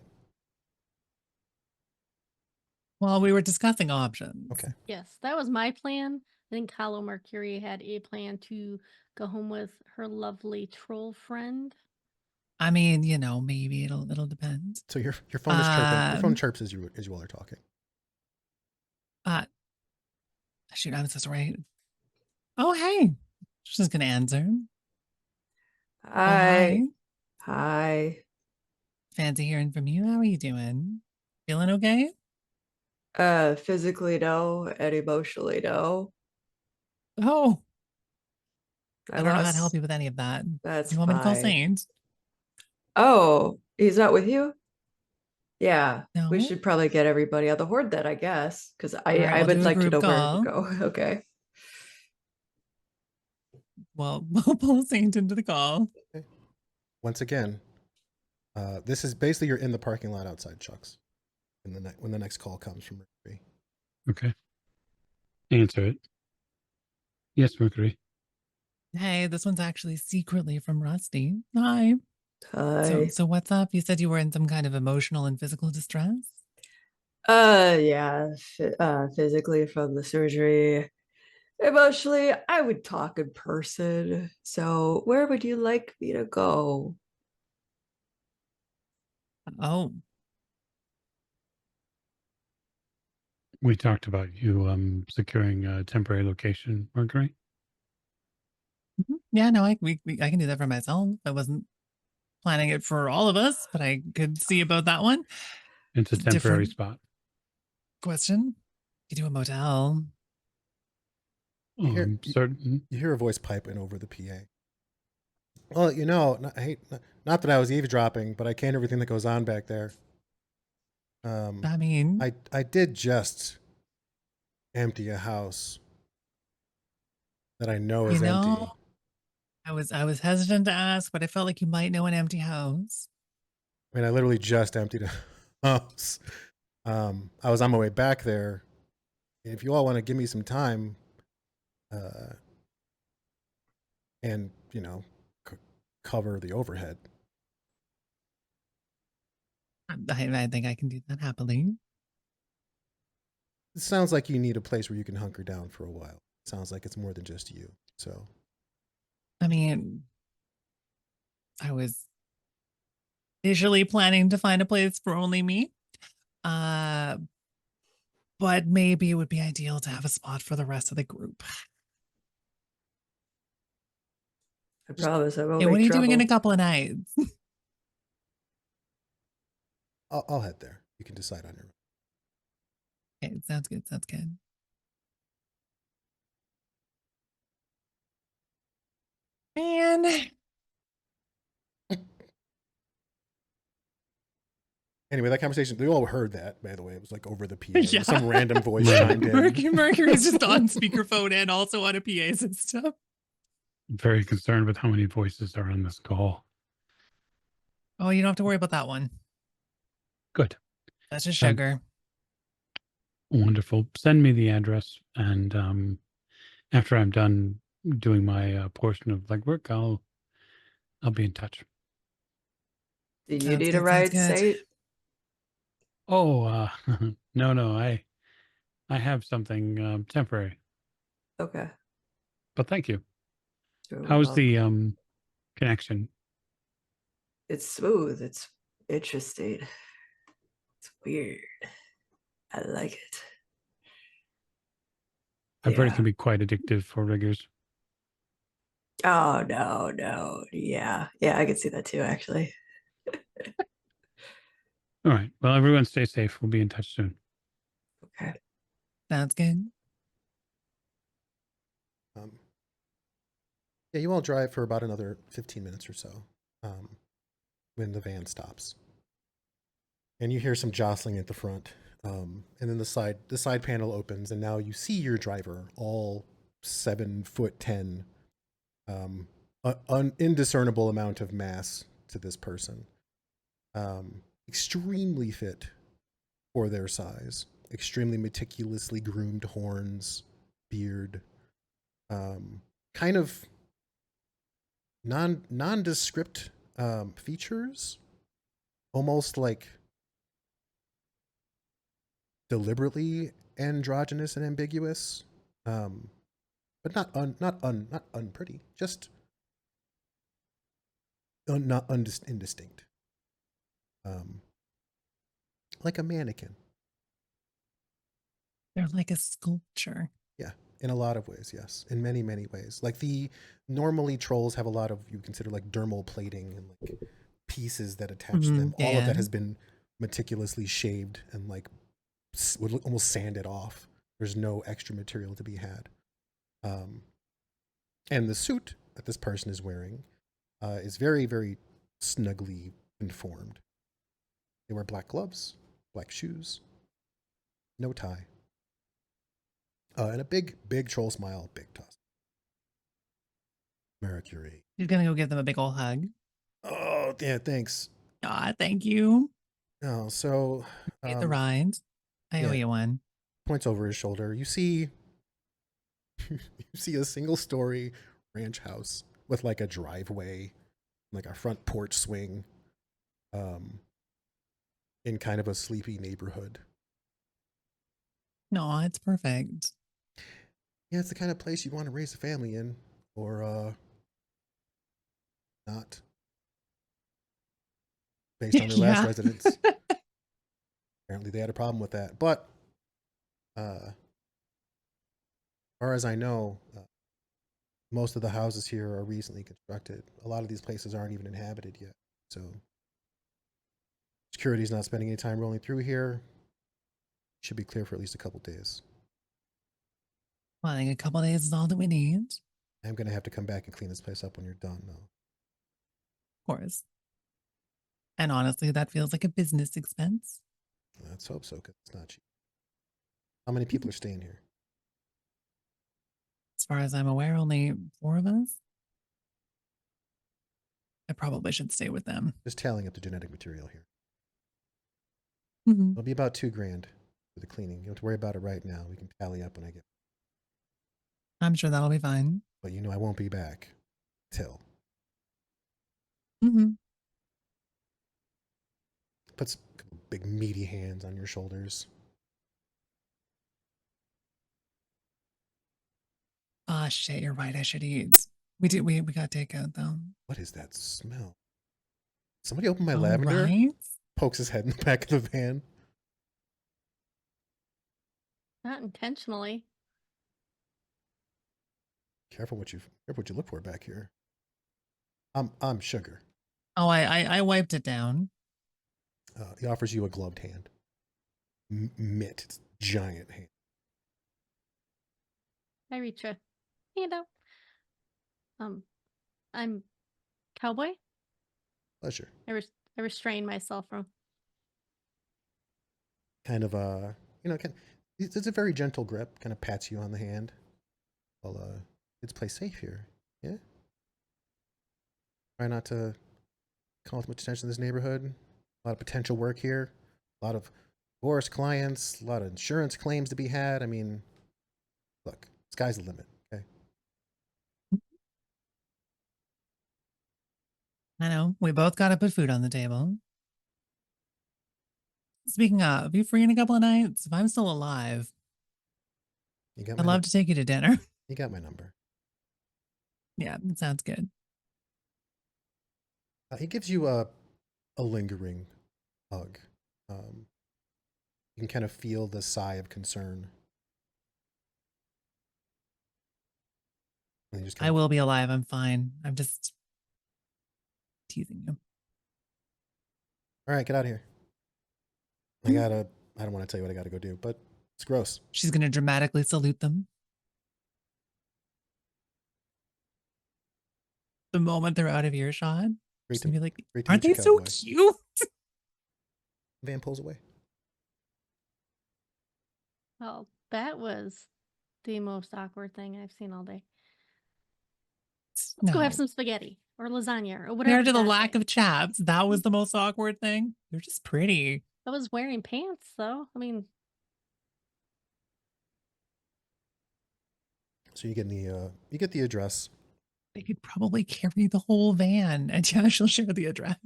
Well, we were discussing options. Okay. Yes, that was my plan. I think Hollow Mercury had a plan to go home with her lovely troll friend. I mean, you know, maybe it'll depend. So your phone is chirping. Your phone chirps as you all are talking. Shoot, I was just right. Oh, hey. She's gonna answer. Hi. Oh, Hi. Fancy hearing from you. How are you doing? Feeling okay? Physically no, and emotionally no. Oh, I don't know how to lost- help you with any of that. That's You want me to call fine. Saint? Oh, he's not with you? Yeah, we No? should probably get everybody on the horde then, I guess, because right, I we'll would do a like to group know where call. to go. Okay. Well, we'll pull Saint into the call. Okay. Once again, This is basically you're in the parking lot outside Chuck's when the next call comes from Mercury. Okay. Answer it. Yes, Mercury. Hey, this one's actually secretly from Rusty. Hi. Hi. So what's up? You said you were in some kind of emotional and physical distress? Yeah, physically from the surgery. Emotionally, I would talk in person. So, where would you like me to go? Oh, We talked about you securing a temporary location, Mercury. yeah, no, I can do that for myself. I wasn't planning it for all of us, but I could see about that one. It's a It's a temporary different spot. question. You do a motel. You hear, Certain. you hear a voice piping over the PA. Well, not that I was eavesdropping, but I can't everything that goes on back there. I mean, I did just empty a house that I know is empty. I was hesitant to ask, but I felt like you might know an empty house. I mean, I literally just emptied a house. I was on my way back there. And if you all want to give me some time, and cover the overhead, I think I can do that happily. it sounds like you need a place where you can hunker down for a while. It sounds like it's more than just you. So, I mean, I was initially planning to find a place for only me. But maybe it would be ideal to have a spot for the rest of the group. I promise I won't Hey, make what are you trouble. doing in a couple of nights? I'll head there. You can decide on your own. Okay, sounds good. Sounds good. Man, Anyway, that conversation, they all heard that, by the way. It was like over the PA. Yeah. Some random voice Right. chimed in. Mercury's just on speakerphone and also on a PA system. Very concerned with how many voices are on this call. Oh, you don't have to worry about that one. Good. That's just sugar. Wonderful. Send me the address, and after I'm done doing my portion of legwork, I'll be in touch. Do you Sounds need good, a ride, sounds Saint? Oh, no, I have something temporary, Okay. but thank you. You're How's welcome. the connection? It's smooth. It's interesting. It's weird. I like it. I've heard it Yeah. can be quite addictive for riggers. Oh, no. Yeah, I can see that too, actually. All right. Well, everyone stay safe. We'll be in touch soon. Okay. Sounds good. Yeah, you all drive for about another 15 minutes or so when the van stops. And you hear some jostling at the front. And then the side panel opens, and now you see your driver, all 7'10", indiscernible amount of mass to this person. Extremely fit for their size. Extremely meticulously groomed horns, beard. Kind of nondescript features, almost like deliberately androgynous and ambiguous, but not unpretty, just indistinct, like a mannequin. They're like a sculpture. Yeah, in a lot of ways, yes. In many, many ways. Like normally trolls have a lot of, you consider like dermal plating and like pieces that attach to them. All of that has been meticulously shaved and like would almost sanded off. There's no extra material to be had. And the suit that this person is wearing is very, very snugly conformed. They wear black gloves, black shoes, no tie. And a big, big troll smile, big tusk. Mercury. He's gonna go give them a big old hug. Oh, yeah, thanks. Ah, thank you. Oh, so Get the ride. I owe yeah. you one. Points over his shoulder. You see you see a single story ranch house with like a driveway, like a front porch swing, in kind of a sleepy neighborhood. No, it's perfect. Yeah, it's the kind of place you want to raise a family in, or not, based on their last Yeah. residence. Apparently, they had a problem with that. But, as far as I know, most of the houses here are recently constructed. A lot of these places aren't even inhabited yet. So, security's not spending any time rolling through here. Should be clear for at least a couple days. Well, I think a couple days is all that we need. Of I'm going to have to come back and clean this place up when you're done, though. course. And honestly, that feels like a business expense. Let's hope so, because it's not cheap. How many people are staying here? As far as I'm aware, only 4 of us. I probably should stay with them. Just tallying up the genetic material here. Mm-hmm. It'll be about $2,000 for the cleaning. You don't have to worry about it right now. We can tally up when I get. I'm sure that'll be fine. But you know I won't be back till. Mm-hmm. Put some big meaty hands on your shoulders. Ah, shit, you're right. I should eat. We got takeout though. What is that smell? Somebody open my Oh, lavender. right? Pokes his head in the back of the van. Not intentionally. Careful what you look for back here. I'm sugar. Oh, I wiped it down. He offers you a gloved hand. Mitt. It's giant hand. I reach a hand out. I'm cowboy. Pleasure. I restrain myself from. Kind of it's a very gentle grip. Kind of pats you on the hand. Well, it's play safe here. Yeah. Try not to call too much attention to this neighborhood. A lot of potential work here. A lot of divorce clients. A lot of insurance claims to be had. I mean, look, sky's the limit. Okay. I know. We both got to put food on the table. Speaking of, you free in a couple of nights? If I'm still alive, You got I'd love to take you to dinner. You got my number. Yeah, that sounds good. He gives you a lingering hug. You can kind of feel the sigh of concern. And he just I will be alive. I'm fine. I'm just teasing you. All right, get out of here. I don't want to tell you what I gotta go do, but it's gross. She's going to dramatically salute them. The moment they're out of earshot, she's going to be like, aren't they so cute? Van pulls away. Well, that was the most awkward thing I've seen all day. Let's go have some spaghetti or lasagna or whatever. Compared to the lack of chaps, that was the most awkward thing. They're just pretty. I was wearing pants, though. I mean, so you get the address. They could probably carry the whole van, and yeah, she'll share the address.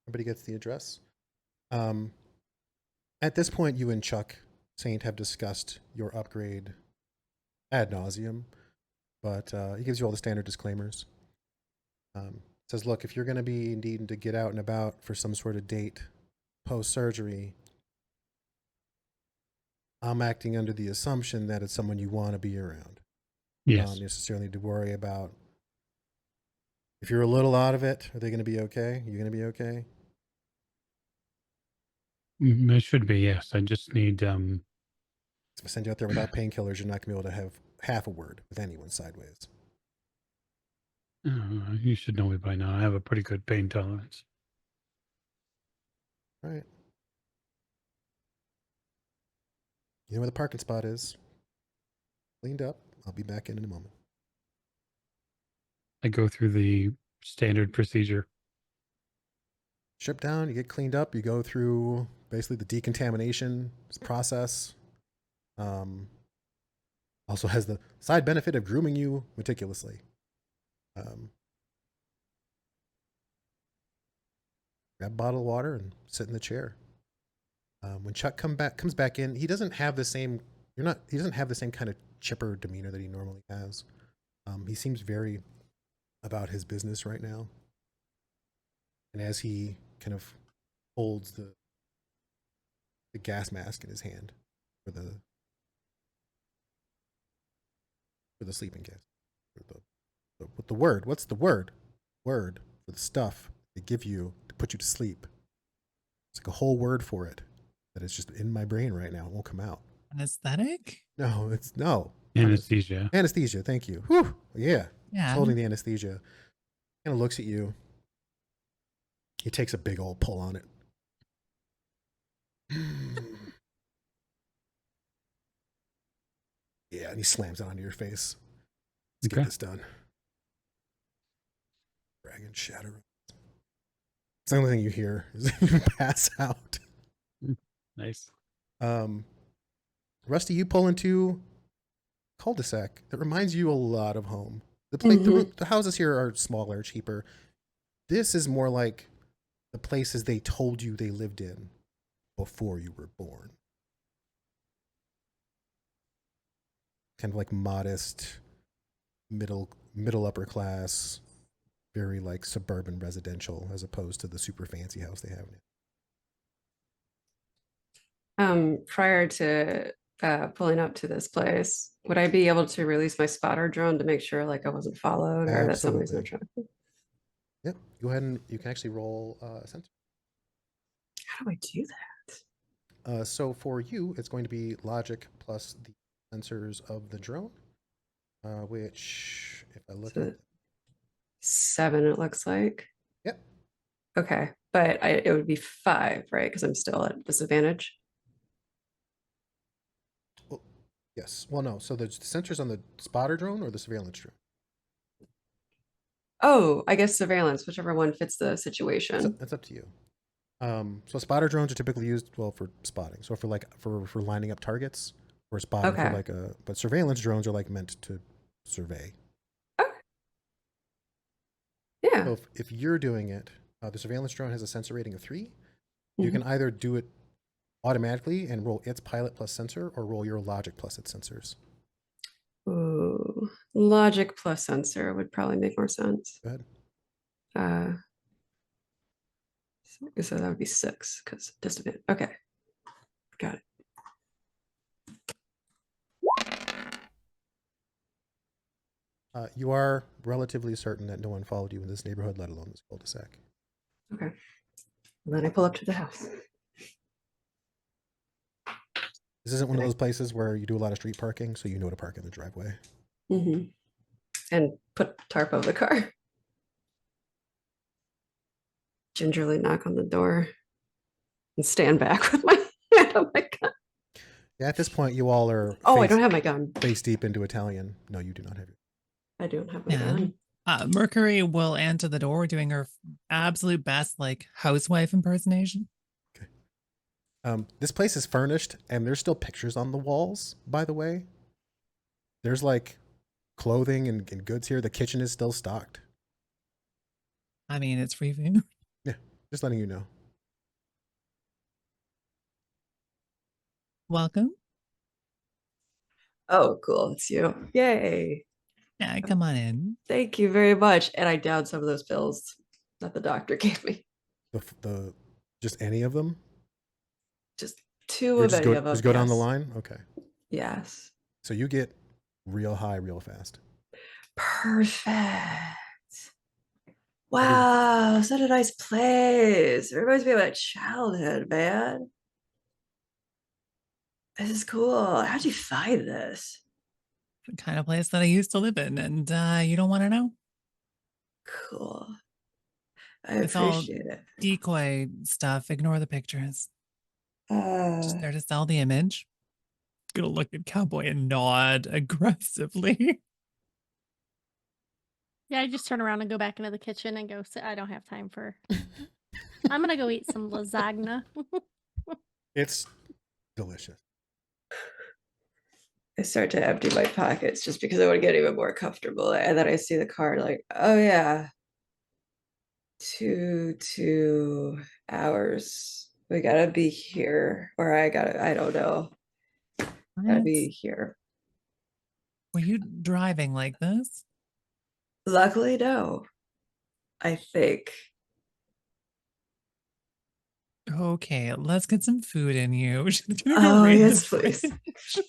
Everybody gets the address. At this point, you and Chuck Saint have discussed your upgrade ad nauseum, but he gives you all the standard disclaimers. Says, look, if you're going to be needing to get out and about for some sort of date post-surgery, I'm acting under the assumption that it's someone you want to be around. Yes. Not necessarily to worry about. If you're a little out of it, are they going to be okay? You're going to be okay? It should be, yes. I just need... If I send you out there without painkillers, you're not going to be able to have half a word with anyone sideways. You should know me by now. I have a pretty good pain tolerance. All right. You know where the parking spot is. Cleaned up. I'll be back in a moment. I go through the standard procedure. strip down, you get cleaned up, you go through basically the decontamination process. Also has the side benefit of grooming you meticulously. Grab a bottle of water and sit in the chair. When Chuck comes back in, he doesn't have the same. He doesn't have the same kind of chipper demeanor that he normally has. He seems very about his business right now. And as he kind of holds the gas mask in his hand for the sleeping gas, what's the word? Word for the stuff they give you to put you to sleep. It's like a whole word for it that is just in my brain right now. It won't come out. Anesthetic? No, it's no. Anesthesia. Anesthesia. Thank you. Whew. Yeah. Yeah. He's holding the anesthesia. Kind of looks at you. He takes a big old pull on it. Yeah, and he slams it onto your face. Let's get this done. Dragon Shadowrun. It's the only thing you hear is you pass out. Nice. Rusty, you pull into a cul-de-sac that reminds you a lot of home. The houses here are smaller, cheaper. This is more like the places they told you they lived in before you were born. Kind of like modest, middle upper class, very like suburban residential, as opposed to the super fancy house they have now. Prior to pulling up to this place, would I be able to release my spotter drone to make sure like I wasn't followed or that somebody's not trying? Yep. Go ahead and you can actually roll a sensor. How do I do that? So for you, it's going to be logic plus the sensors of the drone, which if I look at 7, it looks like. Yep. Okay, but it would be 5, right? Because I'm still at disadvantage. Well, yes. Well, no. So the sensors on the spotter drone or the surveillance drone? Oh, I guess surveillance, whichever one fits the situation. That's up to you. So spotter drones are typically used for spotting. So for lining up targets or spotting for but surveillance drones are like meant to survey. Okay. Yeah. So if you're doing it, the surveillance drone has a sensor rating of 3. You can either do it automatically and roll its pilot plus sensor, or roll your logic plus its sensors. Ooh, logic plus sensor would probably make more sense. Go ahead. So that would be 6 because disadvantage. Okay, got it. You are relatively certain that no one followed you in this neighborhood, let alone this cul-de-sac. Okay. Well, then I pull up to the house. This isn't one of those places where you do a lot of street parking, so you know to park in the driveway. And put tarp over the car. Gingerly knock on the door and stand back with my hand on my gun. Yeah, at this point, you all are. I don't have my gun. Face deep into Italian. No, you do not have it. I don't have my gun. Mercury will answer the door, doing her absolute best, like housewife impersonation. Okay. This place is furnished, and there's still pictures on the walls. By the way, there's like clothing and goods here. The kitchen is still stocked. I mean, it's free food. Yeah, just letting you know. Welcome. Oh, cool. It's you. Yay. Yeah, come on in. Thank you very much. And I downed some of those pills that the doctor gave me. The just any of them? Just 2 of any of them. Just go down the line? Okay. Yes. So you get real high real fast. Perfect. Wow, such a nice place. It reminds me of my childhood, man. This is cool. How'd you find this? The kind of place that I used to live in, and you don't want to know? Cool. I It's all appreciate it. decoy stuff. Ignore the pictures. Just there to sell the image. Gonna look at Cowboy and nod aggressively. Yeah, I just turn around and go back into the kitchen and go, I don't have time for I'm gonna go eat some lasagna. It's delicious. I start to empty my pockets just because I want to get even more comfortable. And then I see the card like, oh yeah, 2 hours. We gotta be here. Or I don't know. Gotta What? be here. Were you driving like this? Luckily, no. I think. Okay, let's get some food in you. She's gonna go Oh, raid the yes, please. fridge.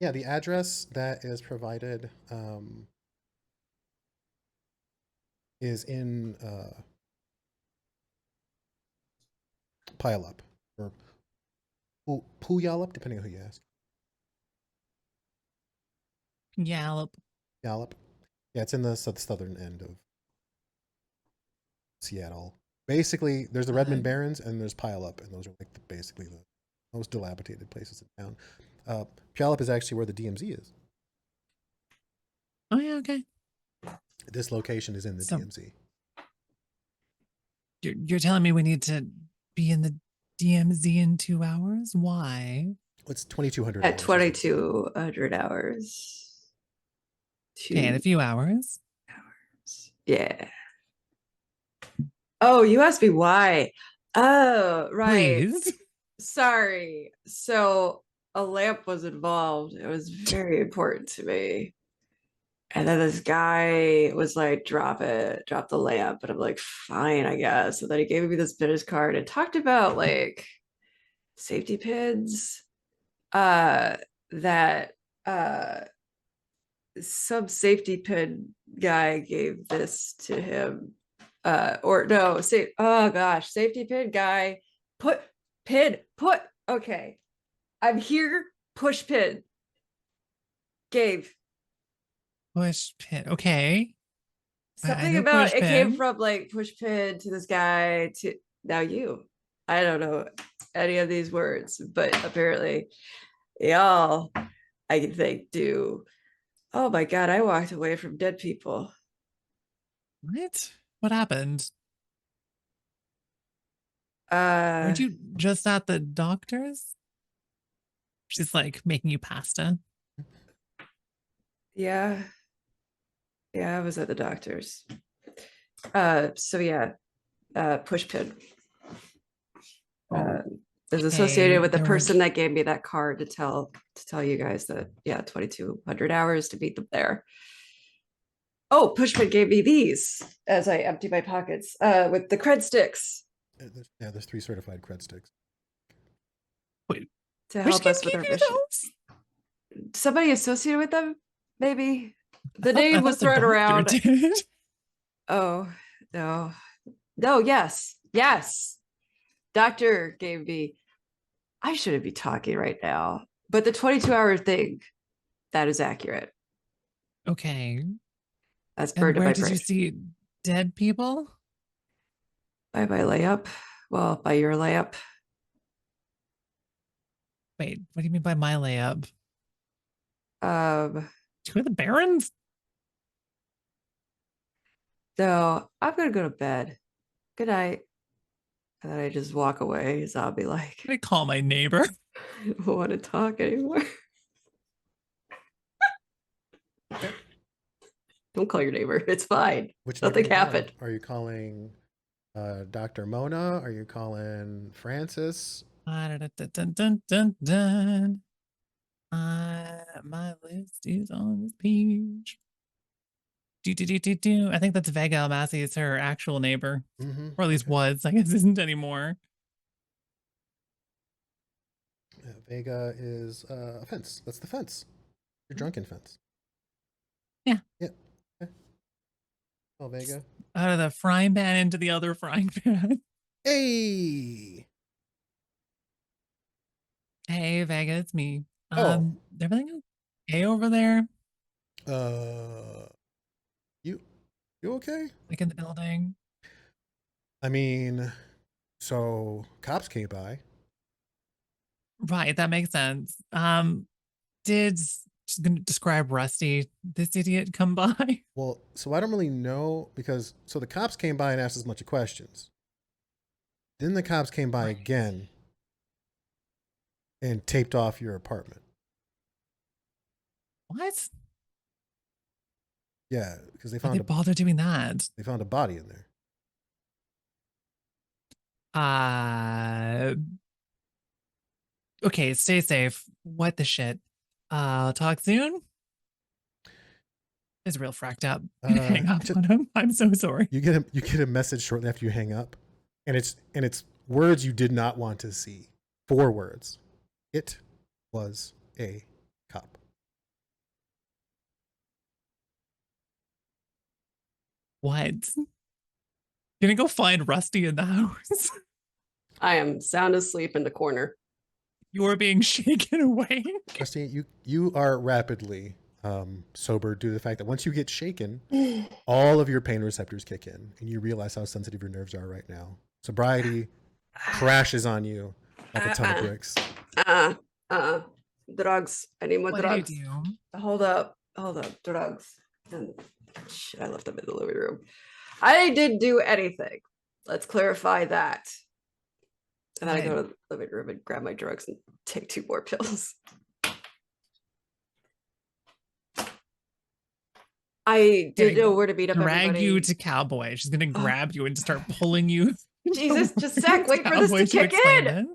Yeah, the address that is provided is in Pile Up or Puyallup, depending on who you ask. Yallop. Yallop. Yeah, it's in the southern end of Seattle. Basically, there's the Redmond Barrens and there's Pile Up, and those are like basically the most dilapidated places in town. Puyallup is actually where the DMZ is. Oh yeah, okay. This location is in the So- DMZ. You're telling me we need to be in the DMZ in 2 hours? Why? It's 2,200 At hours. 2,200 hours. Okay, in a 2 few hours. hours. Yeah. Oh, you asked me why. Oh, right. Please. Sorry. So a lamp was involved. It was very important to me. And then this guy was like, drop the lamp. And I'm like, fine, I guess. And then he gave me this business card and talked about like safety pins. That some safety pin guy gave this to him. Or no, oh gosh, safety pin guy, put, okay. I'm here, push pin. Gave. Push pin. Okay. I Something know about push it came pin. from like push pin to this guy to now you. I don't know any of these words, but apparently y'all, I can think, do. Oh my God, I walked away from dead people. What? What happened? Uh, Weren't you just at the doctor's? She's like making you pasta. yeah. Yeah, I was at the doctor's. So yeah, push pin. Is associated Okay, with the there were- person that gave me that card to tell you guys that, yeah, 2,200 hours to meet them there. Oh, Pushpin gave me these as I empty my pockets with the cred sticks There's 3 certified cred sticks. Wait, to which help kid us with gave our you mission. those? Somebody associated with them, maybe. The I name was thought the thrown doctor around. did. Oh, no. No, yes. Doctor gave me, I shouldn't be talking right now, but the 22-hour thing, that is accurate. Okay. That's And burned in where my did brain. you see dead people? By my layup. Well, by your layup. Wait, what do you mean by my layup? Um, Two of the Barons? so I'm gonna go to bed. Good night. And then I just walk away, zombie like. I call my neighbor. I don't want to talk anymore. Don't call your neighbor. It's fine. Which Nothing neighbor are you calling? happened. Are you calling Dr. Mona? Are you calling Francis? Dun, dun, dun, dun, dun. My list is on this page. I think that's Vega Almasi. It's her actual neighbor, or at least Okay. was. I guess isn't anymore. Vega is a fence. That's the fence. Your drunken fence. Yeah. Yeah. Okay. Oh, Vega. Out of the frying pan into the other frying pan. Hey. Hey, Vega, it's me. Oh. Everything okay over there? You okay? Like in the building? I mean, so cops came by. Right, that makes sense. Did She's going to describe Rusty. This idiot come by. Well, so I don't really know because so the cops came by and asked us a bunch of questions. Then the cops came by again and taped off your apartment. What? Yeah, because Why'd they bother doing that? they found a body in there. Okay, stay safe. What the shit? Talk soon. Is real fracked up. Hang up on him. I'm so sorry. You get a message shortly after you hang up, and it's words you did not want to see. 4 words. It was a cop. What? Gonna go find Rusty in the house. I am sound asleep in the corner. You're being shaken away. Rusty, you are rapidly sober due to the fact that once you get shaken, all of your pain receptors kick in, and you realize how sensitive your nerves are right now. Sobriety crashes on you like a ton of bricks. Drugs. I need more What drugs. did I do? Hold up. Drugs. Shit, I left them in the living room. I didn't do anything. Let's clarify that. And then I go to the living room and grab my drugs and take 2 more pills. I didn't know where to meet up Drag everybody. you to Cowboy. She's gonna grab you and start pulling you. Jesus, just a sec. Wait for this to kick in.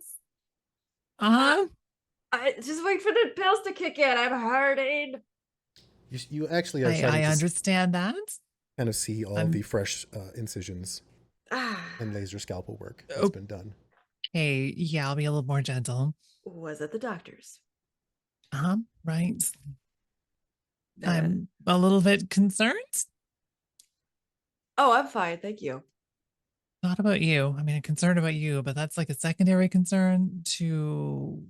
Just wait for the pills to kick in. I'm hurting. You actually are starting I understand that. Kind of see all the fresh incisions and laser scalpel work that's been done. Hey, yeah, I'll be a little more gentle. Was at the doctor's. Right. I'm a little bit concerned. Oh, I'm fine. Thank you. Not about you. I mean, I'm concerned about you, but that's like a secondary concern to...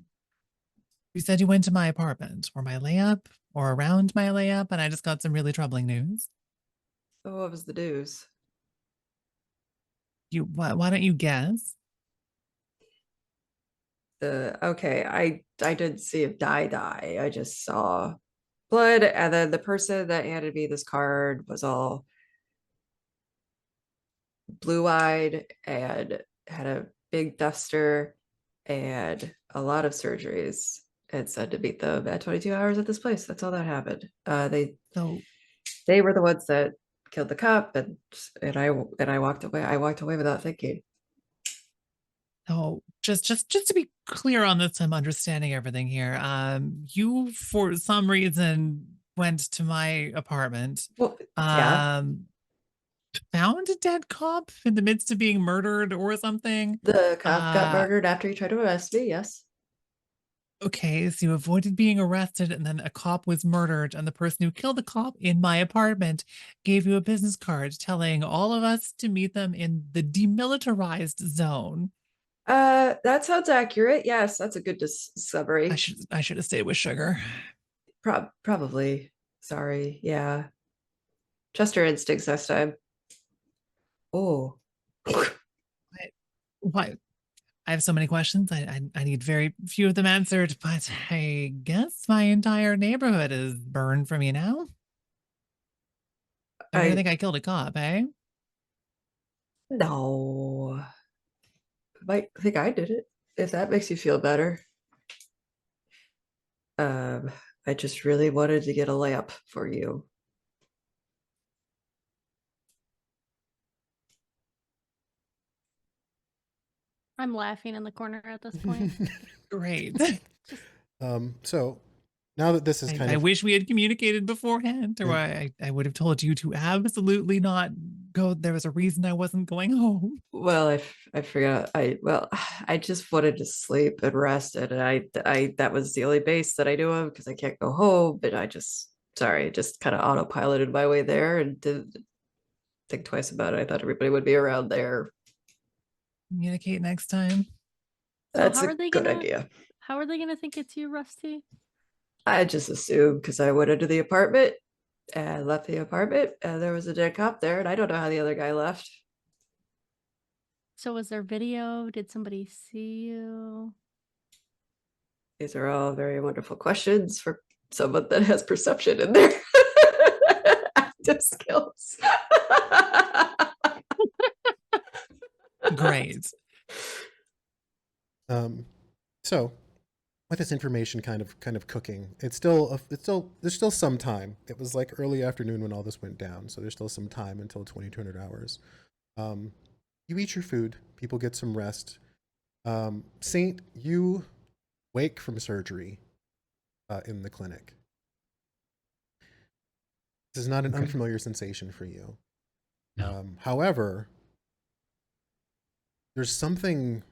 You said you went to my apartment or my layup or around my layup, and I just got some really troubling news. Oh, what was the news? Why don't you guess? Okay, I didn't see him die. I just saw blood, and then the person that handed me this card was all blue-eyed and had a big duster and a lot of surgeries, and said to meet them at 22 hours at this place. That's all that happened. They were the ones that killed the cop, and I walked away. I walked away without thinking. Oh, just to be clear on this, I'm understanding everything here. You for some reason went to my apartment. Well, yeah. Found a dead cop in the midst of being murdered or something. The cop got murdered after he tried to arrest me. Yes. Okay, so you avoided being arrested, and then a cop was murdered, and the person who killed the cop in my apartment gave you a business card telling all of us to meet them in the demilitarized zone. That sounds accurate. Yes, that's a good summary. I should have stayed with Sugar. Probably. Sorry. Yeah. Trust your instincts next time. Oh. What? I have so many questions. I need very few of them answered, but I guess my entire neighborhood is burned for me now. I think I killed a cop, eh? No. I think I did it, if that makes you feel better. I just really wanted to get a layup for you. I'm laughing in the corner at this point. Great. So now that this is kind of... I wish we had communicated beforehand, or I would have told you to absolutely not go. There was a reason I wasn't going home. Well, I forgot. I just wanted to sleep and rest, and I that was the only base that I knew of because I can't go home. But I just kind of autopiloted my way there and didn't think twice about it. I thought everybody would be around there. Communicate next time. That's a good idea. How are they gonna think it's you, Rusty? I just assumed because I went into the apartment and left the apartment, and there was a dead cop there, and I don't know how the other guy left. So was there video? Did somebody see you? These are all very wonderful questions for someone that has perception in their active skills. Great. So with this information kind of cooking, it's still there's still some time. It was like early afternoon when all this went down, so there's still some time until 2200 hours. You eat your food, people get some rest. Saint, you wake from surgery in the clinic. This is not an unfamiliar sensation for you. No. However, there's something,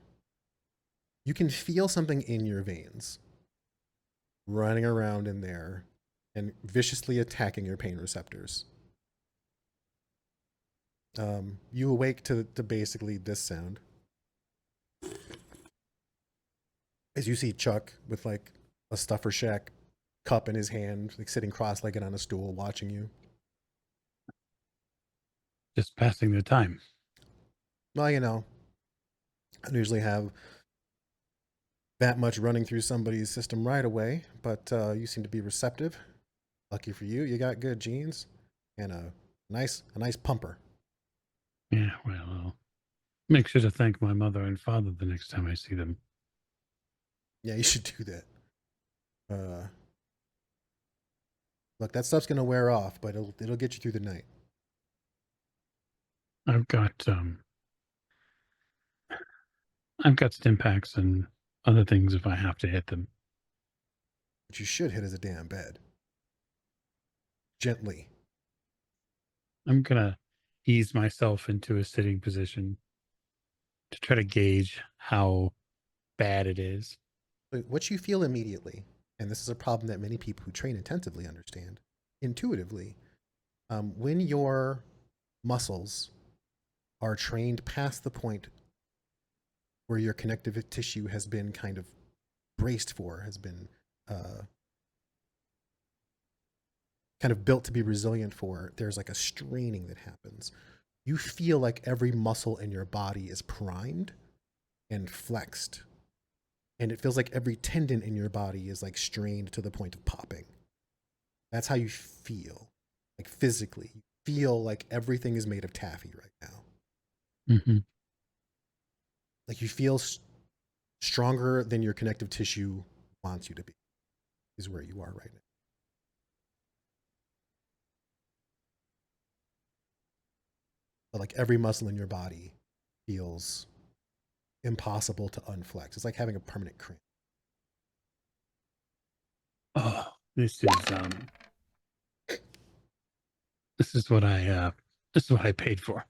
you can feel something in your veins running around in there and viciously attacking your pain receptors. You awake to basically this sound. As you see Chuck with like a Stuffer Shack cup in his hand, like sitting cross-legged on a stool watching you. Just passing the time. Well, you know, I don't usually have that much running through somebody's system right away, but you seem to be receptive. Lucky for you, you got good genes and a nice pumper. Yeah, well, I'll make sure to thank my mother and father the next time I see them. Yeah, you should do that. Look, that stuff's gonna wear off, but it'll get you through the night. I've got stim packs and other things if I have to hit them. What you should hit is a damn bed. Gently. I'm gonna ease myself into a sitting position to try to gauge how bad it is. But what you feel immediately, and this is a problem that many people who train intensively understand, intuitively, when your muscles are trained past the point where your connective tissue has been kind of braced for, has been kind of built to be resilient for, there's like a straining that happens. You feel like every muscle in your body is primed and flexed. And it feels like every tendon in your body is like strained to the point of popping. That's how you feel, like physically. You feel like everything is made of taffy right now. Mm-hmm. Like you feel stronger than your connective tissue wants you to be, is where you are right now. But like every muscle in your body feels impossible to unflex. It's like having a permanent cramp. Oh, this is what I paid for.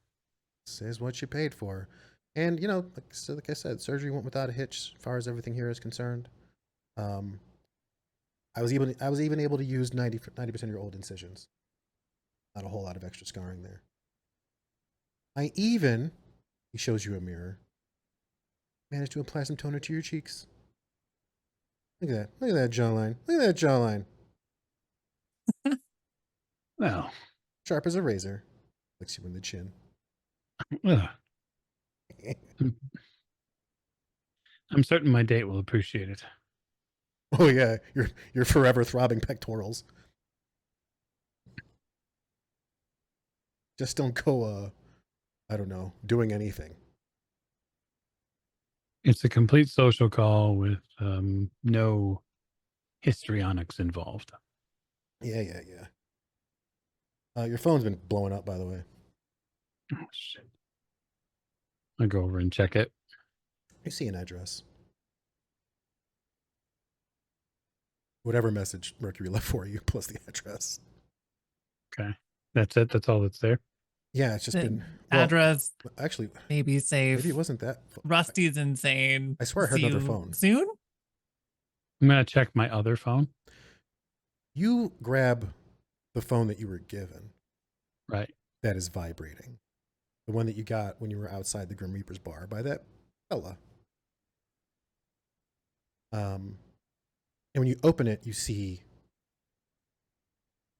This is what you paid for. And, you know, like I said, surgery went without a hitch as far as everything here is concerned. I was even able to use 90% of your old incisions. Not a whole lot of extra scarring there. He shows you a mirror, managed to apply some toner to your cheeks. Look at that. Look at that jawline. Look at that jawline. Well, Sharp as a razor. Looks you in the chin. I'm certain my date will appreciate it. Oh yeah, your forever throbbing pectorals. Just don't go I don't know, doing anything. It's a complete social call with no histrionics involved. Yeah. Your phone's been blowing up, by the way. Oh shit! I go over and check it. You see an address. Whatever message Mercury left for you, plus the address. Okay, that's it. That's all that's there. Yeah, it's just been address. Actually, maybe safe. Maybe it wasn't that. Rusty's insane. I swear I heard another phone. Soon? I'm gonna check my other phone. You grab the phone that you were given. Right. That is vibrating. The one that you got when you were outside the Grim Reaper's bar by that fella. And when you open it, you see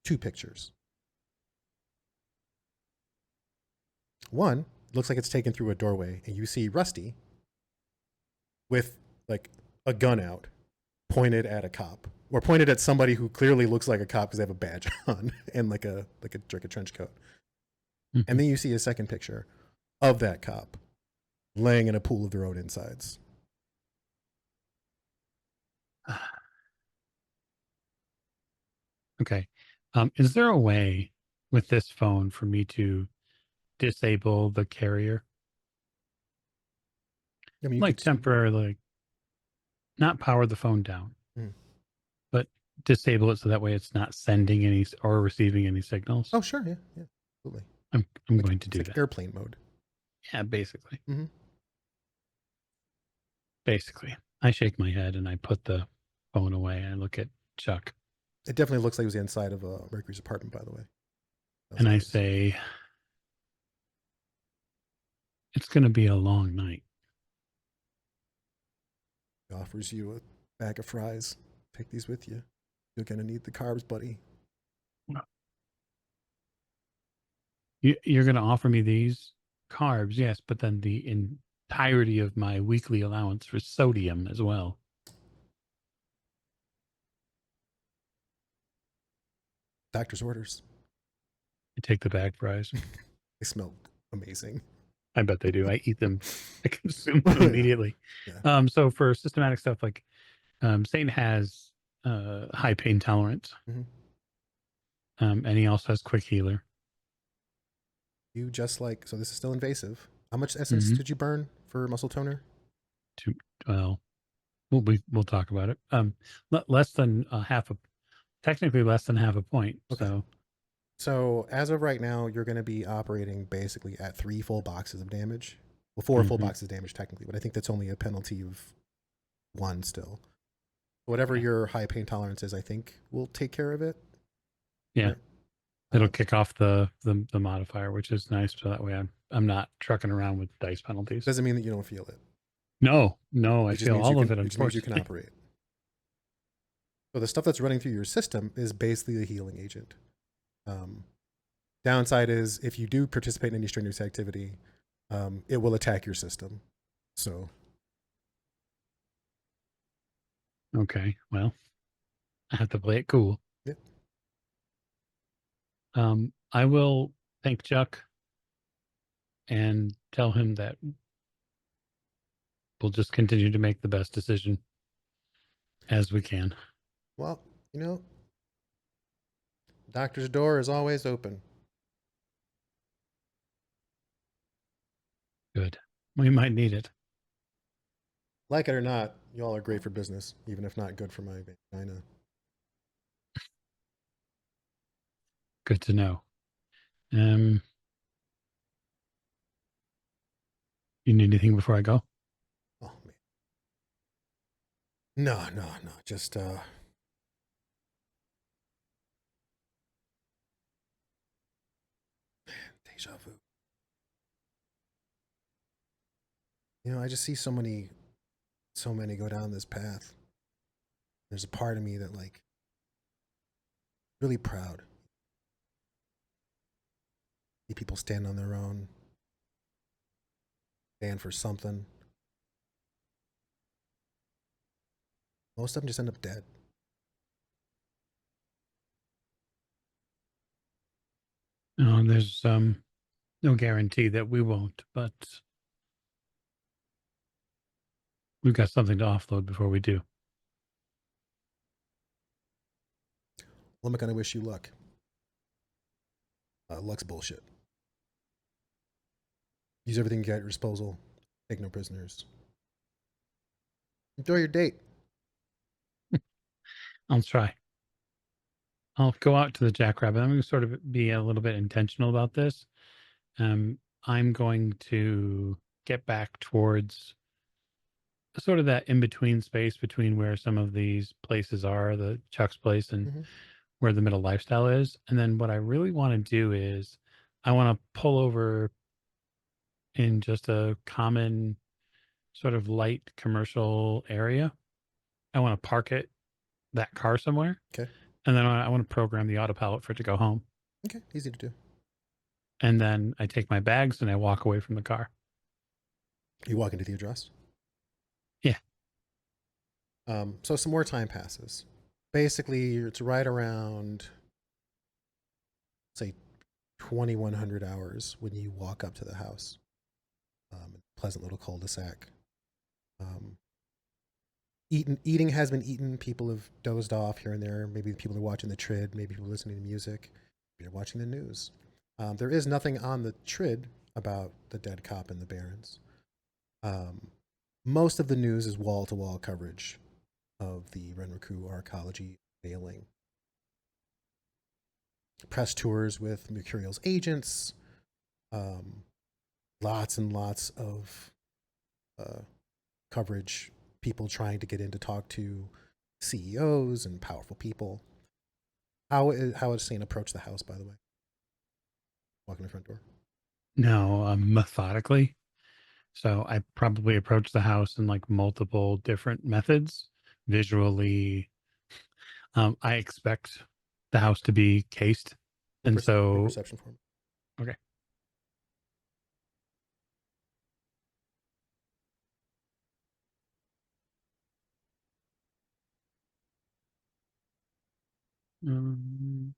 two pictures. One looks like it's taken through a doorway, and you see Rusty with like a gun out, pointed at a cop, or pointed at somebody who clearly looks like a cop because they have a badge on and like a trench coat. Mhm. And then you see a second picture of that cop laying in a pool of their own insides. Okay. Is there a way with this phone for me to disable the carrier? I mean, you Like could temporarily, not power the phone down, Mm. but disable it so that way it's not sending any or receiving any signals. Oh, sure, yeah, absolutely. I'm Like, going to it's do like that. airplane mode. Yeah, basically. Mhm. Basically, I shake my head and I put the phone away and I look at Chuck It definitely looks like it was inside of Mercury's apartment, by the way. and I say, "It's going to be a long night." He offers you a bag of fries. Take these with you. You're gonna need the carbs, buddy. You're going to offer me these carbs, yes, but then the entirety of my weekly allowance for sodium as well. Doctor's orders. I take the bag fries. They smell amazing. I bet they do. I eat them. I consume them immediately. Yeah. So for systematic stuff like Satan has high pain tolerance. Mhm. And he also has quick healer. You just like, so this is still invasive. How much essence Mhm. did you burn for muscle toner? Well, we'll talk about it. Less than technically less than half a point. Okay. So as of right now, you're going to be operating basically at 3 full boxes of damage. Well, 4 full Mhm. boxes of damage technically, but I think that's only a penalty of 1 still. Whatever Okay. your high pain tolerance is, I think will take care of it. Yeah. Right. It'll kick off the modifier, which is nice. So that way I'm not trucking around with dice penalties. Doesn't mean that you don't feel it. No, I It just feel means you all of can, it, it just means you can unfortunately. operate. So the stuff that's running through your system is basically a healing agent. Downside is if you do participate in any strenuous activity, it will attack your system. So Okay, well, I have to play it cool. Yep. I will thank Chuck and tell him that we'll just continue to make the best decision as we can. well, doctor's door is always open. Good. We might need it. Like it or not, y'all are great for business, even if not good for my vagina. Good to know. You need anything before I go? Oh man. No. Just deja vu. I just see so many go down this path. There's a part of me that like really proud. See people stand on their own, stand for something. Most of them just end up dead. No, there's no guarantee that we won't, but we've got something to offload before we do. Well, I'm not gonna wish you luck. Luck's bullshit. Use everything you got at your disposal. Take no prisoners. Enjoy your date. I'll try. I'll go out to the Jackrabbit. I'm going to sort of be a little bit intentional about this. I'm going to get back towards sort of that in-between space between where some of these places are, the Chuck's place and Mhm. where the middle lifestyle is. And then what I really want to do is I want to pull over in just a common sort of light commercial area. I want to park that car somewhere. Okay. And then I want to program the autopilot for it to go home. Okay. Easy to do. And then I take my bags and I walk away from the car. You walk into the address. Yeah. So some more time passes. basically, it's right around, say, 2100 hours when you walk up to the house. Pleasant little cul-de-sac. Eating has been eaten. People have dozed off here and there. Maybe people are watching the Trid. Maybe people are listening to music. Maybe they're watching the news. There is nothing on the Trid about the dead cop and the Barons. Most of the news is wall-to-wall coverage of the Renraku arcology failing. Press tours with Mercurial's agents. Lots and lots of coverage. People trying to get in to talk to CEOs and powerful people. How is Saint approach the house, by the way? Walking the front door. No, methodically. So I probably approach the house in like multiple different methods. Visually, I expect the house to be cased, and so Perception for me. okay. Um,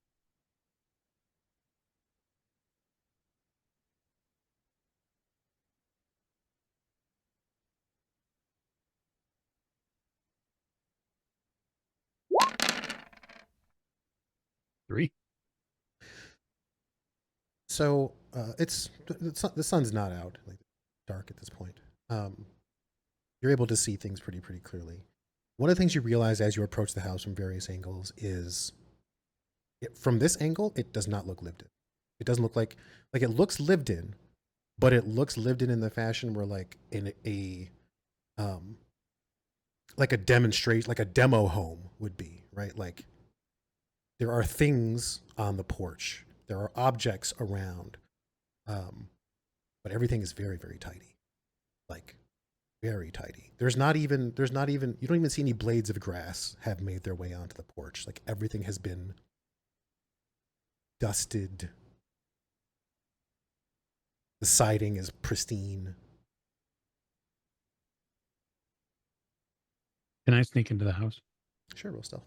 three. So it's the sun's not out, like dark at this point. You're able to see things pretty clearly. One of the things you realize as you approach the house from various angles is, from this angle, it does not look lived in. It doesn't look like it looks lived in, but it looks lived in the fashion where like in a like a demonstration, like a demo home would be, right? Like there are things on the porch, there are objects around, but everything is very tidy, like very tidy. There's not even you don't even see any blades of grass have made their way onto the porch. Like everything has been dusted. The siding is pristine. Can I sneak into the house? Sure, roll stealth.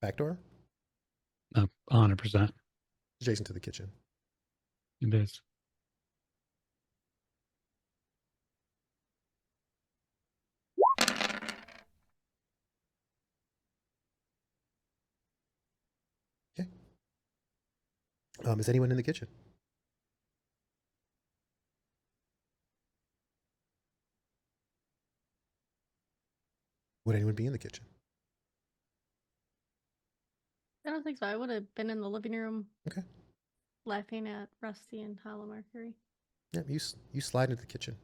Back door? 100%. Adjacent to the kitchen. It is. Okay. Is anyone in the kitchen? Would anyone be in the kitchen? I don't think so. I would have been in the living room. Okay. Laughing at Rusty and Hollow Mercury. Yeah, you slide into the kitchen.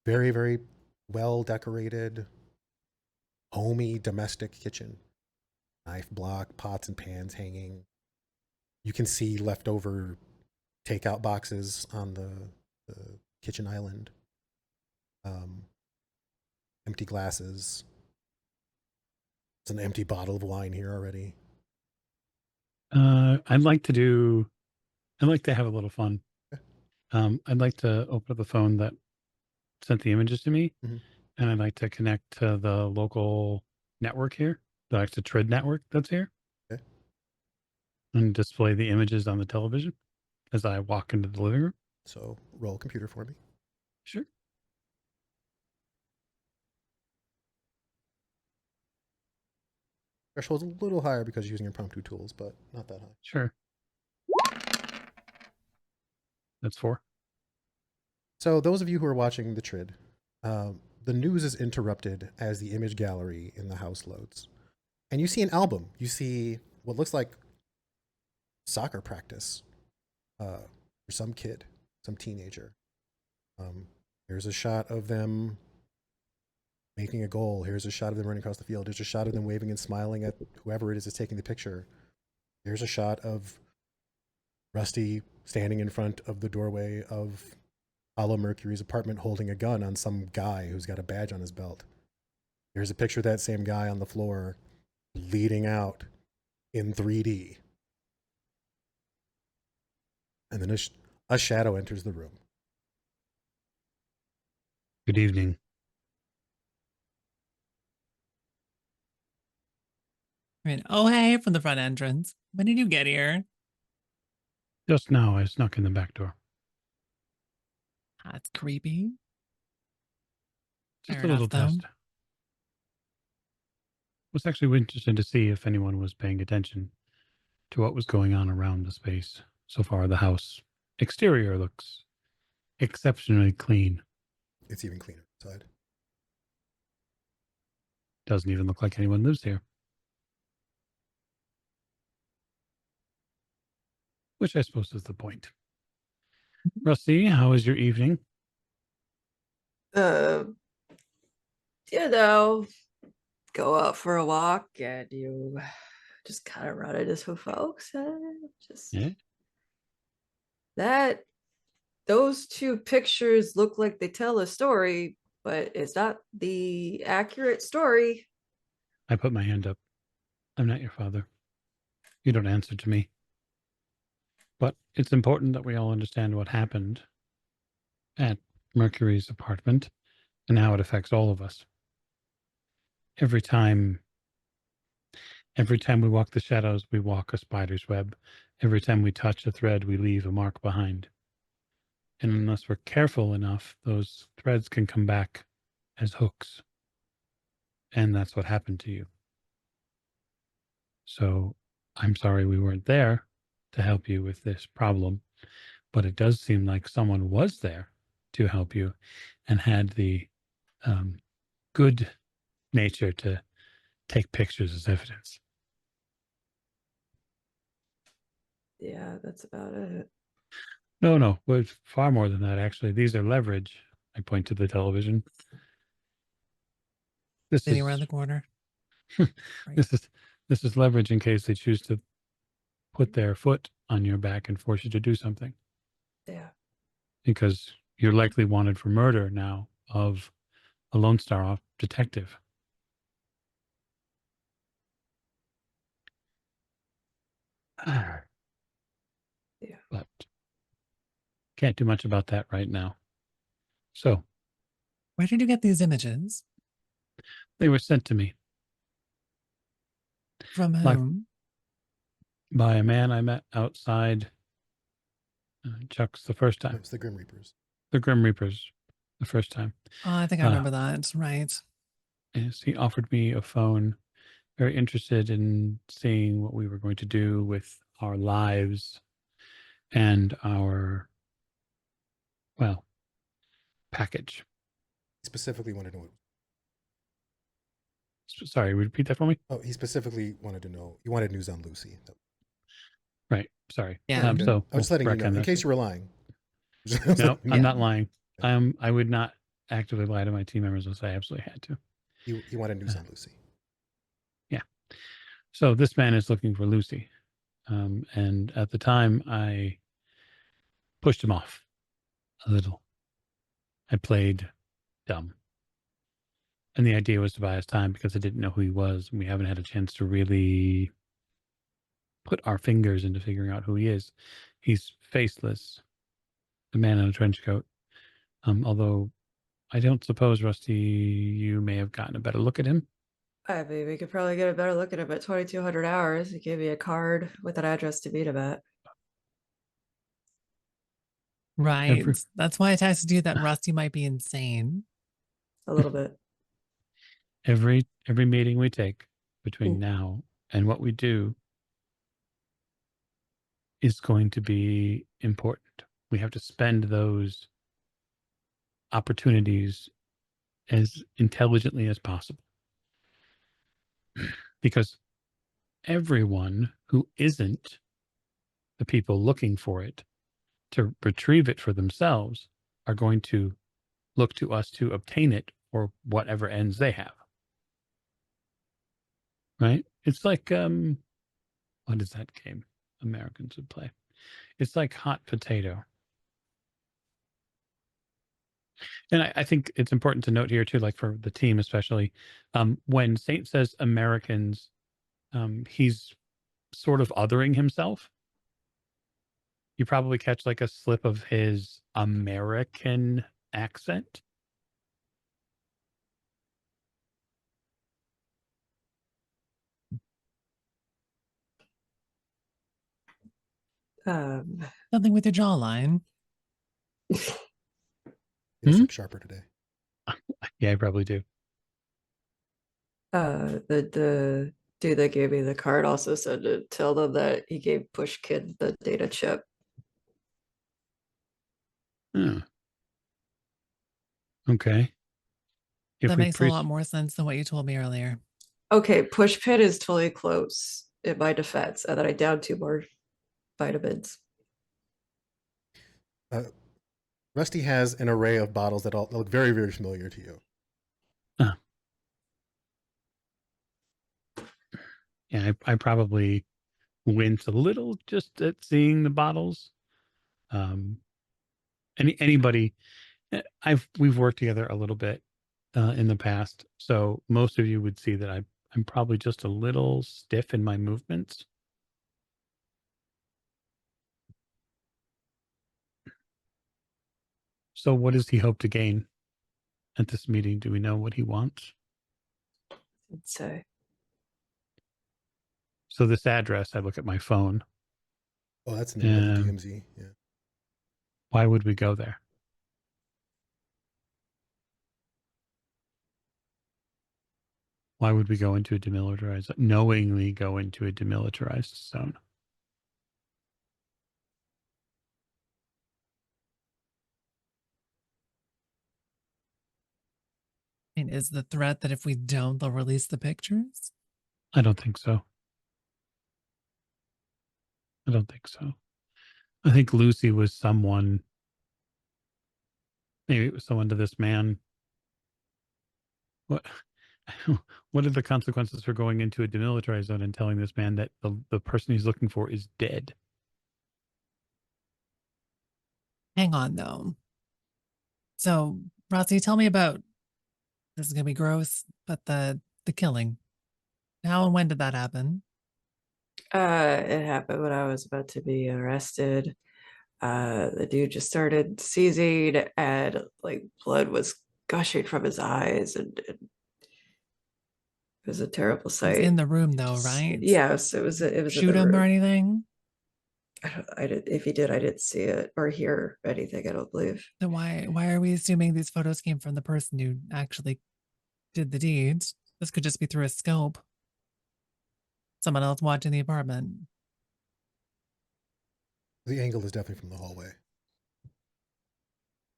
Very well decorated, homey, domestic kitchen. Knife block, pots and pans hanging. You can see leftover takeout boxes on the kitchen island. Empty glasses. There's an empty bottle of wine here already. I'd like to have a little fun. I'd like to open up the phone that sent the images to me, Mhm. and I'd like to connect to the local network here, the Trid network that's here, Okay. and display the images on the television as I walk into the living room. So roll computer for me. Sure. Threshold's a little higher because you're using impromptu tools, but not that high. Sure. That's 4. So those of you who are watching the Trid, the news is interrupted as the image gallery in the house loads. And you see an album. You see what looks like soccer practice for some kid, some teenager. Here's a shot of them making a goal. Here's a shot of them running across the field. Here's a shot of them waving and smiling at whoever it is that's taking the picture. Here's a shot of Rusty standing in front of the doorway of Hollow Mercury's apartment holding a gun on some guy who's got a badge on his belt. Here's a picture of that same guy on the floor bleeding out in 3D. And then a shadow enters the room. Good evening. Right. Oh, hey, from the front entrance. When did you get here? Just now, I snuck in the back door. That's creepy. Just Fair a little enough, though. test. Was actually interested to see if anyone was paying attention to what was going on around the space. So far, the house exterior looks exceptionally clean. It's even cleaner inside. Doesn't even look like anyone lives here. Which I suppose is the point. Rusty, how was your evening? You know, go out for a walk and you just kind of run into some folks. Just Yeah. those two pictures look like they tell a story, but it's not the accurate story. I put my hand up. I'm not your father. You don't answer to me. But it's important that we all understand what happened at Mercury's apartment and how it affects all of us. Every time we walk the shadows, we walk a spider's web. Every time we touch a thread, we leave a mark behind. And unless we're careful enough, those threads can come back as hooks. And that's what happened to you. So I'm sorry we weren't there to help you with this problem, but it does seem like someone was there to help you and had the good nature to take pictures as evidence. Yeah, that's about it. No, well, it's far more than that, actually. These are leverage. I point to the television. This Sitting is around the corner. Right. this is leverage in case they choose to put their foot on your back and force you to do something. Yeah. Because you're likely wanted for murder now of a Lone Star detective. Yeah. But can't do much about that right now. So Where did you get these images? they were sent to me From Like- whom? by a man I met outside Chuck's the first It time. was the Grim Reapers. The Grim Reapers the first time. Oh, I think I remember that. Right. Yes, he offered me a phone, very interested in seeing what we were going to do with our lives and our, well, package. He specifically wanted to know. Sorry, repeat that for me? Oh, he specifically wanted to know. He wanted news on Lucy. Right. Sorry. Yeah. Okay. So I was just letting you know in case you were lying. No, I'm Yeah. not lying. Yeah. I would not actively lie to my team members unless I absolutely had to. He wanted news on Lucy. Yeah. So this man is looking for Lucy. And at the time, I pushed him off a little. I played dumb. And the idea was to buy us time because I didn't know who he was. And we haven't had a chance to really put our fingers into figuring out who he is. He's faceless, the man in a trench coat. Although I don't suppose, Rusty, you may have gotten a better look at him. I mean, we could probably get a better look at him at 2200 hours. He gave me a card with an address to meet him at. Right. That's why I texted you that Rusty might be insane. A little bit. Every meeting we take between Mm. now and what we do is going to be important. We have to spend those opportunities as intelligently as possible. Because everyone who isn't the people looking for it to retrieve it for themselves are going to look to us to obtain it for whatever ends they have. Right? It's like, what is that game Americans would play? It's like hot potato. And I think it's important to note here too, like for the team especially, when Saint says Americans, he's sort of othering himself. You probably catch like a slip of his American accent. Something with your jawline. You seem sharper today. Yeah, I probably do. The dude that gave me the card also said to tell them that he gave Push Kid the data chip. Oh. Okay. That makes a lot more sense than what you told me earlier. Okay, Push Pit is totally close in my defense, and then I downed 2 more vitamins. Rusty has an array of bottles that all look very, very familiar to you. Yeah, I probably wince a little just at seeing the bottles. Anybody, we've worked together a little bit in the past, so most of you would see that I'm probably just a little stiff in my movements. So what does he hope to gain at this meeting? Do we know what he wants? I'd say. So this address, I look at my phone. Oh, that's the name of the DMZ. Yeah. Why would we go there? Why would we go into a demilitarized, knowingly go into a demilitarized zone? And is the threat that if we don't, they'll release the pictures? I don't think so. I don't think so. I think Lucy was someone, maybe it was someone to this man. What are the consequences for going into a demilitarized zone and telling this man that the person he's looking for is dead? Hang on, though. So, Rossi, tell me about, this is going to be gross, but the killing. How and when did that happen? It happened when I was about to be arrested. The dude just started seizing, and like blood was gushing from his eyes, and it was a terrible It was sight. in the room, though, right? Yes, it was. It was Shoot in the him room. or anything? I did. If he did, I didn't see it or hear anything. I don't believe. Then why are we assuming these photos came from the person who actually did the deeds? This could just be through a scope. Someone else watching the apartment. The angle is definitely from the hallway.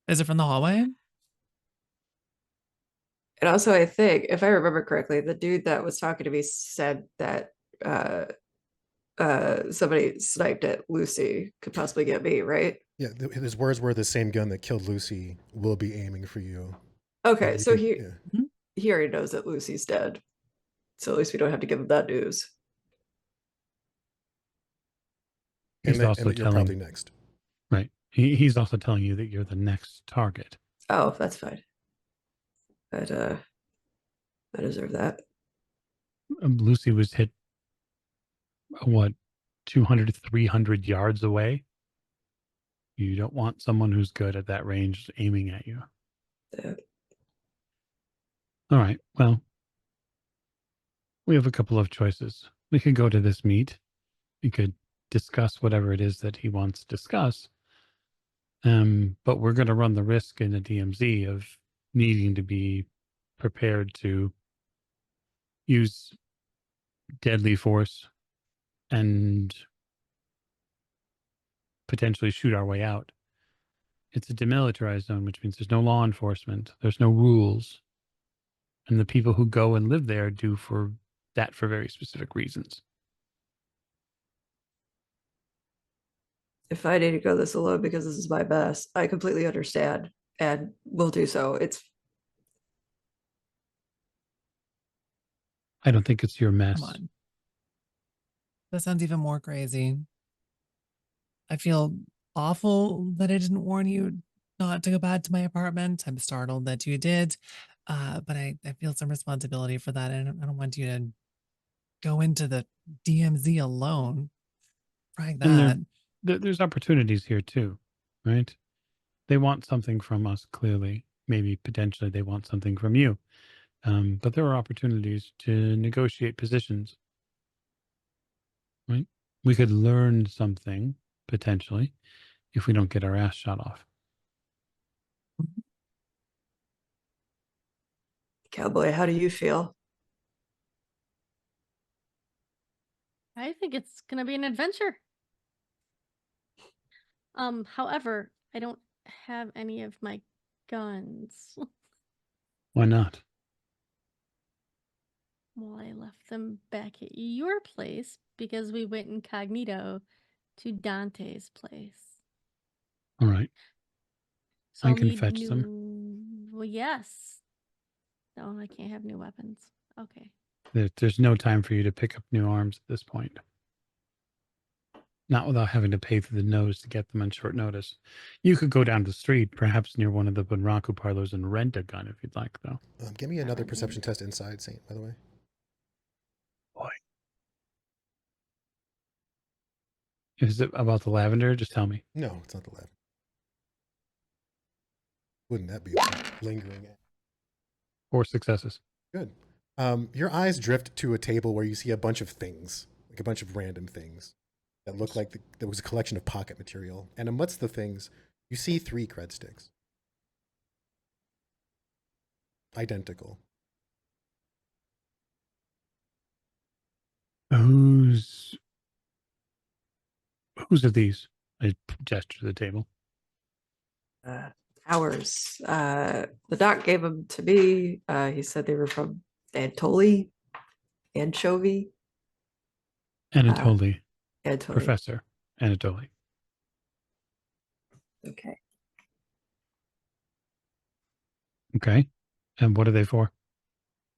Is it from the hallway? And also, I think, if I remember correctly, the dude that was talking to me said that somebody sniped at Lucy could possibly get me, right? Yeah, his words were the same gun that killed Lucy will be aiming for you. Okay, so he already knows that Lucy's dead. So at least we don't have to give him that news. And that you're probably next. Right. He's also telling you that you're the next target. Oh, that's fine. But I deserve that. Lucy was hit, what, 200 to 300 yards away? You don't want someone who's good at that range aiming at you. Yeah. All right. Well, we have a couple of choices. We could go to this meet. We could discuss whatever it is that he wants to discuss. But we're going to run the risk in a DMZ of needing to be prepared to use deadly force and potentially shoot our way out. It's a demilitarized zone, which means there's no law enforcement, there's no rules, and the people who go and live there do for very specific reasons. If I need to go this alone because this is my best, I completely understand and will do so. I don't think it's your mess. Come on. That sounds even more crazy. I feel awful that I didn't warn you not to go back to my apartment. I'm startled that you did. But I feel some responsibility for that. And I don't want you to go into the DMZ alone. Right. That. There's opportunities here too, right? They want something from us, clearly. Maybe potentially they want something from you. But there are opportunities to negotiate positions, right? We could learn something potentially, if we don't get our ass shot off. Cowboy, how do you feel? I think it's gonna be an adventure. However, I don't have any of my guns. Why not? Well, I left them back at your place because we went incognito to Dante's place. All right. So I I'll can need fetch them. Well, yes. No, I can't have new weapons. Okay. There's no time for you to pick up new arms at this point. Not without having to pay through the nose to get them on short notice. You could go down the street, perhaps near one of the Bunraku parlors, and rent a gun if you'd like, though. Give me another perception test inside, Saint, by the way. Boy. Is it about the lavender? Just tell me. No, it's not the left. Wouldn't that be lingering? 4 successes. Good. Your eyes drift to a table where you see a bunch of things, like a bunch of random things that look like there was a collection of pocket material. And amidst the things, you see 3 cred sticks. Identical. Whose are these? I gesture to the table. Ours. The doc gave them to me. He said they were from Anchovy. Anatoly. Anatoly. Professor Anatoly. Okay. Okay. And what are they for?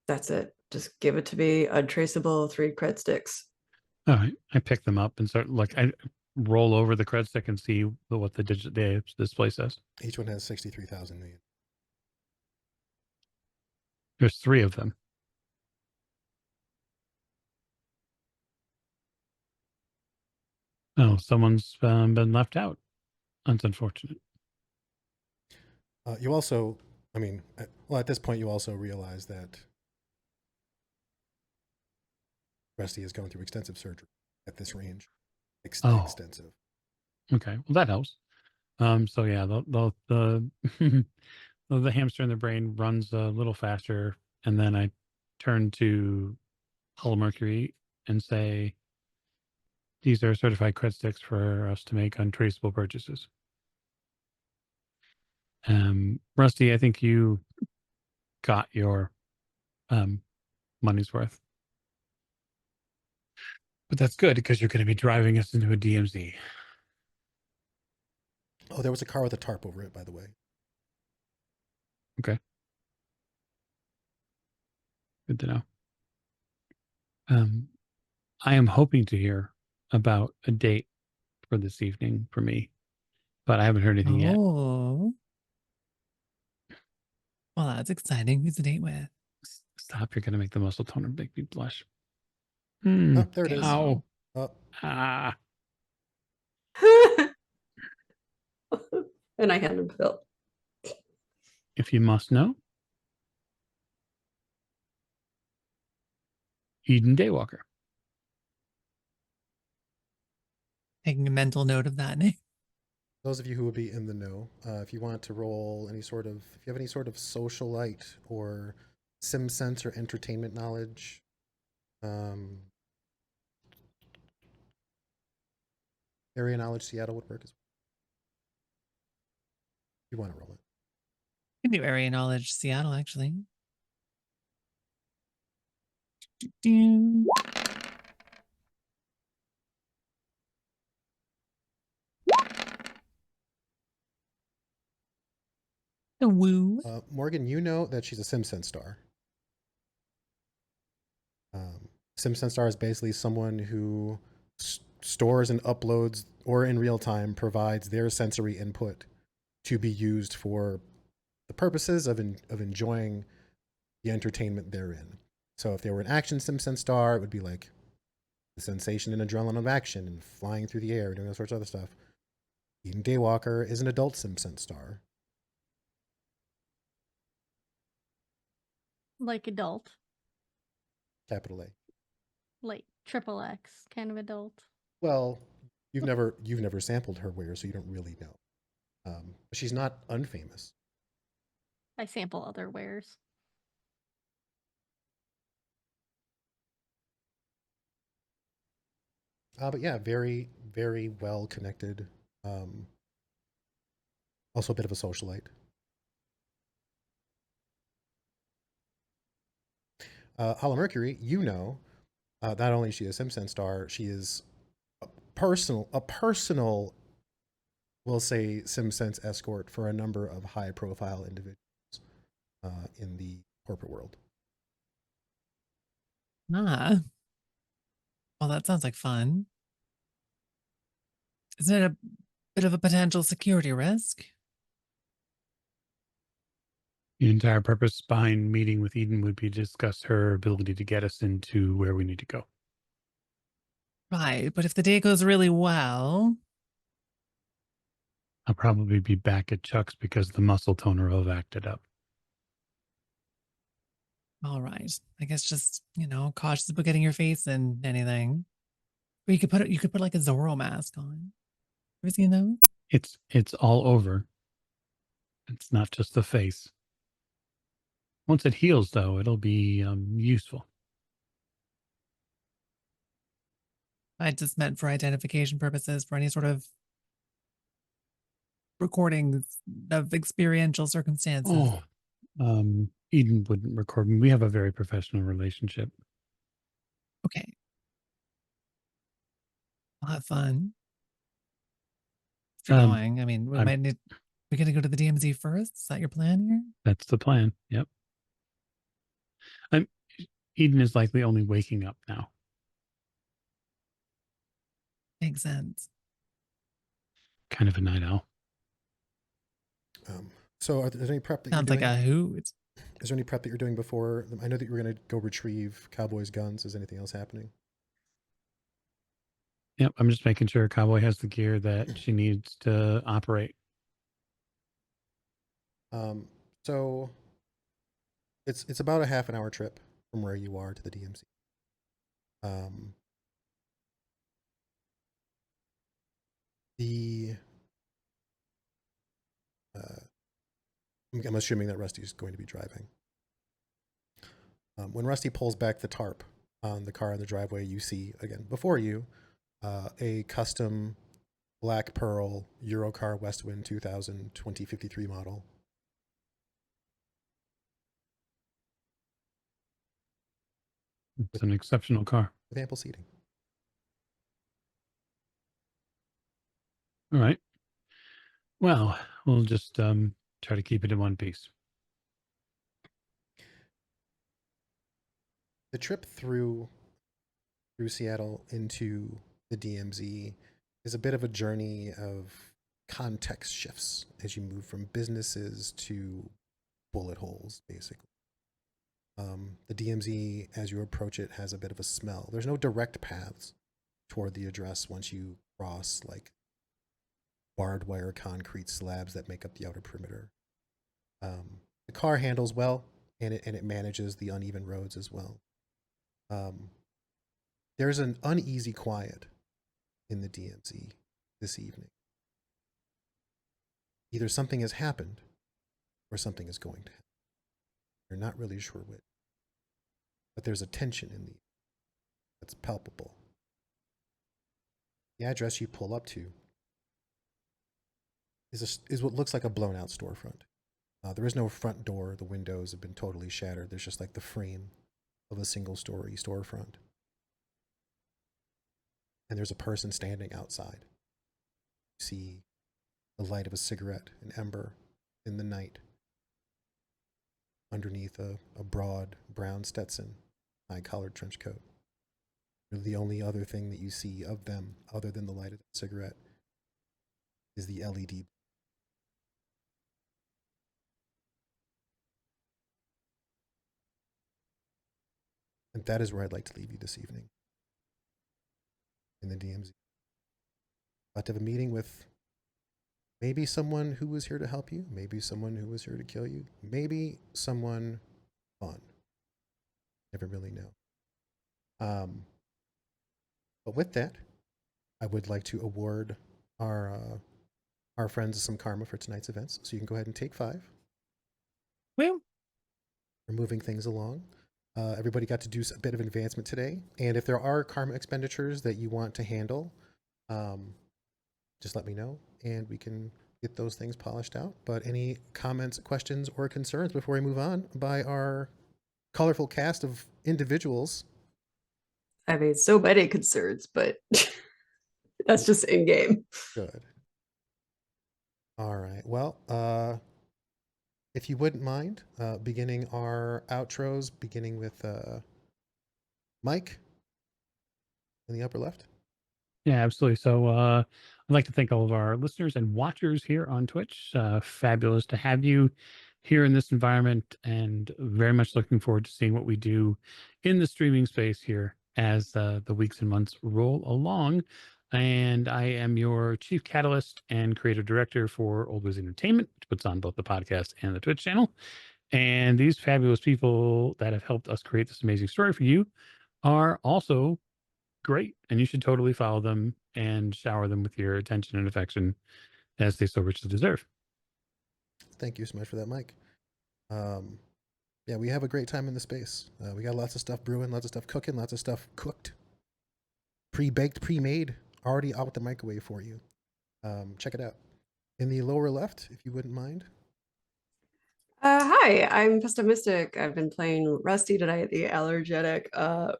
That's it. Just give it to me. Untraceable 3 cred sticks. All right. I pick them up and start I roll over the cred stick and see what the display says. Each one has 63,000 million. There's 3 of them. Oh, someone's been left out. That's unfortunate. You also, at this point, you also realize that Rusty is going through extensive surgery at this range. Extensive. Okay, well that helps. So yeah, the the hamster in the brain runs a little faster, and then I turn to Hull Mercury and say, "These are certified cred sticks for us to make untraceable purchases." Rusty, I think you got your money's worth. But that's good because you're going to be driving us into a DMZ. Oh, there was a car with a tarp over it, by the way. Okay. Good to know. I am hoping to hear about a date for this evening for me, but I haven't heard anything yet. Oh. Well, that's exciting. Who's the date with? Stop, you're going to make the muscle toner make me blush. Oh, there it is. Ow. Oh. Ah. And I hand him Phil. If you must know, Eden Daywalker. Taking a mental note of that name. Those of you who would be in the know, if you want to roll if you have any sort of socialite or sim sense or entertainment knowledge, area knowledge, Seattle would work as well. You want to roll it. You can do area knowledge Seattle, actually. Do-do. A woo. Morgan, you know that she's a SimSense star. SimSense star is basically someone who stores and uploads, or in real time provides their sensory input to be used for the purposes of enjoying the entertainment therein. So if they were an action SimSense star, it would be like the sensation and adrenaline of action and flying through the air, doing all sorts of other stuff. Eden Daywalker is an adult SimSense star. Like adult. Capital A. Like triple X kind of adult. Well, You've never sampled her wares, so you don't really know. But she's not unfamous. I sample other wares. But yeah, very, very well connected. Also a bit of a socialite. Hala Mercury, you know, not only is she a Simpson star, she is a personal, we'll say, SimSense escort for a number of high-profile individuals in the corporate world. Ah, well, that sounds like fun. Isn't it a bit of a potential security risk? The entire purpose behind meeting with Eden would be to discuss her ability to get us into where we need to go. Right, but if the day goes really well, I'll probably be back at Chuck's because the muscle toner will have acted up. all right. I guess just, cautious about getting your face in anything. Or you could put like a Zorro mask on. Ever seen those? It's all over. It's not just the face. Once it heals, though, it'll be useful. I just meant for identification purposes for any sort of recordings of experiential circumstances. Oh, Eden wouldn't record me. We have a very professional relationship. Okay. I'll have fun. If you're going, I mean, we're going to go to the DMZ first. Is that your plan here? That's the plan. Yep. Eden is likely only waking up now. Makes sense. Kind of a night owl. So are there any prep that Sounds you're like doing? a hoot. Is there any prep that you're doing before? I know that you were going to go retrieve Cowboy's guns. Is anything else happening? Yep. I'm just making sure Cowboy has the gear that she needs to operate. So it's about a half an hour trip from where you are to the DMZ. I'm assuming that Rusty's going to be driving. When Rusty pulls back the tarp on the car in the driveway, you see, again, before you, a custom Black Pearl Eurocar Westwind 2000 2053 model. It's an exceptional car. With ample seating. All right. Well, we'll just try to keep it in one piece. The trip through Seattle into the DMZ is a bit of a journey of context shifts as you move from businesses to bullet holes, basically. The DMZ, as you approach it, has a bit of a smell. There's no direct paths toward the address once you cross like barbed wire concrete slabs that make up the outer perimeter. The car handles well, and it manages the uneven roads as well. There's an uneasy quiet in the DMZ this evening. Either something has happened or something is going to happen. You're not really sure which. But there's a tension in the air that's palpable. The address you pull up to is what looks like a blown out storefront. There is no front door. The windows have been totally shattered. There's just like the frame of a single story storefront. And there's a person standing outside. You see the light of a cigarette, an ember in the night, underneath a broad brown Stetson, high-collared trench coat. The only other thing that you see of them, other than the light of the cigarette, is the LED. And that is where I'd like to leave you this evening, in the DMZ. About to have a meeting with maybe someone who was here to help you, maybe someone who was here to kill you, maybe someone fun. Never really know. But with that, I would like to award our friends some karma for tonight's events. So you can go ahead and take 5. Woo. We're moving things along. Everybody got to do a bit of advancement today. And if there are karma expenditures that you want to handle, just let me know and we can get those things polished out. But any comments, questions, or concerns before we move on by our colorful cast of individuals? I mean, so many concerns, but that's just in game. Good. All right. Well, if you wouldn't mind beginning our outros, beginning with Mike in the upper left. Yeah, absolutely. So I'd like to thank all of our listeners and watchers here on Twitch. Fabulous to have you here in this environment, and very much looking forward to seeing what we do in the streaming space here as the weeks and months roll along. And I am your chief catalyst and creative director for Old Ways Entertainment, which puts on both the podcast and the Twitch channel. And these fabulous people that have helped us create this amazing story for you are also great, and you should totally follow them and shower them with your attention and affection as they so richly deserve. Thank you so much for that, Mike. Yeah, we have a great time in the space. We got lots of stuff brewing, lots of stuff cooking, lots of stuff cooked, pre-baked, pre-made, already out with the microwave for you. Check it out. In the lower left, if you wouldn't mind. Hi, I'm Pessimistic. I've been playing Rusty tonight, the allergenic,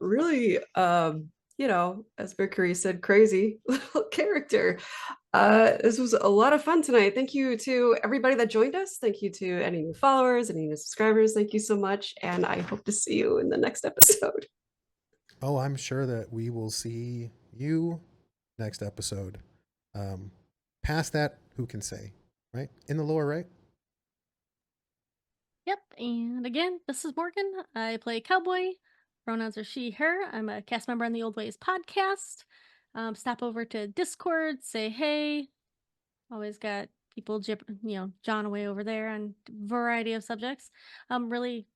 really, as Mercury said, crazy little character. This was a lot of fun tonight. Thank you to everybody that joined us. Thank you to any new followers, any new subscribers. Thank you so much. And I hope to see you in the next episode. Oh, I'm sure that we will see you next episode. Past that, who can say, right? In the lower right. Yep. And again, this is Morgan. I play Cowboy. Pronouns are she, her. I'm a cast member on the Old Ways podcast. Stop over to Discord, say hey. Always got people, John away over there on a variety of subjects. I'm really,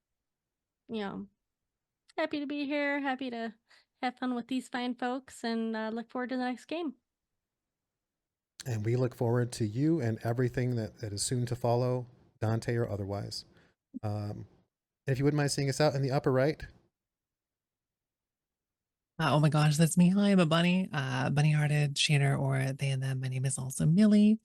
happy to be here. Happy to have fun with these fine folks and look forward to the next game. And we look forward to you and everything that is soon to follow, Dante or otherwise. If you wouldn't mind seeing us out in the upper right. Oh my gosh, that's me. Hi, I'm a bunny, bunny-hearted, Shanner, or they and them. My name is also Millie.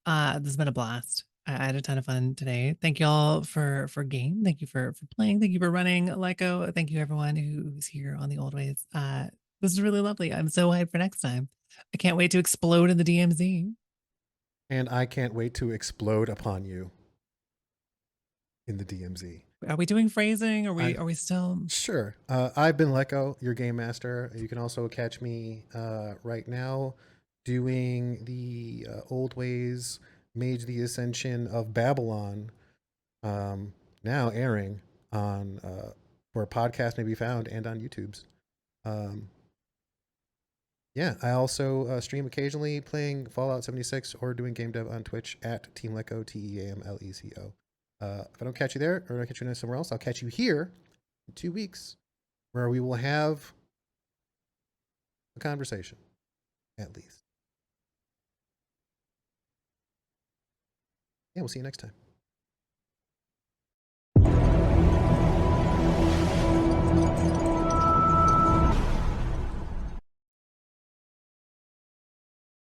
This has been a blast. I had a ton of fun today. Thank you all for game. Thank you for playing. Thank you for running, Lyco. Thank you everyone who's here on the Old Ways. This is really lovely. I'm so hyped for next time. I can't wait to explode in the DMZ. And I can't wait to explode upon you in the DMZ. Are we doing phrasing? Are we still? Sure. I've been Leko, your game master. You can also catch me right now doing the Old Ways Mage the Ascension of Babylon, now airing on where a podcast may be found and on YouTube's. Yeah, I also stream occasionally playing Fallout 76 or doing game dev on Twitch at Team Leco, TEAMLECO. If I don't catch you there or I catch you somewhere else, I'll catch you here in 2 weeks where we will have a conversation, at least. Yeah, we'll see you next time.